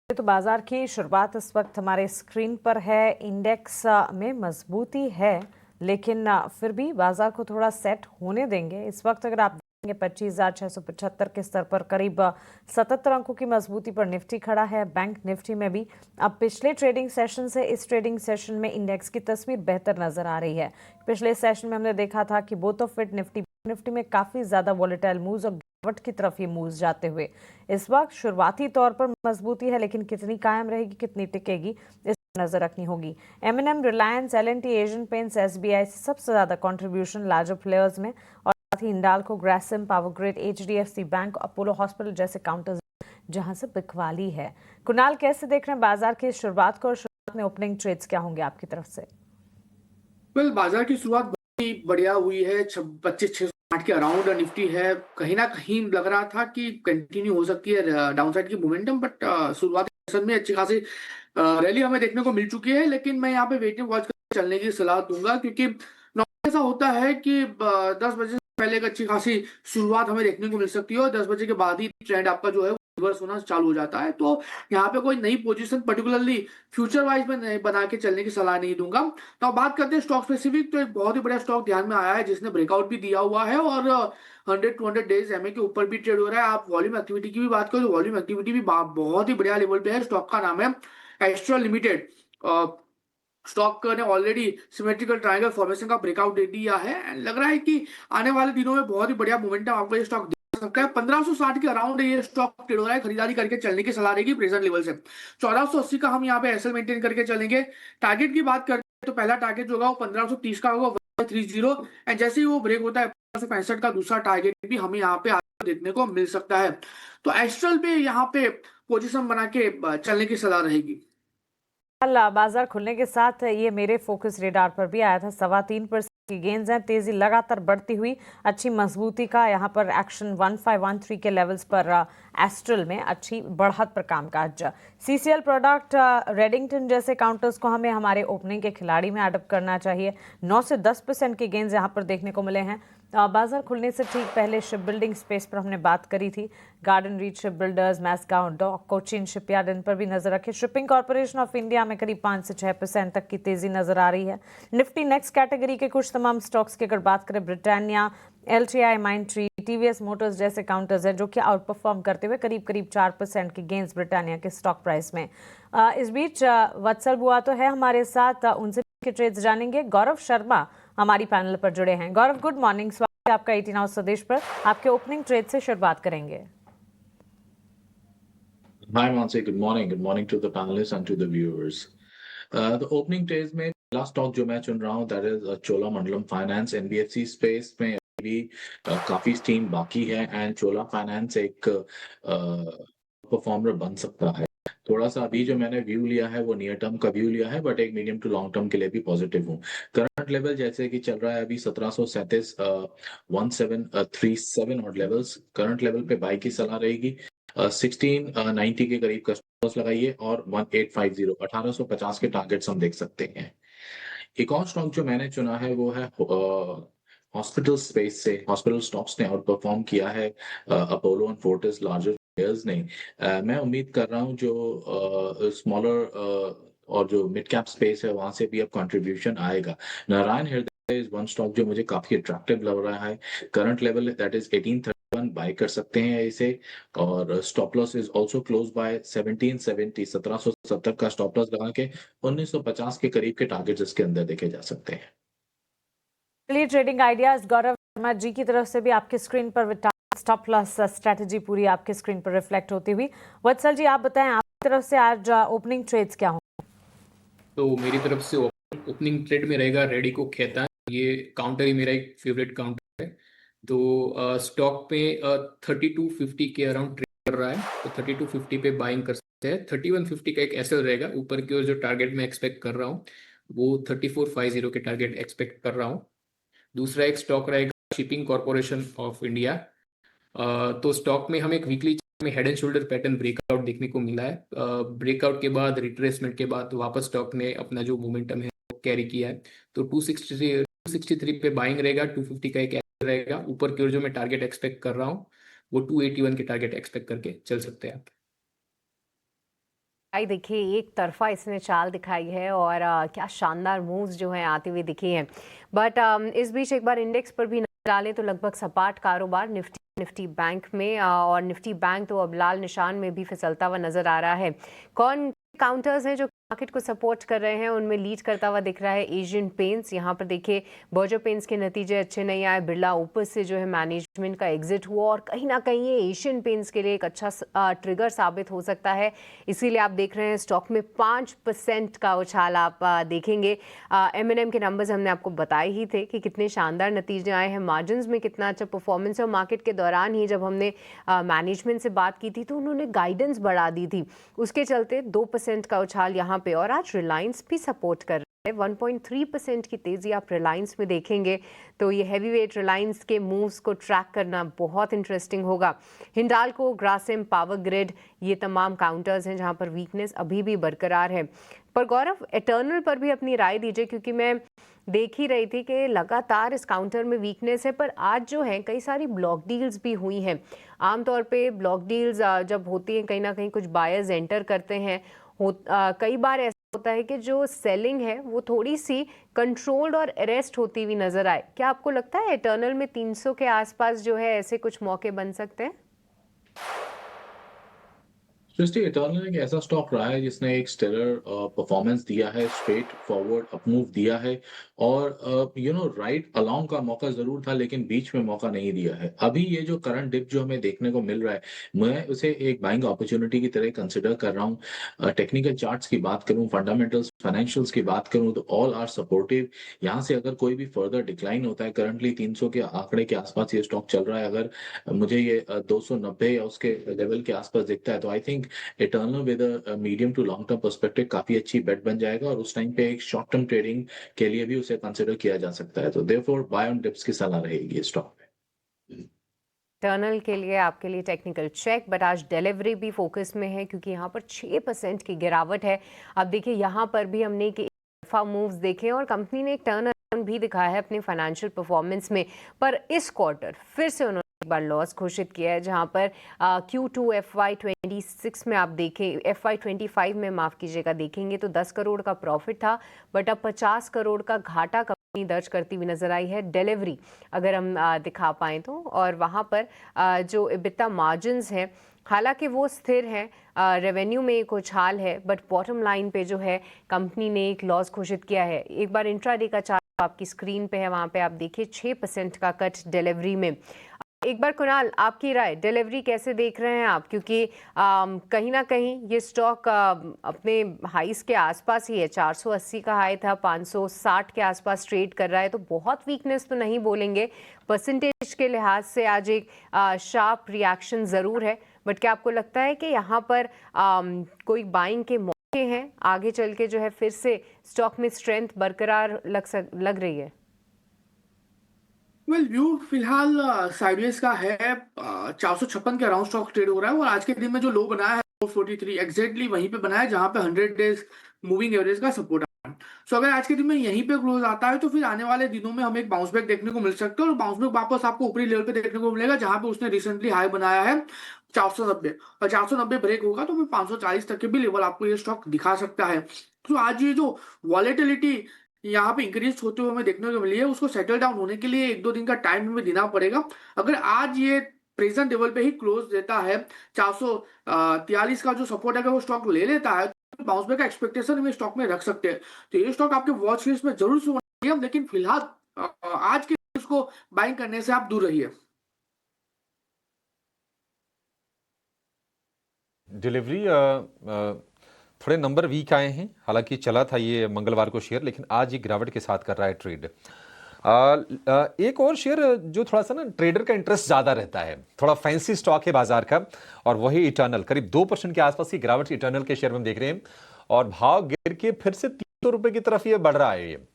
तो बाजार की शुरुआत इस वक्त हमारे स्क्रीन पर है। इंडेक्स में मजबूती है, लेकिन फिर भी बाजार को थोड़ा सेट होने देंगे। इस वक्त अगर आप देखेंगे 25,675 के स्तर पर करीब 77 अंकों की मजबूती पर निफ्टी खड़ा है। बैंक निफ्टी में भी अब पिछले ट्रेडिंग सेशन से इस ट्रेडिंग सेशन में इंडेक्स की तस्वीर बेहतर नजर आ रही है। पिछले सेशन में हमने देखा था कि बोथ ऑफ इट निफ्टी में काफी ज्यादा वॉलेटाइल मूव्स और गिरावट की तरफ ये मूव्स जाते हुए इस वक्त शुरुआती तौर पर मजबूती है, लेकिन कितनी कायम रहेगी, कितनी टिकेगी, इस पर नजर रखनी होगी। एम&एम, Reliance, L and T, Asian Paints, SBI से सबसे ज्यादा कंट्रीब्यूशन लार्जर प्लेयर्स में, और साथ ही Hindalco, Grasim, power grid, HDFC bank, Apollo hospital जैसे काउंटर्स जहां से बिकवाली है। कुणाल, कैसे देख रहे हैं बाजार की शुरुआत को और शुरुआत में ओपनिंग ट्रेड्स क्या होंगे आपकी तरफ से? बाजार की शुरुआत बढ़िया हुई है, 25,600 8 के अराउंड निफ्टी है, कहीं ना कहीं लग रहा था कि कंटिन्यू हो सकती है डाउनसाइड की मोमेंटम, बट शुरुआती सेशन में अच्छी खासी रैली हमें देखने को मिल चुकी है। लेकिन मैं यहाँ पे वेट एंड वॉच करके चलने की सलाह दूंगा, क्योंकि नॉर्मली ऐसा होता है कि 10 बजे से पहले एक अच्छी खासी शुरुआत हमें देखने को मिल सकती है और 10 बजे के बाद ही ट्रेंड आपका जो है रिवर्स होना चालू हो जाता है। तो यहाँ पे कोई नई पोजीशन पर्टिकुलरली फ्यूचर वाइज में बना के चलने की सलाह नहीं दूंगा। तो अब बात करते हैं स्टॉक स्पेसिफिक, तो एक बहुत ही बड़ा स्टॉक ध्यान में आया है जिसने ब्रेकआउट भी दिया हुआ है और 100-200 डेज एमए के ऊपर भी ट्रेड हो रहा है। आप वॉल्यूम एक्टिविटी की भी बात करो तो वॉल्यूम एक्टिविटी भी बहुत ही बढ़िया लेवल पे है। स्टॉक का नाम है एस्ट्रल लिमिटेड। स्टॉक ने ऑलरेडी सिमेट्रिकल ट्रायंगल फॉर्मेशन का ब्रेकआउट दे दिया है एंड लग रहा है कि आने वाले दिनों में बहुत ही बढ़िया मोमेंटम आपको ये स्टॉक दे सकता है। 1560 के अराउंड ये स्टॉक ट्रेड हो रहा है, खरीदारी करके चलने की सलाह रहेगी प्रेजेंट लेवल से। 1480 का हम यहाँ पे एसएल मेंटेन करके चलेंगे। टारगेट की बात करते हैं तो पहला टारगेट जो होगा वो 1530 का होगा 30, एंड जैसे ही वो ब्रेक होता है 1565 का दूसरा टारगेट भी हमें यहाँ पे देखने को मिल सकता है। तो एस्ट्रल पे यहाँ पे पोजीशन बना के चलने की सलाह रहेगी। कल बाजार खुलने के साथ ये मेरे फोकस रेडार पर भी आया था। 3.25% की गेंस हैं, तेजी लगातार बढ़ती हुई, अच्छी मजबूती का यहाँ पर एक्शन 1513 के लेवल्स पर एस्ट्रल में अच्छी बढ़त पर कामकाज। सीसीएल प्रोडक्ट, रेडिंगटन जैसे काउंटर्स को हमें हमारे ओपनिंग के खिलाड़ी में एडप्ट करना चाहिए। 9 से 10% के गेंस यहाँ पर देखने को मिले हैं। बाजार खुलने से ठीक पहले शिप बिल्डिंग स्पेस पर हमने बात करी थी। Garden reach ship builders, Mazagon dock, Cochin shipyard, इन पर भी नजर रखें। शिपिंग कॉर्पोरेशन ऑफ इंडिया में करीब 5 से 6% तक की तेजी नजर आ रही है। निफ्टी नेक्स्ट कैटेगरी के कुछ तमाम स्टॉक्स की अगर बात करें, Britannia, LTI, Mindtree, TVS Motors जैसे काउंटर्स हैं जो कि आउट परफॉर्म करते हुए करीब 4% की गेंस ब्रिटानिया के स्टॉक प्राइस में। इस बीच वत्सल बुआ तो है हमारे साथ, उनसे के ट्रेड्स जानेंगे। गौरव शर्मा हमारी पैनल पर जुड़े हैं। गौरव, गुड मॉर्निंग, स्वागत है आपका 18 हाउस स्वदेश पर। आपके ओपनिंग ट्रेड से शुरुआत करेंगे। Hi Mansi, good morning. Good morning to the panelists and to the viewers. The opening trades में पहला स्टॉक जो मैं चुन रहा हूँ that is Cholamandalam finance. NBFC space में अभी काफी स्टीम बाकी है एंड चोला फाइनेंस एक परफॉर्मर बन सकता है। थोड़ा सा अभी जो मैंने व्यू लिया है वो नियर टर्म का व्यू लिया है, बट एक मीडियम टू लॉन्ग टर्म के लिए भी पॉजिटिव हूँ। करंट लेवल जैसे कि चल रहा है अभी 1737, 1737 और लेवल्स, करंट लेवल पे बाई की सलाह रहेगी। 1690 के करीब का स्टॉप लॉस लगाइए और 1850 1850 के टारगेट्स हम देख सकते हैं। एक और स्टॉक जो मैंने चुना है वो है हॉस्पिटल स्पेस से। हॉस्पिटल स्टॉक्स ने आउट परफॉर्म किया है Apollo and Fortis larger players ने। मैं उम्मीद कर रहा हूँ जो स्मॉलर और जो मिड कैप स्पेस है वहां से भी अब कंट्रीब्यूशन आएगा। नारायण हृदय इज वन स्टॉक जो मुझे काफी अट्रैक्टिव लग रहा है। Current level that is 1831 buy कर सकते हैं इसे, और stop loss is also close by 1770 1770 का स्टॉप लॉस लगा के 1950 के करीब के टारगेट्स इसके अंदर देखे जा सकते हैं। चलिए, ट्रेडिंग आइडियाज गौरव शर्मा जी की तरफ से भी आपके स्क्रीन पर स्टॉप लॉस स्ट्रेटजी पूरी आपके स्क्रीन पर रिफ्लेक्ट होती हुई। वत्सल जी, आप बताएं आपकी तरफ से आज ओपनिंग ट्रेड्स क्या हों? तो मेरी तरफ से ओपनिंग ट्रेड में रहेगा रेडिको खैतान। ये काउंटर ही मेरा एक फेवरेट काउंटर है। तो स्टॉक पे 3250 के अराउंड ट्रेड कर रहा है, तो 3250 पे बाइंग कर सकते हैं। 3150 का एक एसएल रहेगा। ऊपर की ओर जो टारगेट मैं एक्सपेक्ट कर रहा हूँ वो 3450 के टारगेट एक्सपेक्ट कर रहा हूँ। दूसरा एक स्टॉक रहेगा शिपिंग कॉर्पोरेशन ऑफ इंडिया। तो स्टॉक में हमें एक वीकली में head and shoulder pattern breakout देखने को मिला है। ब्रेकआउट के बाद, रिट्रेसमेंट के बाद वापस स्टॉक ने अपना जो मोमेंटम है वो कैरी किया है। तो 263 पे बाइंग रहेगा, 250 का एक एसएल रहेगा। ऊपर की ओर जो मैं टारगेट एक्सपेक्ट कर रहा हूँ वो 281 के टारगेट एक्सपेक्ट करके चल सकते हैं आप। भाई देखिए, एक तरफा इसने चाल दिखाई है और क्या शानदार मूव्स जो हैं आते हुए दिखे हैं। बट इस बीच एक बार इंडेक्स पर भी नजर डालें तो लगभग सपाट कारोबार निफ्टी बैंक में, और निफ्टी बैंक तो अब लाल निशान में भी फिसलता हुआ नजर आ रहा है। कौन काउंटर्स हैं जो मार्केट को सपोर्ट कर रहे हैं? उनमें लीड करता हुआ दिख रहा है एशियन पेंट्स। यहाँ पर देखिए बर्जर पेंट्स के नतीजे अच्छे नहीं आए। बिरला ओपस से जो है मैनेजमेंट का एग्जिट हुआ और कहीं ना कहीं ये एशियन पेंट्स के लिए एक अच्छा ट्रिगर साबित हो सकता है। इसीलिए आप देख रहे हैं स्टॉक में 5% का उछाल आप देखेंगे। M&M के नंबर्स हमने आपको बताए ही थे कि कितने शानदार नतीजे आए हैं, मार्जिन में कितना अच्छा परफॉर्मेंस है। और मार्केट के दौरान ही जब हमने मैनेजमेंट से बात की थी तो उन्होंने गाइडेंस बढ़ा दी थी, उसके चलते 2% का उछाल यहाँ पे। और आज रिलायंस भी सपोर्ट कर रहा 1.3% की तेज़ी आप रिलायंस में देखेंगे, तो ये हैवी वेट रिलायंस के मूव्स को ट्रैक करना बहुत इंटरेस्टिंग होगा। हिंडाल्को, ग्रासिम, पावर ग्रिड, ये तमाम काउंटर्स हैं जहां पर वीकनेस अभी भी बरकरार है। पर गौरव, एटर्नल पर भी अपनी राय दीजिए, क्योंकि मैं देख ही रही थी कि लगातार इस काउंटर में वीकनेस है, पर आज जो है कई सारी ब्लॉक डील्स भी हुई हैं। आमतौर पे ब्लॉक डील्स जब होती हैं, कहीं ना कहीं कुछ बायर्स एंटर करते हैं। कई बार ऐसा होता है कि जो सेलिंग है वो थोड़ी सी कंट्रोल्ड और अरेस्ट होती हुई नजर आए। क्या आपको लगता है एटर्नल में 300 के आसपास जो है ऐसे कुछ मौके बन सकते हैं? सृष्टि, इटर्नल एक ऐसा स्टॉक रहा है जिसने एक स्टेलर परफॉर्मेंस दिया है, स्ट्रेट फॉरवर्ड अपमूव दिया है और राइट अलोंग का मौका जरूर था, लेकिन बीच में मौका नहीं दिया है। अभी ये जो करंट डिप जो हमें देखने को मिल रहा है, मैं उसे एक बाइंग अपॉर्चुनिटी की तरह कंसिडर कर रहा हूँ। टेक्निकल चार्ट्स की बात करूँ, फंडामेंटल्स, फाइनेंशियल्स की बात करूँ, तो ऑल आर सपोर्टिव। यहाँ से अगर कोई भी फर्दर डिक्लाइन होता है, करंटली 300 के आंकड़े के आसपास ये स्टॉक चल रहा है, अगर मुझे ये 290 या उसके लेवल के आसपास दिखता है, तो I think Eternal with medium to long term perspective काफी अच्छी बेट बन जाएगा और उस टाइम पे एक शॉर्ट टर्म ट्रेडिंग के लिए भी उसे कंसिडर किया जा सकता है। तो देयरफॉर बाय ऑन डिप्स की सलाह रहेगी स्टॉक में। टर्नल के लिए आपके लिए टेक्निकल चेक, बट आज डिलीवरी भी फोकस में है क्योंकि यहाँ पर 6% की गिरावट है। अब देखिए यहाँ पर भी हमने एक दफा मूव्स देखे और कंपनी ने एक टर्न अराउंड भी दिखाया है अपने फाइनेंशियल परफॉर्मेंस में, पर इस क्वार्टर फिर से उन्होंने एक बार लॉस घोषित किया है, जहां पर Q2 FY26 में आप देखें, FY25 में माफ कीजिएगा देखेंगे तो 10 करोड़ का प्रॉफिट था, बट अब 50 करोड़ का घाटा कंपनी दर्ज करती हुई नजर आई है। डिलीवरी अगर हम दिखा पाएं तो, और वहां पर जो EBITDA मार्जिन्स हैं हालांकि वो स्थिर हैं, रेवेन्यू में एक उछाल है, बट बॉटम लाइन पे जो है कंपनी ने एक लॉस घोषित किया है। एक बार इंट्राडे का चार्ट आपकी स्क्रीन पे है, वहां पे आप देखिए 6% का कट डिलीवरी में। एक बार कुणाल, आपकी राय, डिलीवरी कैसे देख रहे हैं आप? क्योंकि कहीं ना कहीं ये स्टॉक अपने हाईस के आसपास ही है, 480 का हाई था, 560 के आसपास ट्रेड कर रहा है, तो बहुत वीकनेस तो नहीं बोलेंगे, परसेंटेज के लिहाज से आज एक शार्प रिएक्शन ज़रूर है, बट क्या आपको लगता है कि यहाँ पर कोई बाइंग के मौके हैं आगे चल के, जो है फिर से स्टॉक में स्ट्रेंथ बरकरार लग रही है? वेल, व्यू फिलहाल साइडवेज का है। 456 के अराउंड स्टॉक ट्रेड हो रहा है और आज के दिन में जो लो बनाया है 443 एग्जैक्टली वहीं पे बनाया है जहां पे 100 डेज मूविंग एवरेज का सपोर्ट है। सो अगर आज के दिन में यहीं पे क्लोज आता है तो फिर आने वाले दिनों में हमें एक बाउंस बैक देखने को मिल सकता है और बाउंस बैक वापस आपको ऊपरी लेवल पे देखने को मिलेगा जहां पे उसने रिसेंटली हाई बनाया है 490, और 490 ब्रेक होगा तो फिर 540 तक के भी लेवल आपको ये स्टॉक दिखा सकता है। तो आज ये जो वॉलेटिलिटी यहाँ पे इंक्रीज होते हुए हमें देखने को मिली है, उसको सेटल डाउन होने के लिए 1-2 दिन का टाइम हमें देना पड़ेगा। अगर आज ये प्रेजेंट लेवल पे ही क्लोज देता है, 443 का जो सपोर्ट है अगर वो स्टॉक ले लेता है तो बाउंस बैक का एक्सपेक्टेशन हम स्टॉक में रख सकते हैं। तो ये स्टॉक आपके वॉच लिस्ट में जरूर से होना चाहिए, लेकिन फिलहाल आज के उसको बाइंग करने से आप दूर रहिए। डिलीवरी थोड़े नंबर वीक आए हैं, हालांकि चला था ये मंगलवार को शेयर, लेकिन आज ये गिरावट के साथ कर रहा है ट्रेड। एक और शेयर जो थोड़ा सा ना ट्रेडर का इंटरेस्ट ज़्यादा रहता है, थोड़ा फैंसी स्टॉक है बाजार का, और वही इटर्नल। करीब 2% के आसपास की गिरावट इटर्नल के शेयर में हम देख रहे हैं और भाव गिर के फिर से 300 रुपये की तरफ ये बढ़ रहा है। ये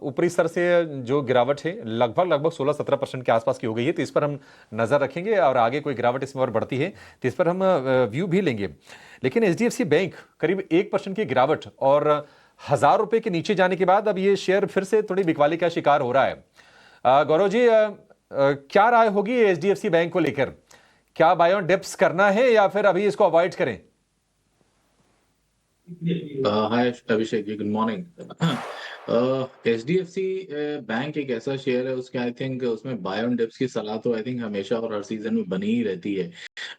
ऊपरी स्तर से जो गिरावट है लगभग 16-17% के आसपास की हो गई है, तो इस पर हम नज़र रखेंगे और आगे कोई गिरावट इसमें और बढ़ती है तो इस पर हम व्यू भी लेंगे। लेकिन HDFC बैंक करीब 1% की गिरावट और 1000 रुपये के नीचे जाने के बाद अब ये शेयर फिर से थोड़ी बिकवाली का शिकार हो रहा है। गौरव जी, क्या राय होगी HDFC बैंक को लेकर? क्या बाय ऑन डिप्स करना है या फिर अभी इसको अवॉइड करें? हाय Abhishek ji, good morning. HDFC bank एक ऐसा शेयर है, उसके आई थिंक उसमें बाय ऑन डिप्स की सलाह तो आई थिंक हमेशा और हर सीजन में बनी ही रहती है,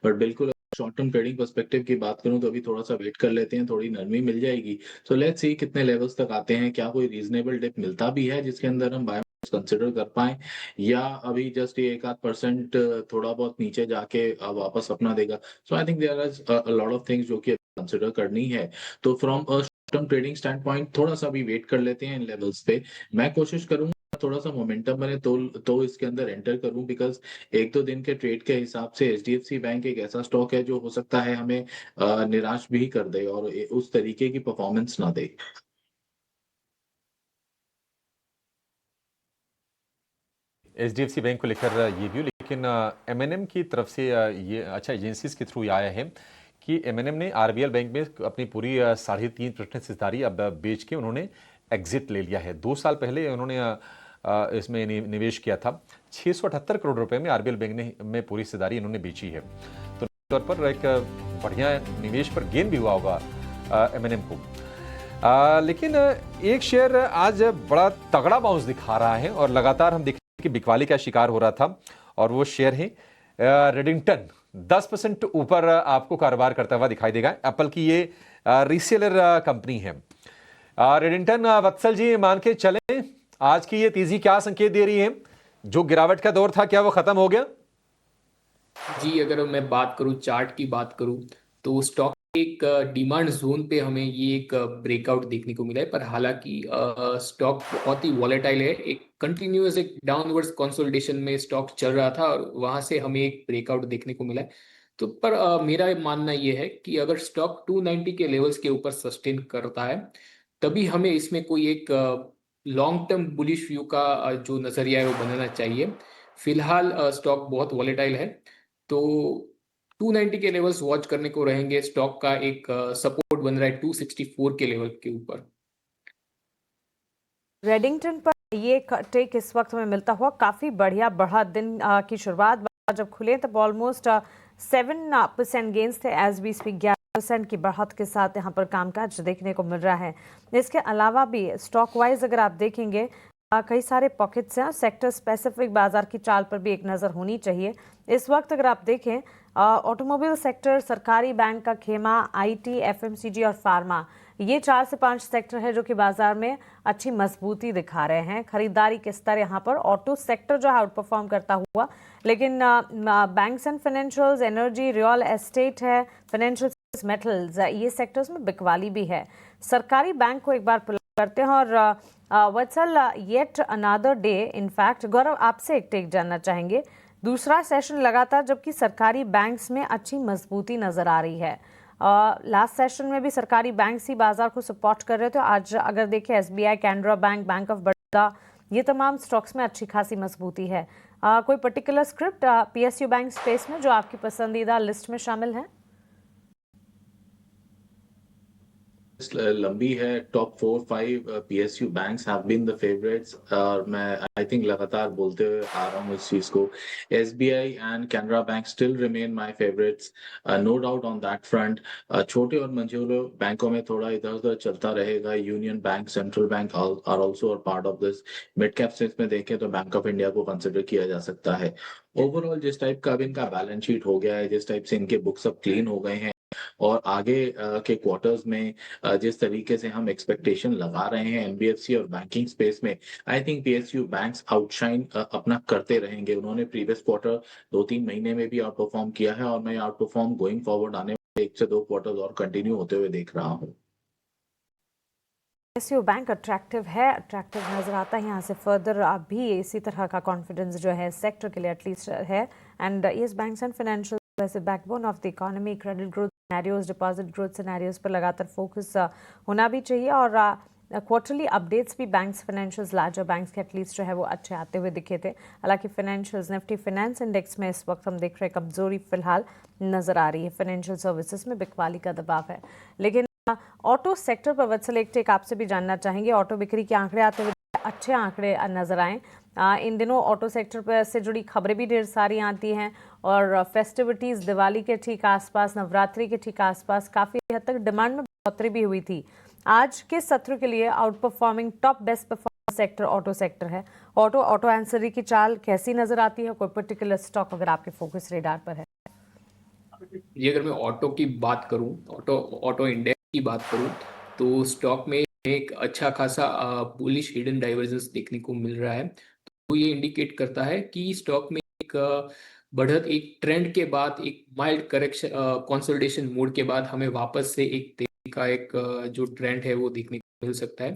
बट बिल्कुल शॉर्ट टर्म ट्रेडिंग पर्सपेक्टिव की बात करूं तो अभी थोड़ा सा वेट कर लेते हैं, थोड़ी नरमी मिल जाएगी। सो लेट्स सी कितने लेवल्स तक आते हैं, क्या कोई रीजनेबल डिप मिलता भी है जिसके अंदर हम बाय कंसिडर कर पाए, या अभी जस्ट ये 1-8% थोड़ा बहुत नीचे जाके वापस अपना देगा। So I think there is a lot of things जो कि कंसिडर करनी है। तो from a short term trading stand point थोड़ा सा भी वेट कर लेते हैं इन लेवल्स पे। मैं कोशिश करूंगा थोड़ा सा मोमेंटम बने तो इसके अंदर एंटर करूं, बिकॉज 1-2 दिन के ट्रेड के हिसाब से HDFC बैंक एक ऐसा स्टॉक है जो हो सकता है हमें निराश भी कर दे और उस तरीके की परफॉर्मेंस ना दे। एचडीएफसी बैंक को लेकर ये व्यू, लेकिन एमएनएम की तरफ से ये अच्छा एजेंसीज के थ्रू आया है कि एमएनएम ने आरबीएल बैंक में अपनी पूरी 3.5% हिस्सेदारी अब बेच के उन्होंने एग्जिट ले लिया है। 2 साल पहले उन्होंने इसमें निवेश किया था। 678 करोड़ रुपए में आरबीएल बैंक में पूरी हिस्सेदारी इन्होंने बेची है। तो तौर पर एक बढ़िया निवेश पर गेन भी हुआ होगा एमएनएम को। लेकिन एक शेयर आज बड़ा तगड़ा बाउंस दिखा रहा है और लगातार हम देख रहे हैं कि बिकवाली का शिकार हो रहा था, और वो शेयर है रेडिंगटन। 10% ऊपर आपको कारोबार करता हुआ दिखाई देगा। एप्पल की ये रीसेलर कंपनी है। रेडिंगटन, वत्सल जी, मान के चलें आज की ये तेजी क्या संकेत दे रही है? जो गिरावट का दौर था, क्या वो खत्म हो गया? जी, अगर मैं बात करूं, चार्ट की बात करूं, तो स्टॉक एक डिमांड जोन पे हमें ये एक ब्रेकआउट देखने को मिला है, पर हालांकि स्टॉक बहुत ही वॉलेटाइल है। एक कंटिन्यूअस एक डाउनवर्ड्स कंसोलिडेशन में स्टॉक चल रहा था और वहां से हमें एक ब्रेकआउट देखने को मिला है। तो पर मेरा मानना ये है कि अगर स्टॉक 290 के लेवल्स के ऊपर सस्टेन करता है, तभी हमें इसमें कोई एक लॉन्ग टर्म बुलिश व्यू का जो नजरिया है वो बनाना चाहिए। फिलहाल स्टॉक बहुत वॉलेटाइल है, तो 290 के लेवल्स वॉच करने को रहेंगे। स्टॉक का एक सपोर्ट बन रहा है 264 के लेवल के ऊपर। रेडिंगटन पर ये टेक इस वक्त में मिलता हुआ काफी बढ़िया बढ़ा दिन की शुरुआत जब खुले तब ऑलमोस्ट 7% गेन्स थे। एज बी स्पीक 11% की बढ़त के साथ यहाँ पर कामकाज देखने को मिल रहा है। इसके अलावा भी स्टॉक वाइज अगर आप देखेंगे कई सारे पॉकेट्स हैं। सेक्टर स्पेसिफिक बाजार की चाल पर भी एक नज़र होनी चाहिए। इस वक्त अगर आप देखें ऑटोमोबाइल सेक्टर, सरकारी बैंक का खेमा, आईटी, एफएमसीजी और फार्मा, ये 4 से 5 सेक्टर है जो कि बाजार में अच्छी मजबूती दिखा रहे हैं। खरीदारी के स्तर यहाँ पर ऑटो सेक्टर जो है आउट परफॉर्म करता हुआ, लेकिन banks and financials, energy, real estate है, फाइनेंशियल मेटल्स, ये सेक्टर्स में बिकवाली भी है। सरकारी बैंक को एक बार पुल करते हैं और वत्सल, येट अनदर डे, इनफैक्ट गौरव आपसे एक टेक जानना चाहेंगे। दूसरा सेशन लगातार जबकि सरकारी बैंक्स में अच्छी मजबूती नजर आ रही है। लास्ट सेशन में भी सरकारी बैंक्स ही बाजार को सपोर्ट कर रहे थे। आज अगर देखें SBI, Canara bank, bank of Baroda, ये तमाम स्टॉक्स में अच्छी खासी मजबूती है। कोई particular script PSU bank space में जो आपकी पसंदीदा लिस्ट में शामिल है? लंबी है। Top 4-5 PSU banks have been the favourites, और मैं आई थिंक लगातार बोलते हुए आ रहा हूँ इस चीज को। SBI and Canara bank still remain my favourites, no doubt on that front. छोटे और मंझोले बैंकों में थोड़ा इधर उधर चलता रहेगा। Union bank, central bank are also part of this. Mid cap space में देखें तो बैंक ऑफ इंडिया को कंसिडर किया जा सकता है। ओवरऑल जिस टाइप का अब इनका बैलेंस शीट हो गया है, जिस टाइप से इनके बुक्स अब क्लीन हो गए हैं, और आगे के क्वार्टर्स में जिस तरीके से हम एक्सपेक्टेशन लगा रहे हैं एनबीएफसी और बैंकिंग स्पेस में, I think PSU banks outshine अपना करते रहेंगे। उन्होंने प्रीवियस क्वार्टर 2-3 महीने में भी आउट परफॉर्म किया है, और मैं आउट परफॉर्म गोइंग फॉरवर्ड आने वाले 1 से 2 क्वार्टर्स और कंटिन्यू होते हुए देख रहा हूँ। पीएसयू बैंक अट्रैक्टिव है, अट्रैक्टिव नजर आता है। यहाँ से फर्दर आप भी इसी तरह का कॉन्फिडेंस जो है सेक्टर के लिए एटलीस्ट है। And yes, banks and financial वैसे backbone of the economy, credit growth scenarios, deposit growth scenarios पर लगातार फोकस होना भी चाहिए। और क्वार्टरली अपडेट्स भी बैंक्स, फाइनेंशियल्स, लार्जर बैंक्स के एटलीस्ट जो है वो अच्छे आते हुए दिखे थे। हालांकि फाइनेंशियल्स, निफ्टी फिनेंस इंडेक्स में इस वक्त हम देख रहे हैं कमजोरी फिलहाल नजर आ रही है। फाइनेंशियल सर्विसेज में बिकवाली का दबाव है। लेकिन ऑटो सेक्टर पर वत्सल एक टेक आपसे भी जानना चाहेंगे। ऑटो बिक्री के आंकड़े आते हुए अच्छे आंकड़े नजर आए। इन दिनों ऑटो सेक्टर पर से जुड़ी खबरें भी ढेर सारी आती हैं, और फेस्टिविटीज़, दिवाली के ठीक आसपास, नवरात्रि के ठीक आसपास काफ़ी हद तक डिमांड में बढ़ोतरी भी हुई थी। आज के सत्र के लिए out performing top best performing sector auto sector है। ऑटो एंसरी की चाल कैसी नजर आती है? कोई पर्टिकुलर स्टॉक अगर आपके फोकस रेडार पर है? ये अगर मैं ऑटो की बात करूं, ऑटो इंडेक्स की बात करूं, तो स्टॉक में एक अच्छा खासा बुलिश हिडन डाइवर्जेंस देखने को मिल रहा है। तो ये इंडिकेट करता है कि स्टॉक में एक बढ़त, एक ट्रेंड के बाद, एक माइल्ड करेक्शन, कंसोलिडेशन मोड के बाद हमें वापस से एक तेजी का एक जो ट्रेंड है वो देखने को मिल सकता है।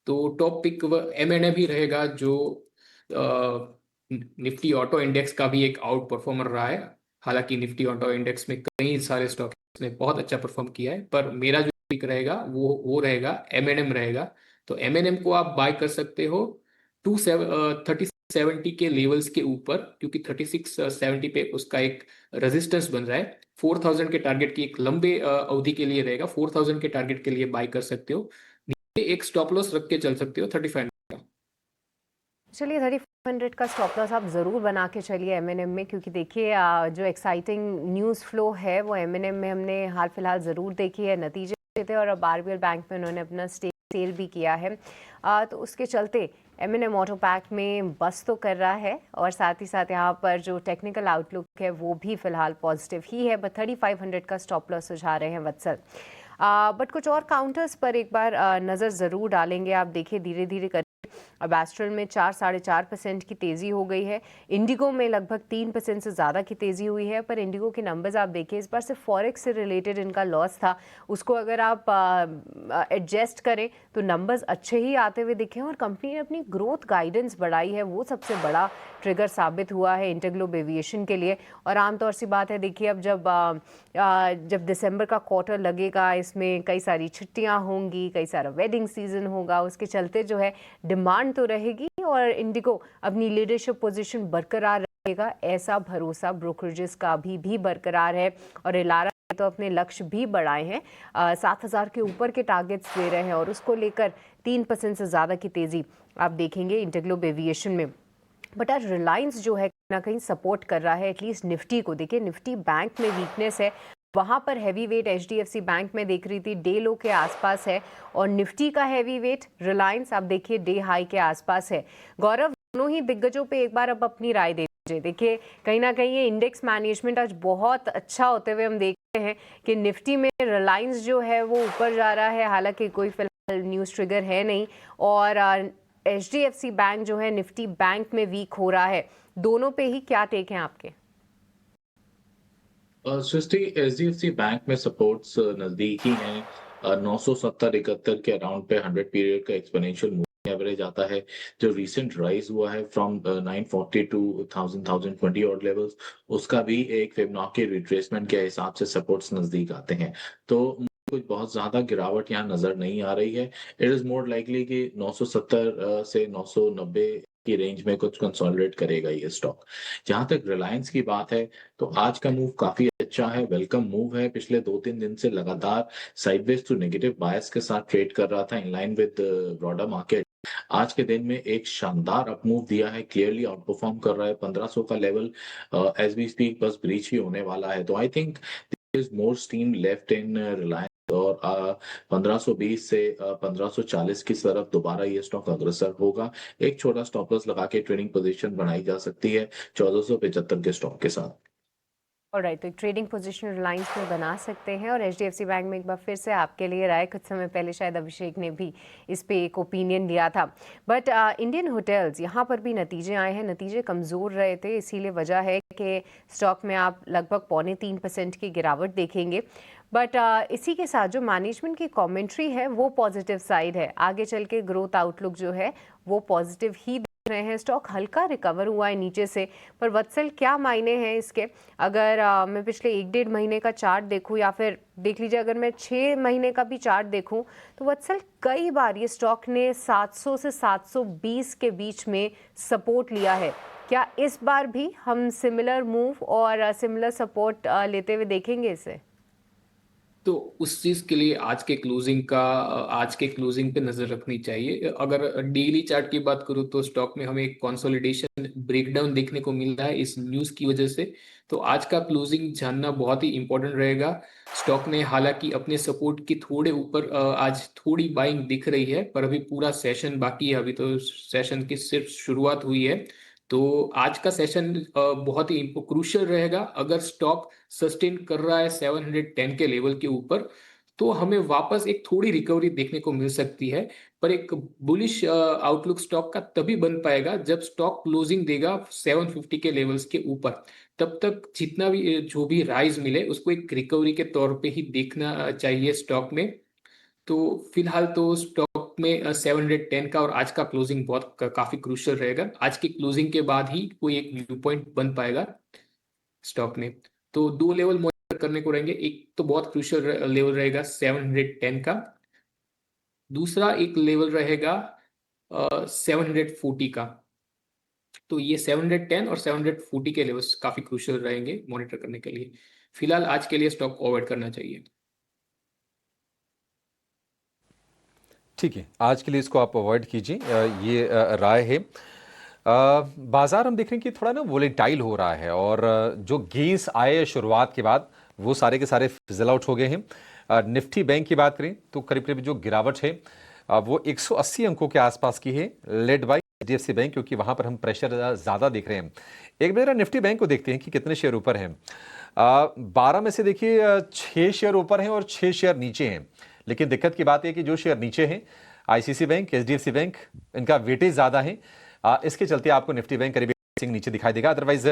तो टॉप पिक एमएनएम ही रहेगा, जो निफ्टी ऑटो इंडेक्स का भी एक आउट परफॉर्मर रहा है। हालांकि निफ्टी ऑटो इंडेक्स में कई सारे स्टॉक ने बहुत अच्छा परफॉर्म किया है, पर मेरा जो पिक रहेगा वो रहेगा एमएनएम रहेगा। तो एमएनएम को आप बाय कर सकते हो 37 3670 के लेवल्स के ऊपर, क्योंकि 3670 पे उसका एक रेजिस्टेंस बन रहा है। 4000 के टारगेट की एक लंबे अवधि के लिए रहेगा। 4000 के टारगेट के लिए बाय कर सकते हो। नीचे एक स्टॉप लॉस रख के चल सकते हो 3500 का। चलिए 3500 का स्टॉप लॉस आप ज़रूर बना के चलिए एमएनएम में, क्योंकि देखिए जो एक्साइटिंग न्यूज़ फ्लो है वो एमएनएम में हमने हाल फिलहाल ज़रूर देखी है। नतीजे थे और अब आरबीएल बैंक में उन्होंने अपना स्टेक सेल भी किया है, तो उसके चलते एमएनएम ऑटो पैक में बस तो कर रहा है और साथ ही साथ यहाँ पर जो टेक्निकल आउटलुक है वो भी फिलहाल पॉजिटिव ही है। बट 3500 का स्टॉप लॉस सुझा रहे हैं वत्सल। बट कुछ और काउंटर्स पर एक बार नज़र ज़रूर डालेंगे। आप देखिए धीरे धीरे कर अब एस्ट्रल में 4-4.5% की तेज़ी हो गई है। इंडिगो में लगभग 3% से ज़्यादा की तेज़ी हुई है। पर इंडिगो के नंबर्स आप देखिए, इस बार से फॉरेक्स से रिलेटेड इनका लॉस था, उसको अगर आप एडजस्ट करें तो नंबर्स अच्छे ही आते हुए दिखे और कंपनी ने अपनी ग्रोथ गाइडेंस बढ़ाई है, वो सबसे बड़ा ट्रिगर साबित हुआ है इंटरग्लोब एविएशन के लिए। और आमतौर सी बात है, देखिए अब जब दिसंबर का क्वार्टर लगेगा, इसमें कई सारी छुट्टियां होंगी, कई सारा वेडिंग सीजन होगा, उसके चलते जो है डिमांड तो रहेगी और इंडिगो अपनी लीडरशिप पोजीशन बरकरार रहेगा, ऐसा भरोसा ब्रोकरेजेस का भी बरकरार है। और इलारा ने तो अपने लक्ष्य भी बढ़ाए हैं, 7000 के ऊपर के टारगेट्स दे रहे हैं और उसको लेकर 3% से ज़्यादा की तेज़ी आप देखेंगे इंटरग्लोब एविएशन में। बट आज रिलायंस जो है कहीं ना कहीं सपोर्ट कर रहा है एटलीस्ट निफ्टी को। देखिए निफ्टी बैंक में वीकनेस है, वहाँ पर हैवी वेट एचडीएफसी बैंक में देख रही थी डे लो के आसपास है और निफ्टी का हैवी वेट रिलायंस आप देखिए डे हाई के आसपास है। गौरव, दोनों ही दिग्गजों पे एक बार अब अपनी राय दे दीजिए। देखिए कहीं ना कहीं ये इंडेक्स मैनेजमेंट आज बहुत अच्छा होते हुए हम देख रहे हैं कि निफ्टी में रिलायंस जो है वो ऊपर जा रहा है, हालांकि कोई फिलहाल न्यूज़ ट्रिगर है नहीं, और एचडीएफसी बैंक जो है निफ्टी बैंक में वीक हो रहा है। दोनों पे ही क्या टेक हैं आपके? सृष्टि, एचडीएफसी बैंक में सपोर्ट्स नजदीक ही हैं। 970-71 के अराउंड पे 100 पीरियड का एक्सपोनेंशियल मूविंग एवरेज आता है, जो रीसेंट राइज हुआ है फ्रॉम 940 टू 1020 ऑड लेवल्स, उसका भी एक फिबोनाची रिट्रेसमेंट के हिसाब से सपोर्ट्स नजदीक आते हैं। तो कुछ बहुत ज्यादा गिरावट यहाँ नजर नहीं आ रही है। इट इज मोर लाइकली कि 970 से 990 की रेंज में कुछ कंसोलिडेट करेगा ये स्टॉक। जहां तक रिलायंस की बात है तो आज का मूव काफी अच्छा है, वेलकम मूव है। पिछले 2-3 दिन से लगातार साइडवेज टू नेगेटिव बायस के साथ ट्रेड कर रहा था in line with broader market. आज के दिन में एक शानदार अप मूव दिया है, क्लियरली आउट परफॉर्म कर रहा है। 1500 का लेवल एज वी स्पीक बस ब्रीच ही होने वाला है। तो I think there is more steam left in Reliance और 1520 से 1540 की तरफ दोबारा ये स्टॉक अग्रसर होगा। एक छोटा स्टॉप लॉस लगा के ट्रेडिंग पोजीशन बनाई जा सकती है 1475 के स्टॉक के साथ। ऑलराइट, तो एक ट्रेडिंग पोजीशन रिलायंस में बना सकते हैं। और एचडीएफसी बैंक में एक बार फिर से आपके लिए राय, कुछ समय पहले शायद अभिषेक ने भी इस पे एक ओपिनियन दिया था। बट इंडियन होटल्स, यहाँ पर भी नतीजे आए हैं, नतीजे कमज़ोर रहे थे, इसीलिए वजह है कि स्टॉक में आप लगभग 2.25% की गिरावट देखेंगे। बट इसी के साथ जो मैनेजमेंट की कमेंट्री है वो पॉजिटिव साइड है, आगे चल के ग्रोथ आउटलुक जो है वो पॉजिटिव ही रहे हैं। स्टॉक हल्का रिकवर हुआ है नीचे से, पर वत्सल क्या मायने हैं इसके? अगर मैं पिछले 1-1.5 महीने का चार्ट देखूं या फिर देख लीजिए अगर मैं 6 महीने का भी चार्ट देखूं, तो वत्सल कई बार ये स्टॉक ने 700 से 720 के बीच में सपोर्ट लिया है। क्या इस बार भी हम सिमिलर मूव और सिमिलर सपोर्ट लेते हुए देखेंगे इसे? तो उस चीज के लिए आज के क्लोजिंग पे नजर रखनी चाहिए। अगर डेली चार्ट की बात करूँ तो स्टॉक में हमें एक कंसोलिडेशन ब्रेकडाउन देखने को मिल रहा है इस न्यूज की वजह से। तो आज का क्लोजिंग जानना बहुत ही इंपॉर्टेंट रहेगा। स्टॉक ने हालांकि अपने सपोर्ट की थोड़े ऊपर आज थोड़ी बाइंग दिख रही है, पर अभी पूरा सेशन बाकी है, अभी तो सेशन की सिर्फ शुरुआत हुई है। तो आज का सेशन बहुत ही क्रूशियल रहेगा। अगर स्टॉक सस्टेन कर रहा है 710 के लेवल के ऊपर, तो हमें वापस एक थोड़ी रिकवरी देखने को मिल सकती है। पर एक बुलिश आउटलुक स्टॉक का तभी बन पाएगा जब स्टॉक क्लोजिंग देगा 750 के लेवल्स के ऊपर। तब तक जितना भी जो भी राइज मिले उसको एक रिकवरी के तौर पे ही देखना चाहिए स्टॉक में। तो फिलहाल तो स्टॉक में 710 का और आज का क्लोजिंग बहुत काफी क्रूशियल रहेगा। आज की क्लोजिंग के बाद ही कोई एक व्यू पॉइंट बन पाएगा स्टॉक में। तो 2 लेवल मॉनिटर करने को रहेंगे, एक तो बहुत क्रूशियल लेवल रहेगा 710 का, दूसरा एक लेवल रहेगा 740 का। तो ये 710 और 740 के लेवल्स काफ़ी क्रूशियल रहेंगे मॉनिटर करने के लिए। फिलहाल आज के लिए स्टॉक अवॉइड करना चाहिए। ठीक है, आज के लिए इसको आप अवॉइड कीजिए, ये राय है। बाजार हम देख रहे हैं कि थोड़ा ना वोलेटाइल हो रहा है और जो गेंस आए शुरुआत के बाद वो सारे के सारे फिजल आउट हो गए हैं। निफ्टी बैंक की बात करें तो करीब करीब जो गिरावट है वो 180 अंकों के आसपास की है, लेड बाय एचडीएफसी बैंक, क्योंकि वहां पर हम प्रेशर ज़्यादा देख रहे हैं। एक बार निफ्टी बैंक को देखते हैं कि कितने शेयर ऊपर हैं। 12 में से देखिए 6 शेयर ऊपर हैं और 6 शेयर नीचे हैं। लेकिन दिक्कत की बात है कि जो शेयर नीचे हैं, आईसीसी बैंक, एचडीएफसी बैंक, इनका वेटेज ज़्यादा है। इसके चलते आपको निफ्टी बैंक करीब नीचे दिखाई देगा। अदरवाइज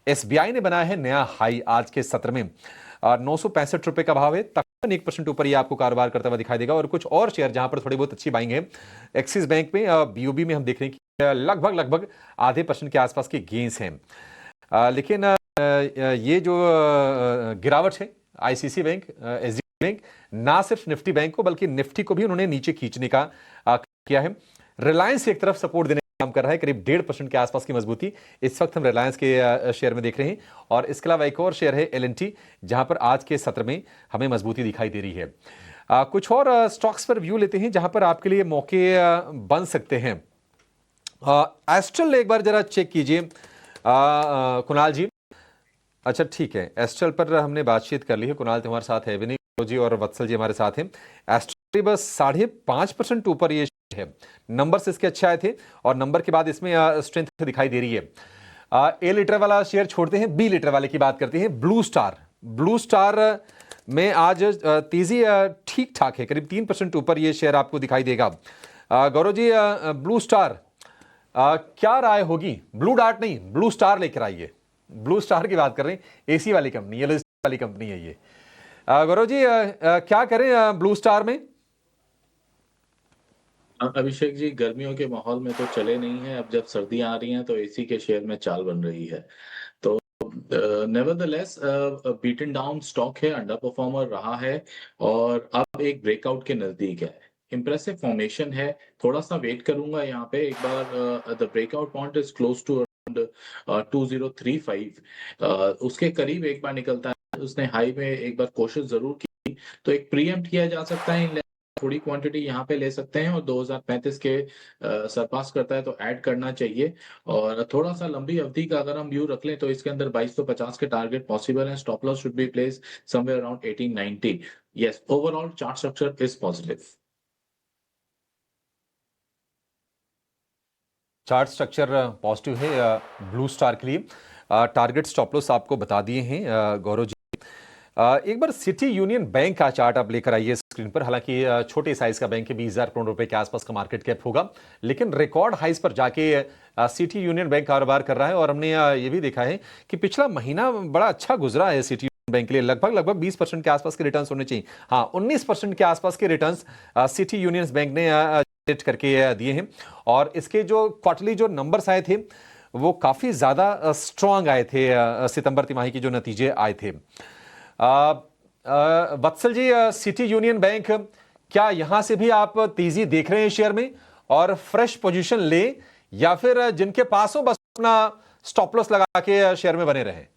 एसबीआई ने बनाया है नया हाई आज के सत्र में, 965 रुपए का भाव है, तकरीबन 1% ऊपर ये आपको कारोबार करता हुआ दिखाई देगा। और कुछ और शेयर जहां पर थोड़ी बहुत अच्छी बाइंग है, एक्सिस बैंक में, बीओबी में हम देख रहे हैं कि लगभग आधे % के आसपास के गेंस हैं। लेकिन ये जो गिरावट है आईसीसी बैंक, एसडीएफसी बैंक, ना सिर्फ निफ्टी बैंक को बल्कि निफ्टी को भी उन्होंने नीचे खींचने का किया है। रिलायंस एक तरफ सपोर्ट देने काम कर रहा है, करीब 1.5% के आसपास की मजबूती इस वक्त हम रिलायंस के शेयर में देख रहे हैं। और इसके अलावा एक और शेयर है एलएनटी, जहां पर आज के सत्र में हमें मजबूती दिखाई दे रही है। कुछ और स्टॉक्स पर व्यू लेते हैं जहां पर आपके लिए मौके बन सकते हैं। एस्ट्रल एक बार जरा चेक कीजिए कुणाल जी। अच्छा ठीक है, एस्ट्रल पर हमने बातचीत कर ली है, कुणाल तो हमारे साथ है, विनय जी और वत्सल जी हमारे साथ हैं। एस्ट्रल बस 5.5% ऊपर ये है, नंबर्स इसके अच्छे आए थे और नंबर के बाद इसमें स्ट्रेंथ दिखाई दे रही है। ए लीटर वाला शेयर छोड़ते हैं, बी लीटर वाले की बात करते हैं। ब्लू स्टार में आज तेजी ठीक ठाक है, करीब 3% ऊपर ये शेयर आपको दिखाई देगा। गौरव जी, ब्लू स्टार क्या राय होगी? ब्लू डार्ट नहीं, ब्लू स्टार लेकर आइए। ब्लू स्टार की बात कर रहे हैं, एसी वाली कंपनी, येलो वाली कंपनी है ये। गौरव जी, क्या करें ब्लू स्टार में? अभिषेक जी, गर्मियों के माहौल में तो चले नहीं है। अब जब सर्दियां आ रही हैं तो एसी के शेयर में चाल बन रही है। तो नेवरदलेस बीटन डाउन स्टॉक है, अंडर परफॉर्मर रहा है और अब एक ब्रेकआउट के नजदीक है। इंप्रेसिव फॉर्मेशन है, थोड़ा सा वेट करूंगा यहाँ पे। एक बार the breakout point is close to 2035, उसके करीब एक बार निकलता है। उसने हाई में एक बार कोशिश जरूर की, तो एक प्रीएम्प्ट किया जा सकता है, थोड़ी क्वांटिटी यहाँ पे ले सकते हैं और 2035 के सरपास करता है तो ऐड करना चाहिए। और थोड़ा सा लंबी अवधि का अगर हम व्यू रख लें तो इसके अंदर 2250 के टारगेट पॉसिबल है। Stop loss should be place somewhere around 1890। Yes, overall chart structure is positive. Chart structure positive है ब्लू स्टार के लिए। टारगेट स्टॉप लॉस आपको बता दिए हैं गौरव जी। एक बार सिटी यूनियन बैंक का चार्ट आप लेकर आइए स्क्रीन पर। हालांकि छोटे साइज का बैंक है, 20,000 करोड़ रुपए के आसपास का मार्केट कैप होगा, लेकिन रिकॉर्ड हाइस पर जाके सिटी यूनियन बैंक कारोबार कर रहा है। और हमने ये भी देखा है कि पिछला महीना बड़ा अच्छा गुजरा है सिटी यूनियन बैंक के लिए। लगभग 20% के आसपास के रिटर्न्स होने चाहिए। हाँ, 19% के आसपास के रिटर्न्स सिटी यूनियन बैंक ने जनरेट करके दिए हैं। और इसके जो क्वार्टरली जो नंबर्स आए थे वो काफी ज्यादा स्ट्रांग आए थे। सितंबर तिमाही के जो नतीजे आए थे। वत्सल जी, सिटी यूनियन बैंक, क्या यहां से भी आप तेजी देख रहे हैं शेयर में और फ्रेश पोजीशन ले, या फिर जिनके पास हो बस अपना स्टॉप लॉस लगा के शेयर में बने रहें?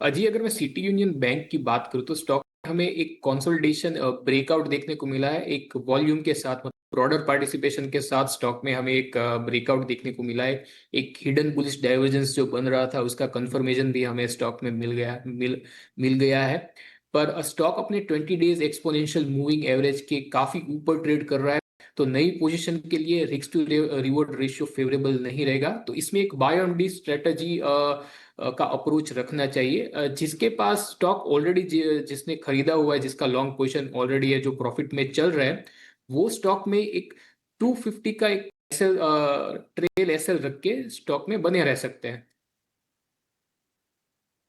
अजी, अगर मैं सिटी यूनियन बैंक की बात करूं तो स्टॉक हमें एक कंसोलिडेशन ब्रेकआउट देखने को मिला है। एक वॉल्यूम के साथ, मतलब ब्रॉडर पार्टिसिपेशन के साथ स्टॉक में हमें एक ब्रेकआउट देखने को मिला है। एक हिडन बुलिश डाइवर्जेंस जो बन रहा था उसका कंफर्मेशन भी हमें स्टॉक में मिल गया है। पर स्टॉक अपने 20 डेज एक्सपोनेंशियल मूविंग एवरेज के काफी ऊपर ट्रेड कर रहा है, तो नई पोजीशन के लिए risk to reward ratio favourable नहीं रहेगा। तो इसमें एक बाय ऑन डी स्ट्रेटजी का अप्रोच रखना चाहिए। जिसके पास स्टॉक ऑलरेडी, जिसने खरीदा हुआ है, जिसका लॉन्ग पोजीशन ऑलरेडी है, जो प्रॉफिट में चल रहा है, वो स्टॉक में एक 250 का एक एसएल, ट्रेल एसएल रख के स्टॉक में बने रह सकते हैं।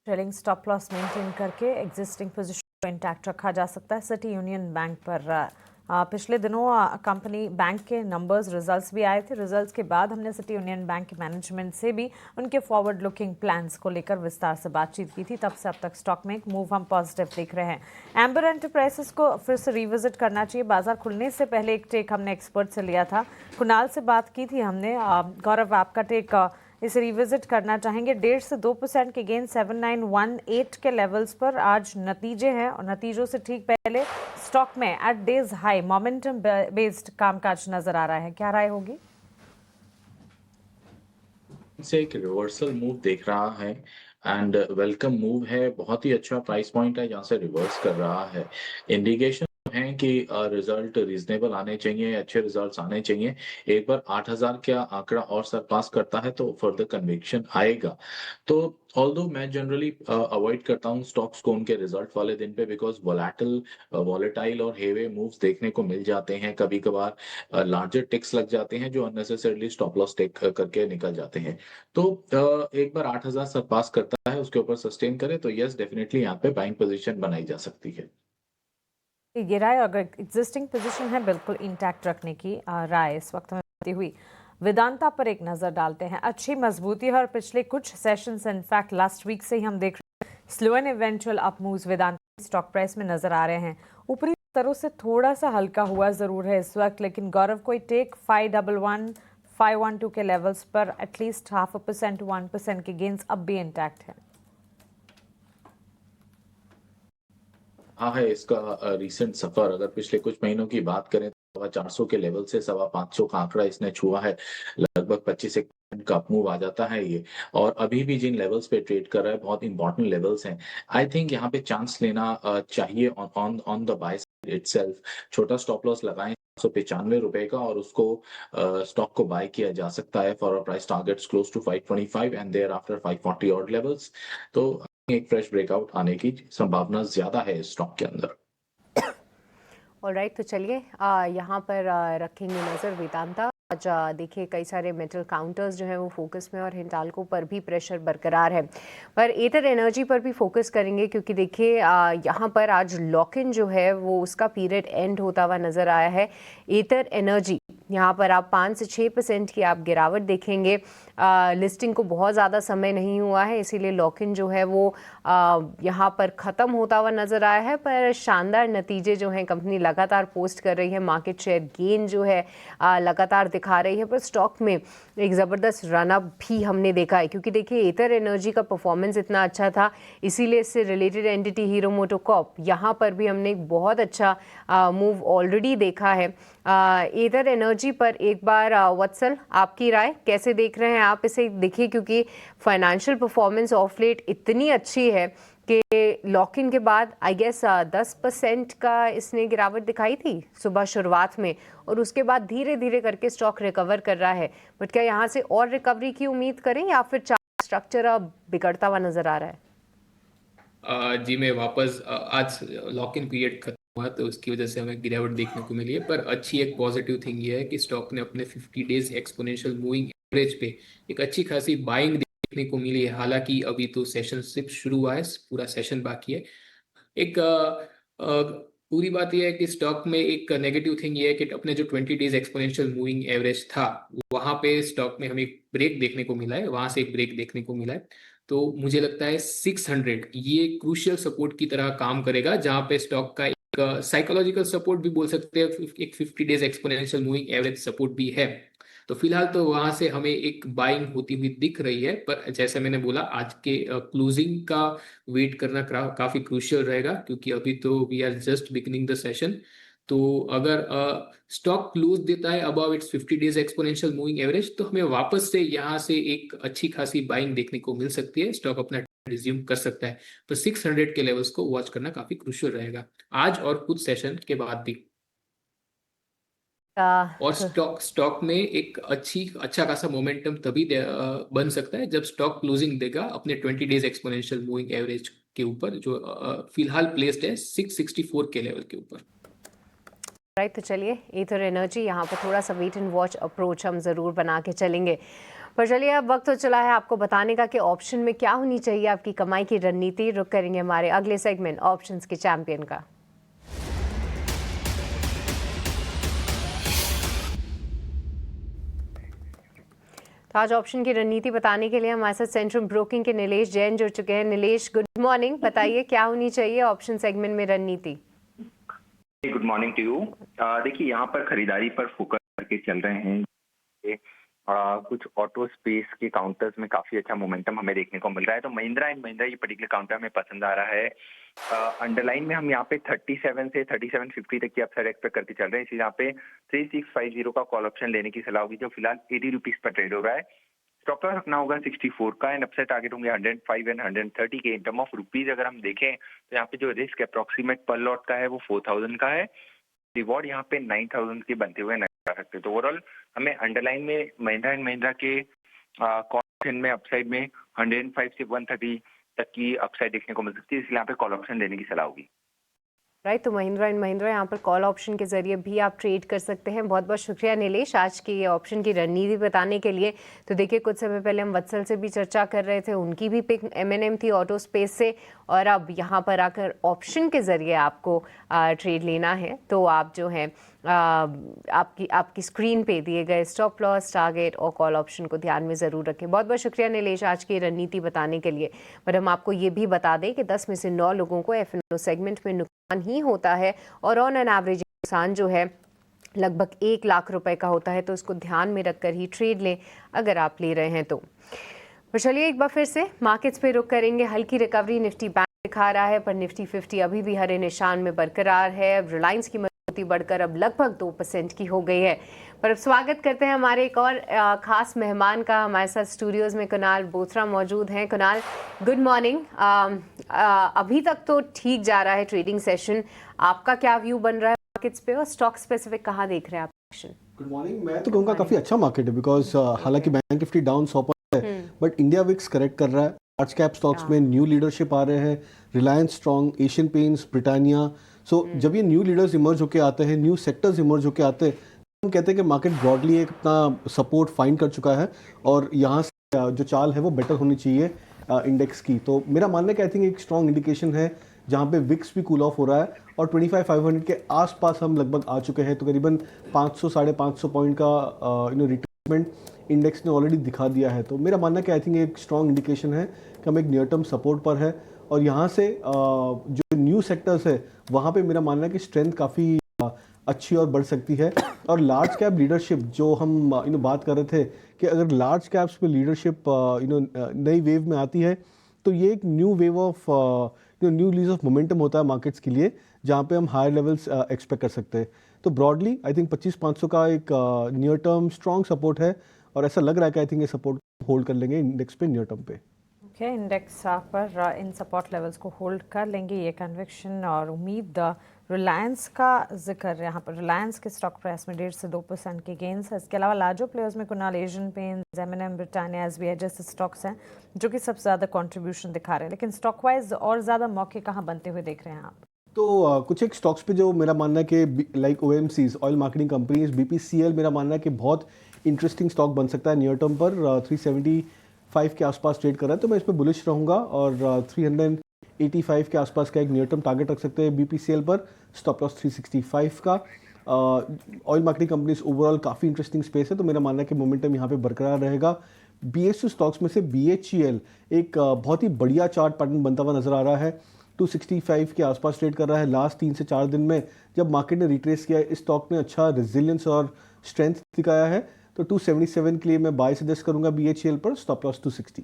ट्रेलिंग स्टॉप लॉस मेंटेन करके एग्जिस्टिंग पोजीशन को इंटैक्ट रखा जा सकता है। सिटी यूनियन बैंक पर पिछले दिनों कंपनी बैंक के नंबर्स, रिजल्ट्स भी आए थे। रिजल्ट्स के बाद हमने सिटी यूनियन बैंक के मैनेजमेंट से भी उनके फॉरवर्ड लुकिंग प्लान्स को लेकर विस्तार से बातचीत की थी। तब से अब तक स्टॉक में एक मूव हम पॉजिटिव देख रहे हैं। एम्बर एंटरप्राइजेस को फिर से रिविजिट करना चाहिए। बाजार खुलने से पहले एक टेक हमने एक्सपर्ट से लिया था, कुणाल से बात की थी हमने। गौरव, आपका टेक इसे रिविजिट करना चाहेंगे। 1.5 से 2% के गेन 7918 के लेवल्स पर आज नतीजे हैं और नतीजों से ठीक पहले स्टॉक में eight days high momentum based कामकाज नजर आ रहा है। क्या राय होगी? से एक रिवर्सल मूव देख रहा है एंड वेलकम मूव है। बहुत ही अच्छा प्राइस पॉइंट है, जहाँ से रिवर्स कर रहा है। इंडिकेशन है कि रिजल्ट रीजनेबल आने चाहिए, अच्छे रिजल्ट्स आने चाहिए। एक बार 8000 का आंकड़ा और सरपास करता है तो फर्दर कन्विक्शन आएगा। तो ऑल्दो मैं जनरली अवॉइड करता हूँ स्टॉक्स को उनके रिजल्ट वाले दिन पे, बिकॉज वॉलेटाइल और हेवे मूव्स देखने को मिल जाते हैं। कभी कभार लार्जर टिक्स लग जाते हैं जो अननेसेसरली स्टॉप लॉस टेक करके निकल जाते हैं। तो एक बार 8000 सरपास करता है, उसके ऊपर सस्टेन करे तो यस डेफिनेटली यहाँ पे बाइंग पोजीशन बनाई जा सकती है। ये राय अगर एग्जिस्टिंग पोजीशन है बिल्कुल इंटैक्ट रखने की राय इस वक्त हमें आती हुई वेदांता पर एक नजर डालते हैं। अच्छी मजबूती है और पिछले कुछ सेशंस इनफैक्ट लास्ट वीक से ही हम देख रहे हैं slow and eventual up moves Vedanta stock price में नजर आ रहे हैं। ऊपरी स्तरों से थोड़ा सा हल्का हुआ जरूर है इस वक्त, लेकिन गौरव कोई टेक 511 512 के लेवल्स पर एटलीस्ट 0.5% 1% के गेन्स अब भी इंटैक्ट है। हाँ है इसका रिसेंट सफर। अगर पिछले कुछ महीनों की बात करें तो 400 के लेवल से 550 का आंकड़ा इसने छुआ है। लगभग 25% का मूव आ जाता है ये, और अभी भी जिन लेवल्स पे ट्रेड कर रहा है बहुत इंपॉर्टेंट लेवल्स हैं। आई थिंक यहाँ पे चांस लेना चाहिए on the by side itself. छोटा स्टॉप लॉस लगाएं 195 रुपए का और उसको स्टॉक को बाय किया जा सकता है for price targets close to 525 and thereafter 540 odd levels. तो एक फ्रेश ब्रेकआउट आने की संभावना ज्यादा है इस स्टॉक के अंदर। ऑलराइट, तो चलिए यहाँ पर रखेंगे नज़र वेदांता। आज देखिए कई सारे मेटल काउंटर्स जो है वो फोकस में और हिंडाल्को पर भी प्रेशर बरकरार है, पर एथर एनर्जी पर भी फोकस करेंगे क्योंकि देखिए यहाँ पर आज लॉक इन जो है वो उसका पीरियड एंड होता हुआ नज़र आया है। एथर एनर्जी यहाँ पर आप 5 से 6% की आप गिरावट देखेंगे। लिस्टिंग को बहुत ज़्यादा समय नहीं हुआ है, इसीलिए लॉक इन जो है वो यहाँ पर ख़त्म होता हुआ नज़र आया है, पर शानदार नतीजे जो हैं कंपनी लगातार पोस्ट कर रही है। मार्केट शेयर गेन जो है लगातार दिखा रही है, पर स्टॉक में एक ज़बरदस्त रनअप भी हमने देखा है क्योंकि देखिए एथर एनर्जी का परफॉर्मेंस इतना अच्छा था, इसीलिए इससे रिलेटेड एंटिटी हीरो मोटोकॉर्प यहाँ पर भी हमने एक बहुत अच्छा मूव ऑलरेडी देखा है। एथर एनर्जी पर एक बार वत्सल आपकी राय कैसे देख रहे हैं आप इसे? देखिए क्योंकि फाइनेंशियल परफॉर्मेंस ऑफ लेट इतनी अच्छी है कि लॉक इन के बाद आई गेस 10% का इसने गिरावट दिखाई थी सुबह शुरुआत में, और उसके बाद धीरे धीरे करके स्टॉक रिकवर कर रहा है। बट क्या यहाँ से और रिकवरी की उम्मीद करें या फिर चार्ट स्ट्रक्चर अब बिगड़ता हुआ नजर आ रहा है? जी मैं वापस आज लॉक इन पीरियड खत्म हुआ तो उसकी वजह से हमें गिरावट देखने को मिली है, पर अच्छी एक पॉजिटिव थिंग ये है कि स्टॉक ने अपने 50 डेज एक्सपोनेंशियल मूविंग एवरेज पे एक अच्छी खासी बाइंग देखने को मिली है। हालांकि अभी तो सेशन सिर्फ शुरू हुआ है, पूरा सेशन बाकी है। एक पूरी बात यह है कि स्टॉक में एक नेगेटिव थिंग ये है कि अपने जो 20 डेज एक्सपोनेंशियल मूविंग एवरेज था वहां पे स्टॉक में हमें एक ब्रेक देखने को मिला है, वहां से एक ब्रेक देखने को मिला है। तो मुझे लगता है 600 ये क्रूशियल सपोर्ट की तरह काम करेगा, जहां पे स्टॉक का एक साइकोलॉजिकल सपोर्ट भी बोल सकते हैं, एक 50 days exponential moving average support भी है। तो फिलहाल तो वहां से हमें एक बाइंग होती हुई दिख रही है, पर जैसे मैंने बोला आज के क्लोजिंग का वेट करना काफी क्रूशियल रहेगा क्योंकि अभी तो we are just beginning the session. तो अगर स्टॉक क्लोज देता है above its 50 days exponential moving average तो हमें वापस से यहाँ से एक अच्छी खासी बाइंग देखने को मिल सकती है, स्टॉक अपना रिज्यूम कर सकता है। पर 600 के लेवल्स को वॉच करना काफी क्रूशियल रहेगा आज और कुछ सेशन के बाद भी। और स्टॉक में एक अच्छा खासा मोमेंटम तभी बन सकता है जब स्टॉक क्लोजिंग देगा अपने 20 डेज एक्सपोनेंशियल मूविंग एवरेज के ऊपर, जो फिलहाल प्लेस्ड है 664 के लेवल के ऊपर। राइट, तो चलिए एथर एनर्जी यहाँ पर थोड़ा सा वेट एंड वॉच अप्रोच हम ज़रूर बना के चलेंगे। पर चलिए अब वक्त तो चला है आपको बताने का कि ऑप्शन में क्या होनी चाहिए आपकी कमाई की रणनीति। रुक करेंगे हमारे अगले सेगमेंट ऑप्शंस के चैंपियन का। तो आज ऑप्शन की रणनीति बताने के लिए हमारे साथ सेंट्रम ब्रोकिंग के नीलेश जैन जुड़ चुके हैं। नीलेश गुड मॉर्निंग, बताइए क्या होनी चाहिए ऑप्शन सेगमेंट में रणनीति? Good morning to you. देखिए यहाँ पर खरीदारी पर फोकस करके चल रहे हैं। कुछ ऑटो स्पेस के काउंटर्स में काफी अच्छा मोमेंटम हमें देखने को मिल रहा है। तो महिंद्रा एंड महिंद्रा ये पर्टिकुलर काउंटर हमें पसंद आ रहा है। अंडरलाइन में हम यहाँ पे 37 से 3750 तक की अपसाइड एक्सपेक्ट करके चल रहे हैं। इसी यहाँ पे 3650 का कॉल ऑप्शन लेने की सलाह होगी, जो फिलहाल 80 रुपीज पर ट्रेड हो रहा है। स्टॉप लॉस रखना होगा 64 का एंड अपसाइड टारगेट होंगे 105 एंड 130 के। इन टर्म ऑफ रुपीज अगर हम देखें तो यहाँ पे जो रिस्क अप्रोक्सीमेट पर लॉट का है वो 4000 का है। रिवॉर्ड यहाँ पे 9000 के बनते हुए नजर आ सकते हैं। तो ओवरऑल हमें अंडरलाइन में महिंद्रा एंड महिंद्रा के कॉल ऑप्शन में अपसाइड में 105 से 130 तक की अपसाइड देखने को मिल सकती है, इसलिए यहाँ पे कॉल ऑप्शन लेने की सलाह होगी। राइट, तो महिंद्रा एंड महिंद्रा यहाँ पर कॉल ऑप्शन के जरिए भी आप ट्रेड कर सकते हैं। बहुत बहुत शुक्रिया नीलेश आज की ये ऑप्शन की रणनीति बताने के लिए। तो देखिए, कुछ समय पहले हम वत्सल से भी चर्चा कर रहे थे, उनकी भी पिक M&M थी ऑटो स्पेस से, और अब यहाँ पर आकर ऑप्शन के जरिए आपको ट्रेड लेना है तो आप जो है आपकी स्क्रीन पे दिए गए स्टॉप लॉस, टारगेट और कॉल ऑप्शन को ध्यान में ज़रूर रखें। बहुत बहुत शुक्रिया नीलेश आज की रणनीति बताने के लिए। पर हम आपको ये भी बता दें कि 10 में से 9 लोगों को F&O सेगमेंट में नुकसान ही होता है और ऑन एन एवरेज नुकसान जो है लगभग 1 लाख रुपए का होता है। तो इसको ध्यान में रखकर ही ट्रेड लें अगर आप ले रहे हैं तो। चलिए एक बार फिर से मार्केट्स पे रुक करेंगे। हल्की रिकवरी निफ्टी बैंक दिखा रहा है, पर निफ्टी 50 अभी भी हरे निशान में बरकरार है। रिलायंस की मजबूती बढ़कर अब लगभग 2% की हो गई है। पर अब स्वागत करते हैं हमारे एक और खास मेहमान का। हमारे साथ स्टूडियोज में कुणाल बोथरा मौजूद हैं। Kunal, good morning. अभी तक तो ठीक जा रहा है ट्रेडिंग सेशन, आपका क्या व्यू बन रहा है मार्केट्स पे और स्टॉक स्पेसिफिक कहाँ देख रहे हैं आप सेशन? Good morning. मैं तो कहूँगा काफ़ी अच्छा मार्केट है, बिकॉज हालांकि बैंक निफ्टी डाउन 100 है, बट इंडिया विक्स करेक्ट कर रहा है। लार्ज कैप स्टॉक्स में न्यू लीडरशिप आ रहे हैं, Reliance strong, Asian Paints, Britannia. So जब ये न्यू लीडर्स इमर्ज होकर आते हैं, न्यू सेक्टर्स इमर्ज होकर आते हैं, हम कहते हैं कि मार्केट ब्रॉडली एक अपना सपोर्ट फाइंड कर चुका है और यहाँ से जो चाल है वो बेटर होनी चाहिए इंडेक्स की। तो मेरा मानना है कि आई थिंक एक स्ट्रॉन्ग इंडिकेशन है जहाँ पे विक्स भी कूल ऑफ हो रहा है और 25,500 के आसपास हम लगभग आ चुके हैं। तो करीबन 500-550 पॉइंट का रिट्रेसमेंट इंडेक्स ने ऑलरेडी दिखा दिया है। तो मेरा मानना है कि आई थिंक एक स्ट्रॉन्ग इंडिकेशन है कि हम एक नियर टर्म सपोर्ट पर है और यहाँ से जो न्यू सेक्टर्स है वहाँ पे मेरा मानना है कि स्ट्रेंथ काफ़ी अच्छी और बढ़ सकती है। और लार्ज कैप लीडरशिप जो हम बात कर रहे थे कि अगर लार्ज कैप्स पे लीडरशिप नई वेव में आती है तो ये एक new wave of new lease of momentum होता है मार्केट्स के लिए, जहाँ पे हम हायर लेवल्स एक्सपेक्ट कर सकते हैं। तो ब्रॉडली आई थिंक 25,500 का एक नियर टर्म स्ट्रॉन्ग सपोर्ट है और ऐसा लग रहा है कि आई थिंक ये सपोर्ट होल्ड कर लेंगे इंडेक्स पे नियर टर्म पे। ओके, इंडेक्स पर इन सपोर्ट लेवल्स को होल्ड कर लेंगे, ये कन्विक्शन और उम्मीद। रिलायंस का जिक्र यहाँ पर, रिलायंस के स्टॉक प्राइस में 1.5 से 2% के गेंस है। इसके अलावा लार्जर प्लेयर्स में Kunal, Asian paints, M&M, Britannia, SBI जैसे स्टॉक्स हैं जो कि सबसे ज़्यादा कंट्रीब्यूशन दिखा रहे हैं। लेकिन स्टॉक वाइज और ज़्यादा मौके कहाँ बनते हुए देख रहे हैं आप? तो कुछ एक स्टॉक्स पे जो मेरा मानना है कि like OMCs, oil marketing companies, BPCL मेरा मानना है कि बहुत इंटरेस्टिंग स्टॉक बन सकता है नियर टर्म पर। 375 के आसपास ट्रेड कर रहा है तो मैं इस पर बुलिश रहूँगा और 385 के आसपास का एक नियर टर्म टारगेट रख सकते हैं BPCL पर। स्टॉप लॉस 365 का। ऑयल मार्केटिंग कंपनीज ओवरऑल काफ़ी इंटरेस्टिंग स्पेस है तो मेरा मानना है कि मोमेंटम यहाँ पे बरकरार रहेगा। BSU स्टॉक्स में से BHEL एक बहुत ही बढ़िया चार्ट पैटर्न बनता हुआ नजर आ रहा है। 265 के आसपास ट्रेड कर रहा है। लास्ट 3 से 4 दिन में जब मार्केट ने रिट्रेस किया है इस स्टॉक ने अच्छा रेजिलियंस और स्ट्रेंथ दिखाया है। तो 277 के लिए मैं बाय सजेस्ट करूंगा BHEL पर। Stop loss 260।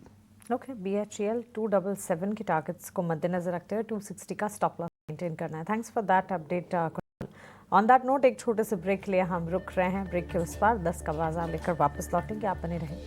ओके, BHEL 277 के टारगेट्स को मद्देनजर रखते हुए 260 का स्टॉप लॉस मेंटेन करना है। Thanks for that update. On that note एक छोटे से ब्रेक लिए हम रुक रहे हैं। ब्रेक के उस पार 10 का बाजार लेकर वापस लौटेंगे, आप बने रहें।